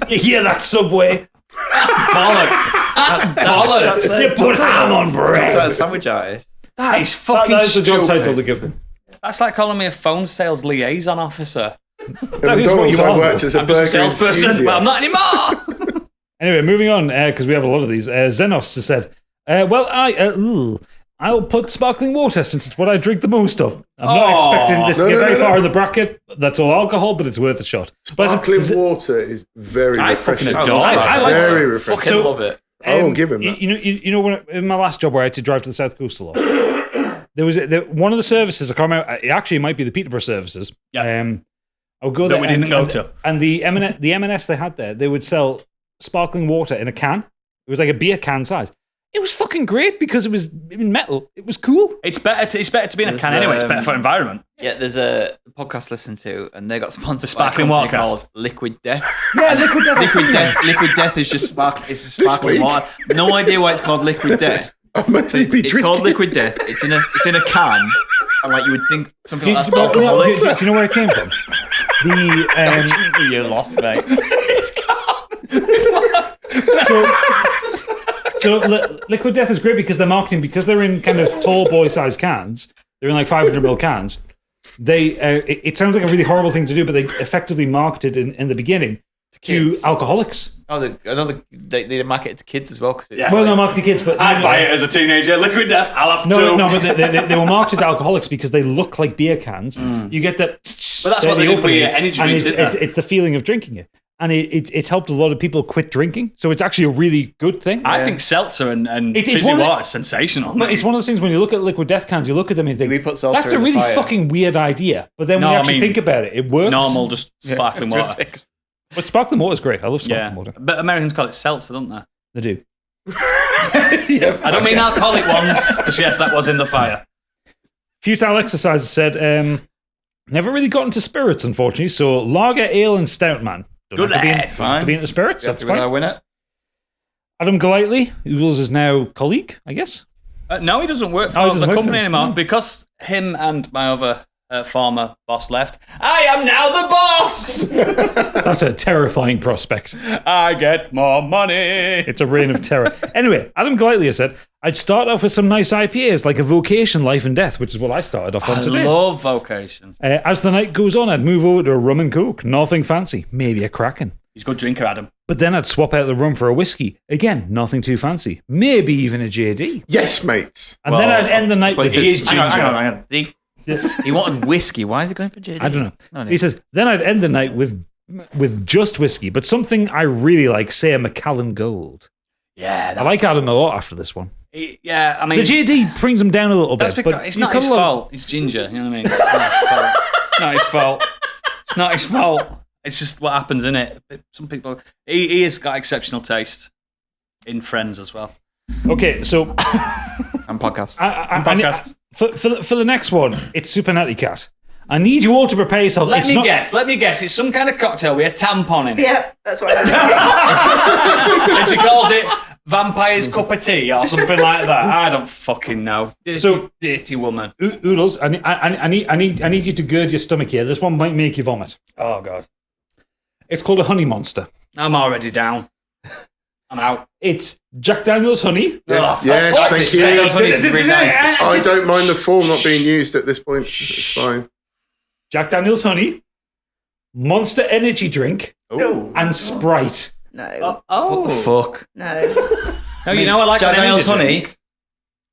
Speaker 2: You hear that, Subway?
Speaker 1: Bollock. That's bollock.
Speaker 2: You put ham on bread.
Speaker 4: That's sandwich artist.
Speaker 1: That is fucking
Speaker 2: That is the job title
Speaker 1: stupid.
Speaker 2: to give them.
Speaker 1: That's like calling me a phone sales liaison officer.
Speaker 2: That is what you
Speaker 6: I
Speaker 2: are.
Speaker 6: worked as a
Speaker 1: I'm just a
Speaker 6: burger
Speaker 1: salesperson, but I'm
Speaker 6: enthusiast.
Speaker 1: not anymore.
Speaker 2: Anyway, moving on, because we have a lot of these. Xenos has said, I'll put sparkling water since it's what I drink the most of. I'm not expecting this to get very far in the bracket. That's all alcohol, but it's worth a shot. But
Speaker 6: Sparkling water is very
Speaker 1: I fucking
Speaker 6: refreshing.
Speaker 1: adore it. I like
Speaker 6: Very
Speaker 1: it.
Speaker 6: refreshing.
Speaker 4: Fucking
Speaker 2: So-
Speaker 4: love it.
Speaker 6: I will give him that.
Speaker 2: You know, when in my last job where I had to drive to the South Coast a lot, there was one of the services. I can't remember. It might be the Peterborough services.
Speaker 1: Yeah.
Speaker 2: I would go
Speaker 1: That
Speaker 2: there.
Speaker 1: we didn't go to.
Speaker 2: And the M&S they had there, they would sell sparkling water in a can. It was like a beer can size. It was fucking great because it was in metal. It was cool.
Speaker 1: It's better to be in a
Speaker 4: There's,
Speaker 1: can anyway. It's better for environment.
Speaker 4: Yeah, there's a podcast to listen to, and they got sponsored
Speaker 1: The
Speaker 4: by a
Speaker 1: Sparkling
Speaker 4: company
Speaker 1: Watercast.
Speaker 4: called Liquid Death.
Speaker 2: Yeah, Liquid Death.
Speaker 4: Liquid Death is just sparkling. It's a sparkling
Speaker 6: week?
Speaker 4: water. No idea why it's called Liquid Death.
Speaker 6: I'd mostly be
Speaker 4: It's
Speaker 6: drinking.
Speaker 4: called Liquid Death. It's in a can, and like you would think something
Speaker 2: Do
Speaker 4: like that's
Speaker 2: you
Speaker 4: alcoholic.
Speaker 2: do you know where it came from?
Speaker 4: You're lost, mate.
Speaker 2: Liquid Death is great because they're marketing, because they're in kind of tall boy size cans. They're in like 500ml cans. It sounds like a really horrible thing to do, but they effectively marketed in the beginning to alcoholics.
Speaker 4: Oh, they market it to kids as well.
Speaker 2: Well, no, marketed to kids, but
Speaker 1: I'd buy it as a teenager. Liquid Death, I'll have two.
Speaker 2: No, but they were marketed to alcoholics because they look like beer cans. You get that.
Speaker 1: But that's what they did with energy drinks, isn't it?
Speaker 2: It's the feeling of drinking it. And it's helped a lot of people quit drinking. So it's actually a really good thing.
Speaker 1: I think seltzer and
Speaker 2: It's
Speaker 1: fizzy
Speaker 2: one of-
Speaker 1: water is sensational.
Speaker 2: But it's one of those things when you look at Liquid Death cans, you look at them and think,
Speaker 4: We put seltzer
Speaker 2: that's a
Speaker 4: in the
Speaker 2: really
Speaker 4: fire.
Speaker 2: fucking weird idea. But then when
Speaker 1: No,
Speaker 2: you
Speaker 1: I
Speaker 2: actually
Speaker 1: mean,
Speaker 2: think about it, it works.
Speaker 1: Normal, just sparkling water.
Speaker 2: But sparkling water is great. I love sparkling
Speaker 1: Yeah.
Speaker 2: water.
Speaker 1: But Americans call it seltzer, don't they?
Speaker 2: They do.
Speaker 1: I don't mean alcoholic ones, because yes, that was in the fire.
Speaker 2: Futile Exercises said, never really got into spirits, unfortunately. So lager, ale, and stout, man. Don't
Speaker 1: Good
Speaker 2: have to be
Speaker 1: lad.
Speaker 2: in-
Speaker 4: Fine.
Speaker 2: to be into spirits. That's fine.
Speaker 4: I win it.
Speaker 2: Adam Golightly, Oodles is now colleague, I guess.
Speaker 1: No, he doesn't work
Speaker 2: Oh, he
Speaker 1: for
Speaker 2: doesn't
Speaker 1: the
Speaker 2: work
Speaker 1: company
Speaker 2: for them.
Speaker 1: anymore because him and my other former boss left. I am now the boss.
Speaker 2: That's a terrifying prospect.
Speaker 1: I get more money.
Speaker 2: It's a reign of terror. Anyway, Adam Golightly has said, I'd start off with some nice IPAs like a Vocation, Life and Death, which is what I started off on
Speaker 1: I
Speaker 2: today.
Speaker 1: love Vocation.
Speaker 2: As the night goes on, I'd move over to a rum and coke. Nothing fancy. Maybe a Kraken.
Speaker 1: He's a good drinker, Adam.
Speaker 2: But then I'd swap out the rum for a whiskey. Again, nothing too fancy. Maybe even a JD.
Speaker 6: Yes, mates.
Speaker 2: And then I'd end the night with...
Speaker 1: He is ginger.
Speaker 4: Hang on. He wanted whiskey. Why is he going for JD?
Speaker 2: I don't know.
Speaker 4: No.
Speaker 2: He says, then I'd end the night with just whiskey, but something I really like, say a Macallan Gold.
Speaker 1: Yeah,
Speaker 2: I like Adam a lot after this one.
Speaker 1: Yeah, I mean,
Speaker 2: The JD brings him down a little
Speaker 1: that's
Speaker 2: bit.
Speaker 1: because
Speaker 2: but
Speaker 1: it's
Speaker 2: he's
Speaker 1: not
Speaker 2: got
Speaker 1: his
Speaker 2: a lot-
Speaker 1: fault. He's ginger. You know what I mean? It's not his fault. It's not his fault. It's just what happens in it. Some people. He has got exceptional taste in Friends as well.
Speaker 2: Okay, so
Speaker 4: And podcasts.
Speaker 1: Podcast.
Speaker 2: for the next one, it's Super Natty Cat. I need you all to prepare yourself.
Speaker 1: Let me guess. It's some kind of cocktail with a tampon in it.
Speaker 3: Yeah, that's what I'm thinking.
Speaker 1: And she calls it Vampire's Cup of Tea or something like that. I don't fucking know. Dirty woman.
Speaker 2: Oodles, I need you to gird your stomach here. This one might make you vomit.
Speaker 1: Oh, God.
Speaker 2: It's called a honey monster.
Speaker 1: I'm already down. I'm out.
Speaker 2: It's Jack Daniel's honey.
Speaker 6: Yes,
Speaker 1: Oh,
Speaker 6: yes,
Speaker 1: that's
Speaker 6: thank
Speaker 4: Jack Daniel's honey
Speaker 6: you.
Speaker 4: is really nice.
Speaker 6: I don't mind the form not being used at this point. It's fine.
Speaker 2: Jack Daniel's honey, Monster Energy drink, and Sprite.
Speaker 3: No,
Speaker 4: What the fuck?
Speaker 3: no.
Speaker 1: No, you know I like
Speaker 4: Jack
Speaker 1: an
Speaker 4: Daniel's
Speaker 1: energy
Speaker 4: honey.
Speaker 1: drink.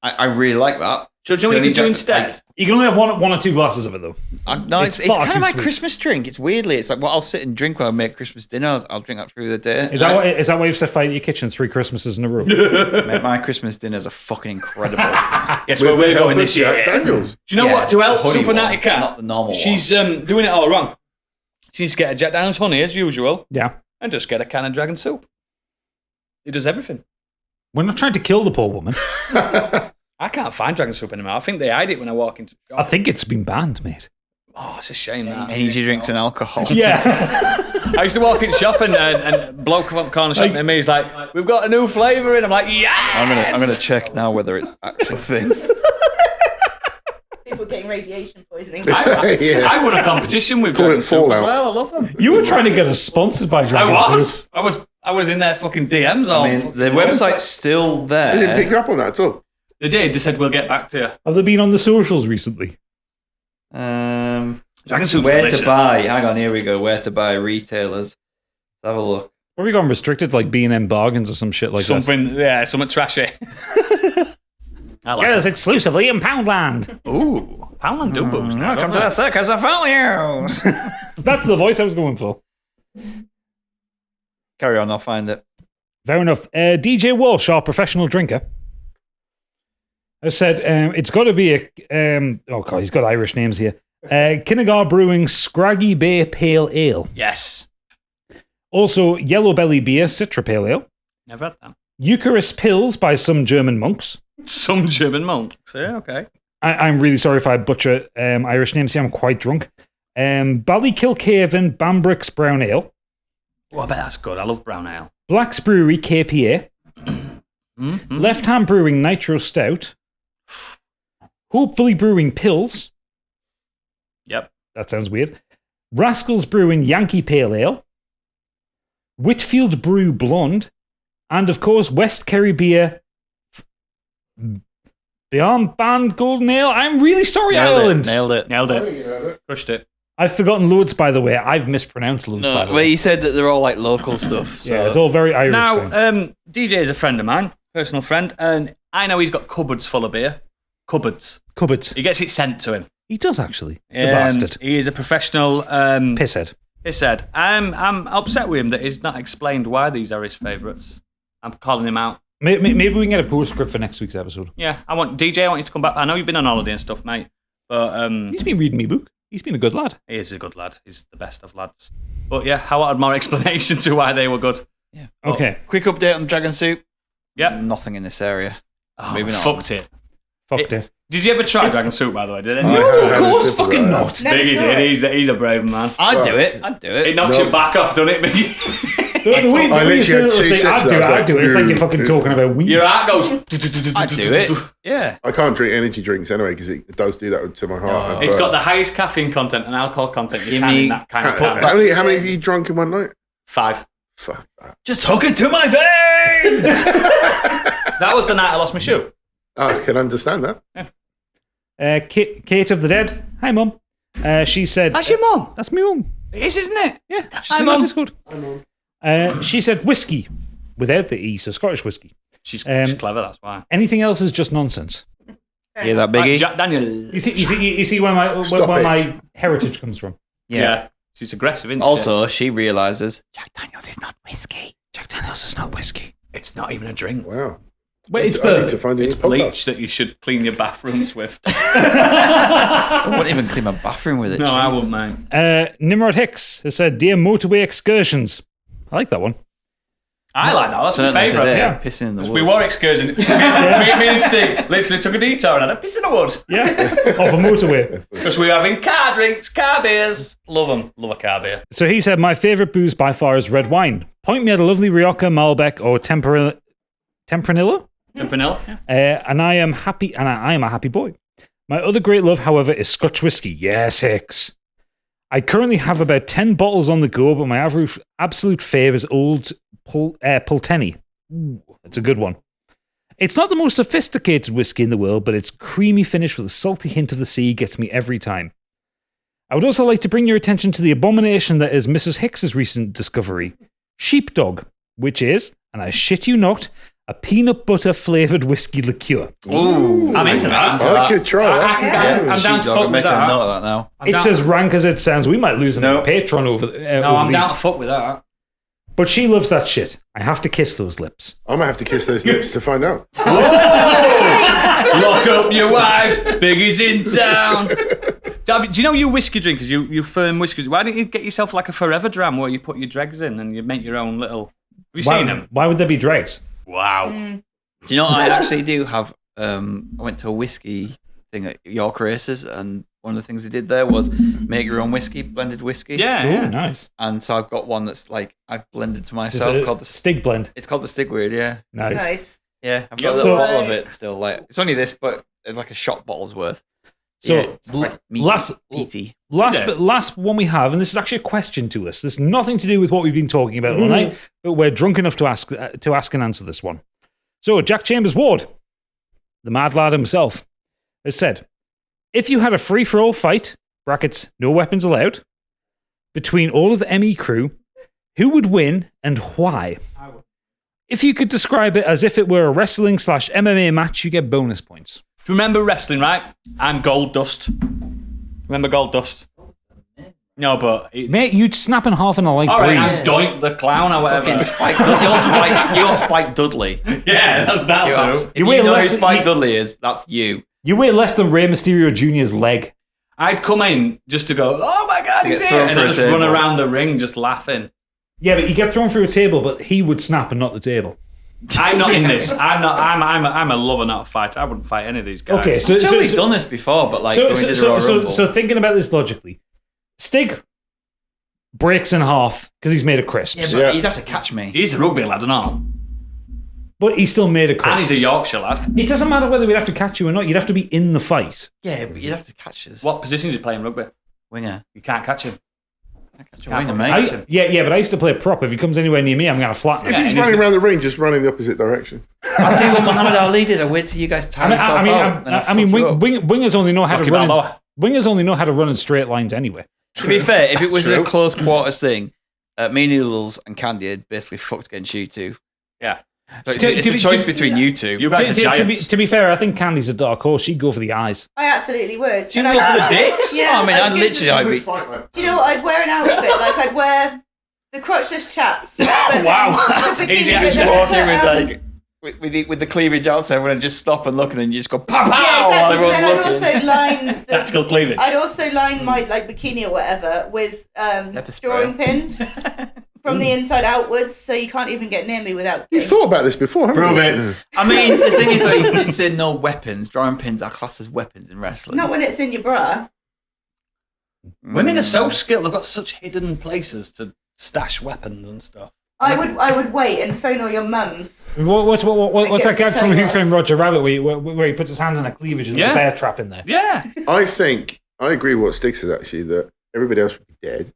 Speaker 4: I really like that.
Speaker 1: So do you know what you can do instead?
Speaker 2: You can only have one or two glasses of it, though.
Speaker 4: No,
Speaker 2: It's
Speaker 4: it's
Speaker 2: far
Speaker 4: kind
Speaker 2: too
Speaker 4: of my
Speaker 2: sweet.
Speaker 4: Christmas drink. It's weirdly, it's like what I'll sit and drink when I make Christmas dinner. I'll drink that through the day.
Speaker 2: Is that why you've set fire to your kitchen 3 Christmases in a row?
Speaker 4: Mate, my Christmas dinners are fucking incredible.
Speaker 1: Guess where we're going this year.
Speaker 6: Jack Daniels.
Speaker 1: Do you know what? To help
Speaker 4: the honey
Speaker 1: Super
Speaker 4: one,
Speaker 1: Natty Cat,
Speaker 4: not the normal
Speaker 1: she's doing it all wrong. She needs to get a Jack Daniel's honey as usual
Speaker 2: Yeah.
Speaker 1: and just get a can of dragon soup. He does everything.
Speaker 2: We're not trying to kill the poor woman.
Speaker 1: I can't find dragon soup anymore. I think they hide it when I walk into the
Speaker 2: I
Speaker 1: shop.
Speaker 2: think it's been banned, mate.
Speaker 1: Oh, it's a shame that.
Speaker 4: Energy drinks and alcohol.
Speaker 2: Yeah.
Speaker 1: I used to walk in shop and bloke from corner shop near me. He's like, "We've got a new flavour in." I'm like, "Yeah."
Speaker 4: I'm gonna check now whether it's actually a thing.
Speaker 3: People getting radiation poisoning.
Speaker 6: Yeah.
Speaker 1: I won a competition with
Speaker 6: Call
Speaker 1: dragon
Speaker 6: it
Speaker 1: soup as
Speaker 6: Fallout.
Speaker 1: well. I love them.
Speaker 2: You were trying to get us sponsored by
Speaker 1: I
Speaker 2: Dragon Soup.
Speaker 1: was in their fucking DMs. All
Speaker 4: I mean, the website's still
Speaker 6: I didn't pick
Speaker 4: there.
Speaker 6: you up on that at all.
Speaker 1: They did. They said we'll get back to you.
Speaker 2: Have they been on the socials recently?
Speaker 1: Dragon soup's
Speaker 4: Where
Speaker 1: delicious.
Speaker 4: to buy? Hang on, here we go. Where to buy retailers? Let's have a look.
Speaker 2: Have we gone restricted, like B&M bargains or some shit like
Speaker 1: Something, yeah, something trashy. I
Speaker 2: that?
Speaker 1: like
Speaker 2: Get us exclusively in Poundland.
Speaker 1: it. Ooh, Poundland do boobs now.
Speaker 4: Welcome
Speaker 1: don't
Speaker 4: to the
Speaker 1: they?
Speaker 4: circus of values.
Speaker 2: That's the voice I was going for.
Speaker 4: Carry on, I'll find it.
Speaker 2: Fair enough. DJ Walsh, our professional drinker, has said it's got to be a... oh, God, he's got Irish names here. Kinnegar Brewing Scraggy Bay Pale Ale.
Speaker 1: Yes.
Speaker 2: Also, Yellow Belly Beer Citra Pale Ale.
Speaker 1: Never had that.
Speaker 2: Eucharist Pills by some German monks.
Speaker 1: Some German monks. Yeah, okay.
Speaker 2: I'm really sorry if I butcher Irish names here. I'm quite drunk. Ballykilcaven Bambricks Brown Ale.
Speaker 1: Oh, I bet that's good. I love brown ale.
Speaker 2: Black's Brewery KPA. Left Hand Brewing Nitro Stout. Hopefully Brewing Pills.
Speaker 1: Yep.
Speaker 2: That sounds weird. Rascals Brewing Yankee Pale Ale. Whitfield Brew Blonde. And, of course, West Kerry Beer Beyond Band Golden Ale. I'm really sorry, Ireland.
Speaker 4: Nailed it.
Speaker 1: Crushed it.
Speaker 2: I've forgotten loads, by the way. I've mispronounced loads, by the
Speaker 4: Well,
Speaker 2: way.
Speaker 4: you said that they're all like local stuff. So.
Speaker 2: Yeah, it's all very Irish.
Speaker 1: Now,
Speaker 2: things.
Speaker 1: DJ is a friend of mine, personal friend, and I know he's got cupboards full of beer. Cupboards. He gets it sent to him.
Speaker 2: He does, actually. The bastard.
Speaker 1: He is a professional
Speaker 2: Pisshead.
Speaker 1: pisshead. I'm upset with him that he's not explained why these are his favourites. I'm calling him out.
Speaker 2: Maybe we can get a postscript for next week's episode.
Speaker 1: Yeah, I want you to come back. I know you've been on holiday and stuff, mate, but
Speaker 2: He's been reading me book. He's been a good lad.
Speaker 1: he is a good lad. He's the best of lads. But yeah, I wanted more explanation to why they were good.
Speaker 4: Yeah.
Speaker 2: Okay.
Speaker 4: Quick update on the Dragon Soup.
Speaker 1: Yep.
Speaker 4: Nothing in this area.
Speaker 1: Oh,
Speaker 4: Maybe not.
Speaker 1: fucked it.
Speaker 2: Fucked it.
Speaker 1: Did you ever try Dragon Soup, by the way? Did it?
Speaker 2: No, of course fucking not.
Speaker 3: Never
Speaker 1: Biggie
Speaker 3: saw
Speaker 1: did.
Speaker 3: it.
Speaker 1: He's a brave man.
Speaker 4: I'd do it. I'd do
Speaker 1: It
Speaker 4: it.
Speaker 1: knocks your back off, doesn't it, Biggie?
Speaker 2: The way
Speaker 6: I
Speaker 2: you
Speaker 6: literally
Speaker 2: say
Speaker 6: had
Speaker 2: those
Speaker 6: two
Speaker 2: things,
Speaker 6: sips
Speaker 2: I'd
Speaker 6: of
Speaker 2: do it.
Speaker 6: that.
Speaker 2: I'd do it. It's like you're fucking talking about weed.
Speaker 1: Your heart goes.
Speaker 4: I'd do it. Yeah.
Speaker 6: I can't drink energy drinks anyway because it does do that to my heart.
Speaker 1: It's got the highest caffeine content and alcohol content you
Speaker 4: Give
Speaker 1: can
Speaker 4: me-
Speaker 1: in that kind of can.
Speaker 6: How many have you drunk in one night?
Speaker 1: 5.
Speaker 6: Fuck that.
Speaker 4: Just hook it to my veins.
Speaker 1: That was the night I lost my shoe.
Speaker 6: I can understand that.
Speaker 2: Kate of the Dead. Hi, Mum. She said...
Speaker 1: That's your mum.
Speaker 2: That's me, Mum.
Speaker 1: It is, isn't it?
Speaker 2: Yeah.
Speaker 1: Hi,
Speaker 2: She's
Speaker 1: Mum.
Speaker 2: on Discord. She said whiskey without the E, so Scottish whiskey.
Speaker 1: She's clever, that's why.
Speaker 2: Anything else is just nonsense.
Speaker 4: Yeah, that
Speaker 1: Right,
Speaker 4: biggie.
Speaker 1: Jack Daniel.
Speaker 2: You see where my heritage comes from.
Speaker 1: Yeah. She's aggressive, isn't
Speaker 4: Also, she realizes Jack Daniels is not whiskey. Jack Daniels is not whiskey.
Speaker 1: she? It's not even a drink.
Speaker 6: Wow.
Speaker 2: Wait, it's
Speaker 6: I need to
Speaker 2: bourbon.
Speaker 6: find
Speaker 1: It's
Speaker 6: a new podcast.
Speaker 1: bleach that you should clean your bathrooms with.
Speaker 4: I wouldn't even clean my bathroom with it.
Speaker 1: No, I
Speaker 4: Jesus.
Speaker 1: wouldn't, mate.
Speaker 2: Nimrod Hicks has said, "Dear motorway excursions." I like that one.
Speaker 1: I like that. That's my
Speaker 4: Certainly
Speaker 1: favourite.
Speaker 4: today,
Speaker 1: Yeah.
Speaker 4: pissing in the
Speaker 1: We
Speaker 4: woods.
Speaker 1: were excursion. me and Steve literally took a detour and had a piss in the wood.
Speaker 2: Yeah, off a motorway.
Speaker 1: Because we were having car drinks, car beers. Love them. Love a car beer.
Speaker 2: So he said, "My favourite booze by far is red wine. Point me at a lovely Rioja, Malbec, or Tempranillo,
Speaker 1: The vanilla.
Speaker 2: and I am happy. And I am a happy boy. My other great love, however, is Scotch whiskey. Yes, Hicks. I currently have about 10 bottles on the go, but my absolute fave is Old Pulteney. Ooh, that's a good one. It's not the most sophisticated whiskey in the world, but its creamy finish with a salty hint of the sea gets me every time. I would also like to bring your attention to the abomination that is Mrs. Hicks's recent discovery, Sheepdog, which is, and I shit you not, a peanut butter flavoured whiskey liqueur.
Speaker 4: Ooh,
Speaker 1: I'm into that.
Speaker 6: I could try that.
Speaker 1: I'm down to fuck with
Speaker 4: Make a
Speaker 1: that.
Speaker 4: note of that now.
Speaker 2: It's as rank as it sounds. We might lose another patron over
Speaker 1: No, I'm
Speaker 2: these.
Speaker 1: down to fuck with that.
Speaker 2: But she loves that shit. I have to kiss those lips.
Speaker 6: I might have to kiss those lips to find out.
Speaker 1: Lock up your wife. Biggie's in town. Darby, do you know you whiskey drinkers? You firm whiskey. Why don't you get yourself like a forever dram where you put your dregs in and you make your own little? Have you seen them?
Speaker 2: Why would there be dregs?
Speaker 1: Wow.
Speaker 4: Do you know I actually do have? I went to a whiskey thing at York Races, and one of the things they did there was make your own whiskey, blended whiskey.
Speaker 1: Yeah.
Speaker 2: Oh,
Speaker 1: yeah.
Speaker 2: nice.
Speaker 4: And so I've got one that's like I've blended to
Speaker 2: It's
Speaker 4: myself
Speaker 2: a
Speaker 4: called the.
Speaker 2: Stig blend.
Speaker 4: It's called the Stigweed. Yeah.
Speaker 2: Nice.
Speaker 3: Nice.
Speaker 4: Yeah. I've got
Speaker 1: Yeah,
Speaker 4: a little
Speaker 2: so-
Speaker 4: bottle of it still. Like it's only this, but it's like a shot bottle's worth.
Speaker 2: So,
Speaker 4: yeah, it's quite meaty, peaty.
Speaker 2: Last one we have, and this is actually a question to us. This is nothing to do with what we've been talking about all night, but we're drunk enough to ask and answer this one. So, Jack Chambers Ward, the mad lad himself, has said, if you had a free-for-all fight, brackets, no weapons allowed, between all of the ME crew, who would win and why? If you could describe it as if it were a wrestling/MMA match, you get bonus points.
Speaker 1: Do you remember wrestling, right? I'm Gold Dust. Remember Gold Dust? No, but...
Speaker 2: Mate, you'd snap in half in a light
Speaker 1: all right, I'm
Speaker 2: breeze.
Speaker 1: Doink the Clown or whatever.
Speaker 4: Fucking you're Spike Dudley.
Speaker 1: Yeah, that'll do.
Speaker 4: If you
Speaker 2: weigh
Speaker 4: know who
Speaker 2: less-
Speaker 4: Spike Dudley is, that's you.
Speaker 2: You weigh less than Rey Mysterio Jr.'s leg.
Speaker 1: I'd come in just to go, oh my God, he's
Speaker 4: get
Speaker 1: here.
Speaker 4: thrown
Speaker 1: And
Speaker 4: for
Speaker 1: I'd
Speaker 4: a
Speaker 1: just
Speaker 4: table.
Speaker 1: run around the ring just laughing.
Speaker 2: Yeah, but you get thrown through a table, but he would snap and not the table.
Speaker 1: I'm not in this. I'm a lover, not a fighter. I wouldn't fight any of these guys.
Speaker 2: Okay,
Speaker 4: I'm sure we've done this before, but like when we did the Royal Rumble.
Speaker 2: so thinking about this logically, Stig breaks in half because he's made of crisps.
Speaker 4: yeah, but
Speaker 6: Yeah.
Speaker 4: you'd have to catch me.
Speaker 1: He's a rugby lad and all.
Speaker 2: But he still made a
Speaker 1: And
Speaker 2: crust.
Speaker 1: he's a Yorkshire lad.
Speaker 2: It doesn't matter whether we'd have to catch you or not. You'd have to be in the fight.
Speaker 4: Yeah, but you'd have to catch us.
Speaker 1: What position do you play in rugby?
Speaker 4: Winger?
Speaker 1: You can't catch him.
Speaker 4: I catch a
Speaker 1: Can't
Speaker 4: winger,
Speaker 1: fucking
Speaker 4: mate.
Speaker 1: catch him.
Speaker 2: Yeah, but I used to play prop. If he comes anywhere near me, I'm going to flatten him.
Speaker 6: If he's running around the ring, just running the opposite direction.
Speaker 4: I do what Muhammad Ali did. I wait till you guys tire yourself out.
Speaker 2: Wingers only know how to
Speaker 1: Rocky
Speaker 2: run.
Speaker 1: Balboa.
Speaker 2: Wingers only know how to run in straight lines anyway.
Speaker 4: To be fair, if it was
Speaker 1: True.
Speaker 4: a close quarters thing, me and Noodles and Candy had basically fucked against you two.
Speaker 1: Yeah.
Speaker 4: So it's a choice between you two.
Speaker 1: You guys are giants.
Speaker 2: To be fair, I think Candy's a dark horse. She'd go for the eyes.
Speaker 3: I absolutely would.
Speaker 1: Do you
Speaker 3: And
Speaker 1: go
Speaker 3: I-
Speaker 1: for the dicks?
Speaker 3: Yeah,
Speaker 4: I mean,
Speaker 3: I'd give
Speaker 4: I'd
Speaker 3: them-
Speaker 4: be.
Speaker 3: Do you know what? I'd wear an outfit like I'd wear the crotchless chaps. but
Speaker 1: Wow.
Speaker 3: the bikini
Speaker 1: Easy
Speaker 3: with
Speaker 1: access.
Speaker 3: the-
Speaker 4: Walking
Speaker 3: but,
Speaker 4: with like with the cleavage outside, everyone would just stop and look, and then you just go pow pow
Speaker 3: yeah,
Speaker 4: while
Speaker 3: exactly. But then
Speaker 4: everyone's
Speaker 3: I'd
Speaker 4: looking.
Speaker 3: also line
Speaker 1: Tactical cleavage.
Speaker 3: I'd also line my bikini or whatever with
Speaker 4: Pepper spray.
Speaker 3: drawing pins from the inside outwards, so you can't even get near me without.
Speaker 6: You thought about this before, haven't
Speaker 1: Prove
Speaker 6: you?
Speaker 1: it.
Speaker 4: I mean, the thing is, though, you did say no weapons. Drawing pins are classed as weapons in wrestling.
Speaker 3: Not when it's in your bra.
Speaker 1: Women are so skilled. They've got such hidden places to stash weapons and stuff.
Speaker 3: I would wait and phone all your mums.
Speaker 2: What's that gag from Who
Speaker 3: Take off.
Speaker 2: Framed Roger Rabbit where he puts his hand on a cleavage and there's
Speaker 1: Yeah.
Speaker 2: a bear trap in there?
Speaker 1: Yeah.
Speaker 6: I think I agree with what Stig said actually, that everybody else would be dead.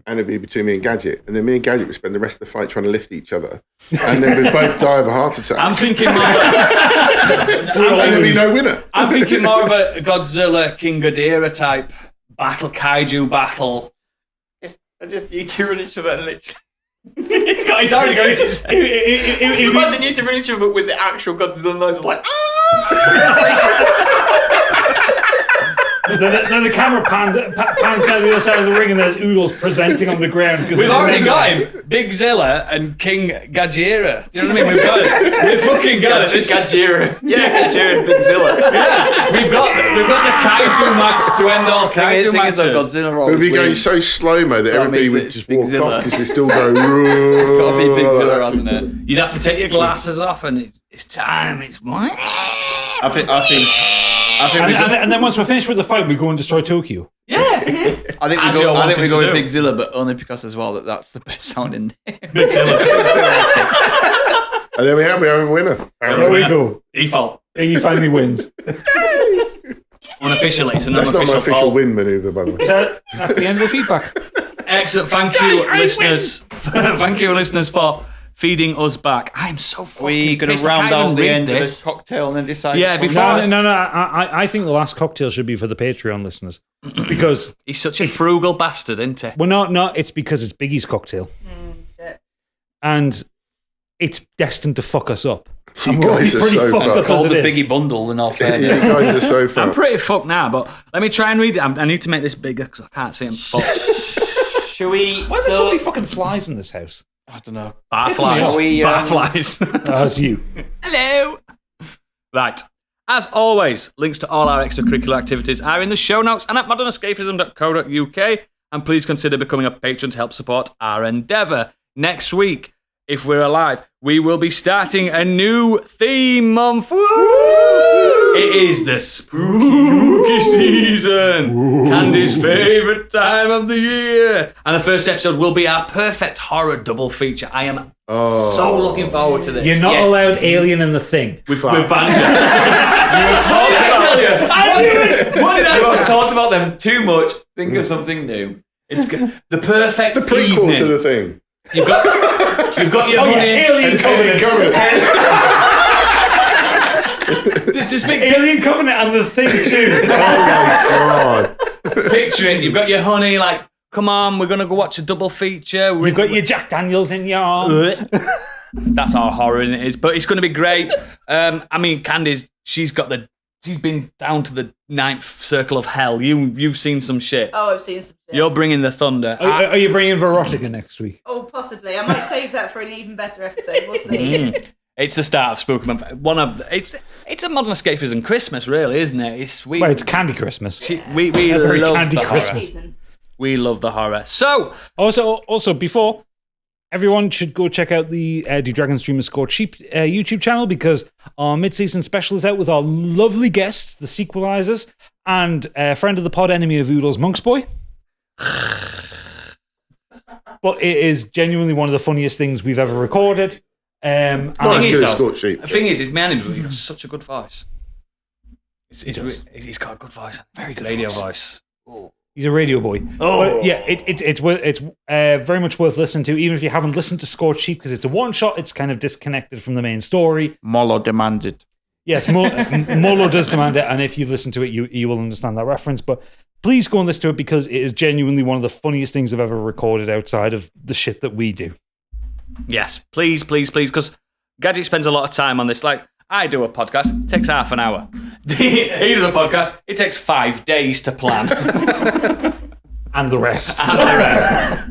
Speaker 6: And it'd be between me and Gadget. And then me and Gadget would spend the rest of the fight trying to lift each other. And then we'd both die of a heart attack.
Speaker 1: I'm thinking more.
Speaker 6: and there'd be no winner.
Speaker 1: I'm thinking more of a Godzilla King Ghidorah type battle, kaiju battle.
Speaker 4: Just you two run each other and literally.
Speaker 1: He's already going to.
Speaker 4: Imagine you two run each other but with the actual Godzilla noise, it's like.
Speaker 2: Then the camera pans down the other side of the ring and there's oodles presenting on the ground.
Speaker 1: We've already got him, Big Zilla and King Gadget. You know what I mean? We've got it. We've fucking got it. This-
Speaker 4: Gajira. Yeah, Gajira and Big Zilla.
Speaker 1: Yeah, we've got the kaiju match to end all kaiju
Speaker 4: thing is, though,
Speaker 1: matches.
Speaker 4: Godzilla
Speaker 6: We'd be going
Speaker 4: wins.
Speaker 6: so slow-mo that
Speaker 4: So that
Speaker 6: everybody
Speaker 4: means
Speaker 6: would
Speaker 4: it's
Speaker 6: just
Speaker 4: Big
Speaker 6: walk
Speaker 4: Zilla.
Speaker 6: off because we still go.
Speaker 4: It's got to be Big Zilla, hasn't it?
Speaker 1: You'd have to take your glasses off, and it's time. It's
Speaker 4: I think
Speaker 2: And then once we're finished with the fight, we go and destroy Tokyo.
Speaker 1: yeah.
Speaker 4: I think
Speaker 1: As
Speaker 4: we
Speaker 1: you're
Speaker 4: go
Speaker 1: wanting to
Speaker 4: with
Speaker 1: do.
Speaker 4: Big Zilla, but only because as well that's the best sounding name.
Speaker 1: Big Zilla's
Speaker 6: And then we have a winner.
Speaker 2: There we go.
Speaker 1: default.
Speaker 2: He finally wins.
Speaker 1: Unofficially, it's an
Speaker 6: That's not my
Speaker 1: unofficial
Speaker 6: official
Speaker 1: poll.
Speaker 6: win manoeuvre, by the way.
Speaker 2: That's the end of the feedback.
Speaker 1: Excellent. Thank you, listeners. Thank you, listeners, for feeding us back. I'm so fucking
Speaker 4: We're going
Speaker 1: pissed.
Speaker 4: to
Speaker 1: I
Speaker 4: round
Speaker 1: can't
Speaker 4: out
Speaker 1: even
Speaker 4: the
Speaker 1: read
Speaker 4: end
Speaker 1: this.
Speaker 4: of the cocktail and then decide.
Speaker 1: Yeah,
Speaker 4: which
Speaker 1: before-
Speaker 4: one.
Speaker 2: No. I think the last cocktail should be for the Patreon listeners because
Speaker 1: He's such a frugal bastard, isn't he?
Speaker 2: well, no, it's because it's Biggie's cocktail
Speaker 3: Shit.
Speaker 2: and it's destined to fuck us up.
Speaker 6: You
Speaker 2: And we're already
Speaker 6: guys are
Speaker 2: pretty
Speaker 6: so
Speaker 2: fucked
Speaker 6: fucked.
Speaker 2: up
Speaker 4: Called
Speaker 2: as
Speaker 4: the
Speaker 2: it is.
Speaker 4: Biggie Bundle in all
Speaker 6: You
Speaker 4: fairness.
Speaker 6: guys are so
Speaker 1: I'm
Speaker 6: fucked.
Speaker 1: pretty fucked now, but let me try and read it. I need to make this bigger because I can't see him.
Speaker 4: Shall we?
Speaker 2: Why are there so many fucking flies in this house?
Speaker 4: I don't know.
Speaker 1: Barflies.
Speaker 4: Shall we,
Speaker 1: Barflies.
Speaker 2: That's you.
Speaker 1: Hello. Right. As always, links to all our extracurricular activities are in the show notes and at modernescapism.co.uk. And please consider becoming a patron to help support our endeavour. Next week, if we're alive, we will be starting a new theme month. It is the spooky season. Candy's favourite time of the year. And the first episode will be our perfect horror double feature. I am so looking forward to this.
Speaker 2: You're not allowed Alien in the Thing.
Speaker 1: With Banjo. I knew it! What did I
Speaker 4: I've
Speaker 1: say?
Speaker 4: talked about them too much. Think of something new.
Speaker 1: It's the perfect
Speaker 6: Prequel
Speaker 1: evening.
Speaker 6: to the thing.
Speaker 1: You've got your honey.
Speaker 2: Alien Covenant.
Speaker 1: This is big.
Speaker 2: Alien Covenant and the Thing too.
Speaker 6: Oh my god.
Speaker 1: Picturing, you've got your honey, like, come on, we're going to go watch a double feature.
Speaker 2: You've got your Jack Daniels in your arm.
Speaker 1: That's how horror it is, but it's going to be great. I mean, Candy's, she's been down to the 9th circle of hell. You've seen some shit.
Speaker 3: Oh, I've seen some shit.
Speaker 1: You're bringing the thunder.
Speaker 2: Are you bringing Verotica next week?
Speaker 3: Oh, possibly. I might save that for an even better episode. We'll see.
Speaker 1: It's the start of Spooky Month. It's a modern escapism Christmas, really, isn't it?
Speaker 2: It's Candy Christmas.
Speaker 1: We
Speaker 2: very
Speaker 1: love
Speaker 2: candy
Speaker 1: the
Speaker 2: Christmas.
Speaker 1: horror.
Speaker 3: Season.
Speaker 1: We love the horror. So,
Speaker 2: Also, before everyone should go check out the Do Dragon Streamer Scorched YouTube channel because our mid-season special is out with our lovely guests, the Sequelizers, and a friend of the pod, enemy of Oodles, Monk's Boy. But it is genuinely one of the funniest things we've ever recorded. And
Speaker 6: Not as
Speaker 1: thing is,
Speaker 6: good
Speaker 1: though,
Speaker 6: as Scorched Sheep.
Speaker 1: The thing is, his man, he's got such a good voice. He's got a good voice. Very good radio voice. Oh.
Speaker 2: he's a radio boy.
Speaker 1: Oh.
Speaker 2: But yeah, it's very much worth listening to, even if you haven't listened to Scorched Sheep, because it's a one shot. It's kind of disconnected from the main story.
Speaker 4: Molo demanded.
Speaker 2: Yes, Molo does demand it, and if you listen to it, you will understand that reference. But please go and listen to it, because it is genuinely one of the funniest things I've ever recorded outside of the shit that we do.
Speaker 1: Yes, please, because Gadget spends a lot of time on this. Like, I do a podcast, it takes half an hour. He does a podcast, it takes 5 days to plan.
Speaker 2: And the rest.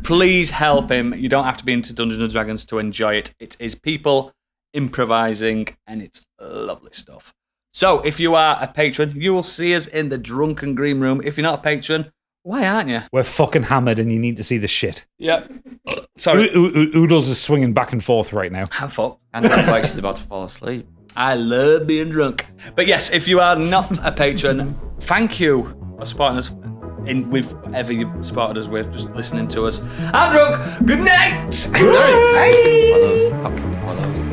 Speaker 1: Please help him. You don't have to be into Dungeons and Dragons to enjoy it. It is people improvising, and it's lovely stuff. So, if you are a patron, you will see us in the Drunken Green Room. If you're not a patron, why aren't you?
Speaker 2: We're fucking hammered, and you need to see the shit.
Speaker 1: Yep. Sorry.
Speaker 2: Oodles is swinging back and forth right now.
Speaker 1: I'm fucked.
Speaker 4: And that's like she's about to fall asleep.
Speaker 1: I love being drunk. But yes, if you are not a patron, thank you for supporting us with whatever you've supported us with, just listening to us. I'm drunk. Good night.
Speaker 6: Good night.
Speaker 4: Follows.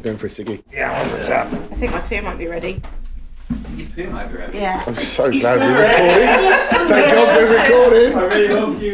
Speaker 6: Going for a ciggy.
Speaker 2: Yeah, what's up?
Speaker 3: I think my poo might be ready.
Speaker 5: Your poo might be ready.
Speaker 3: Yeah.
Speaker 6: I'm so glad we're recording. Thank God we're recording.
Speaker 5: I really hope you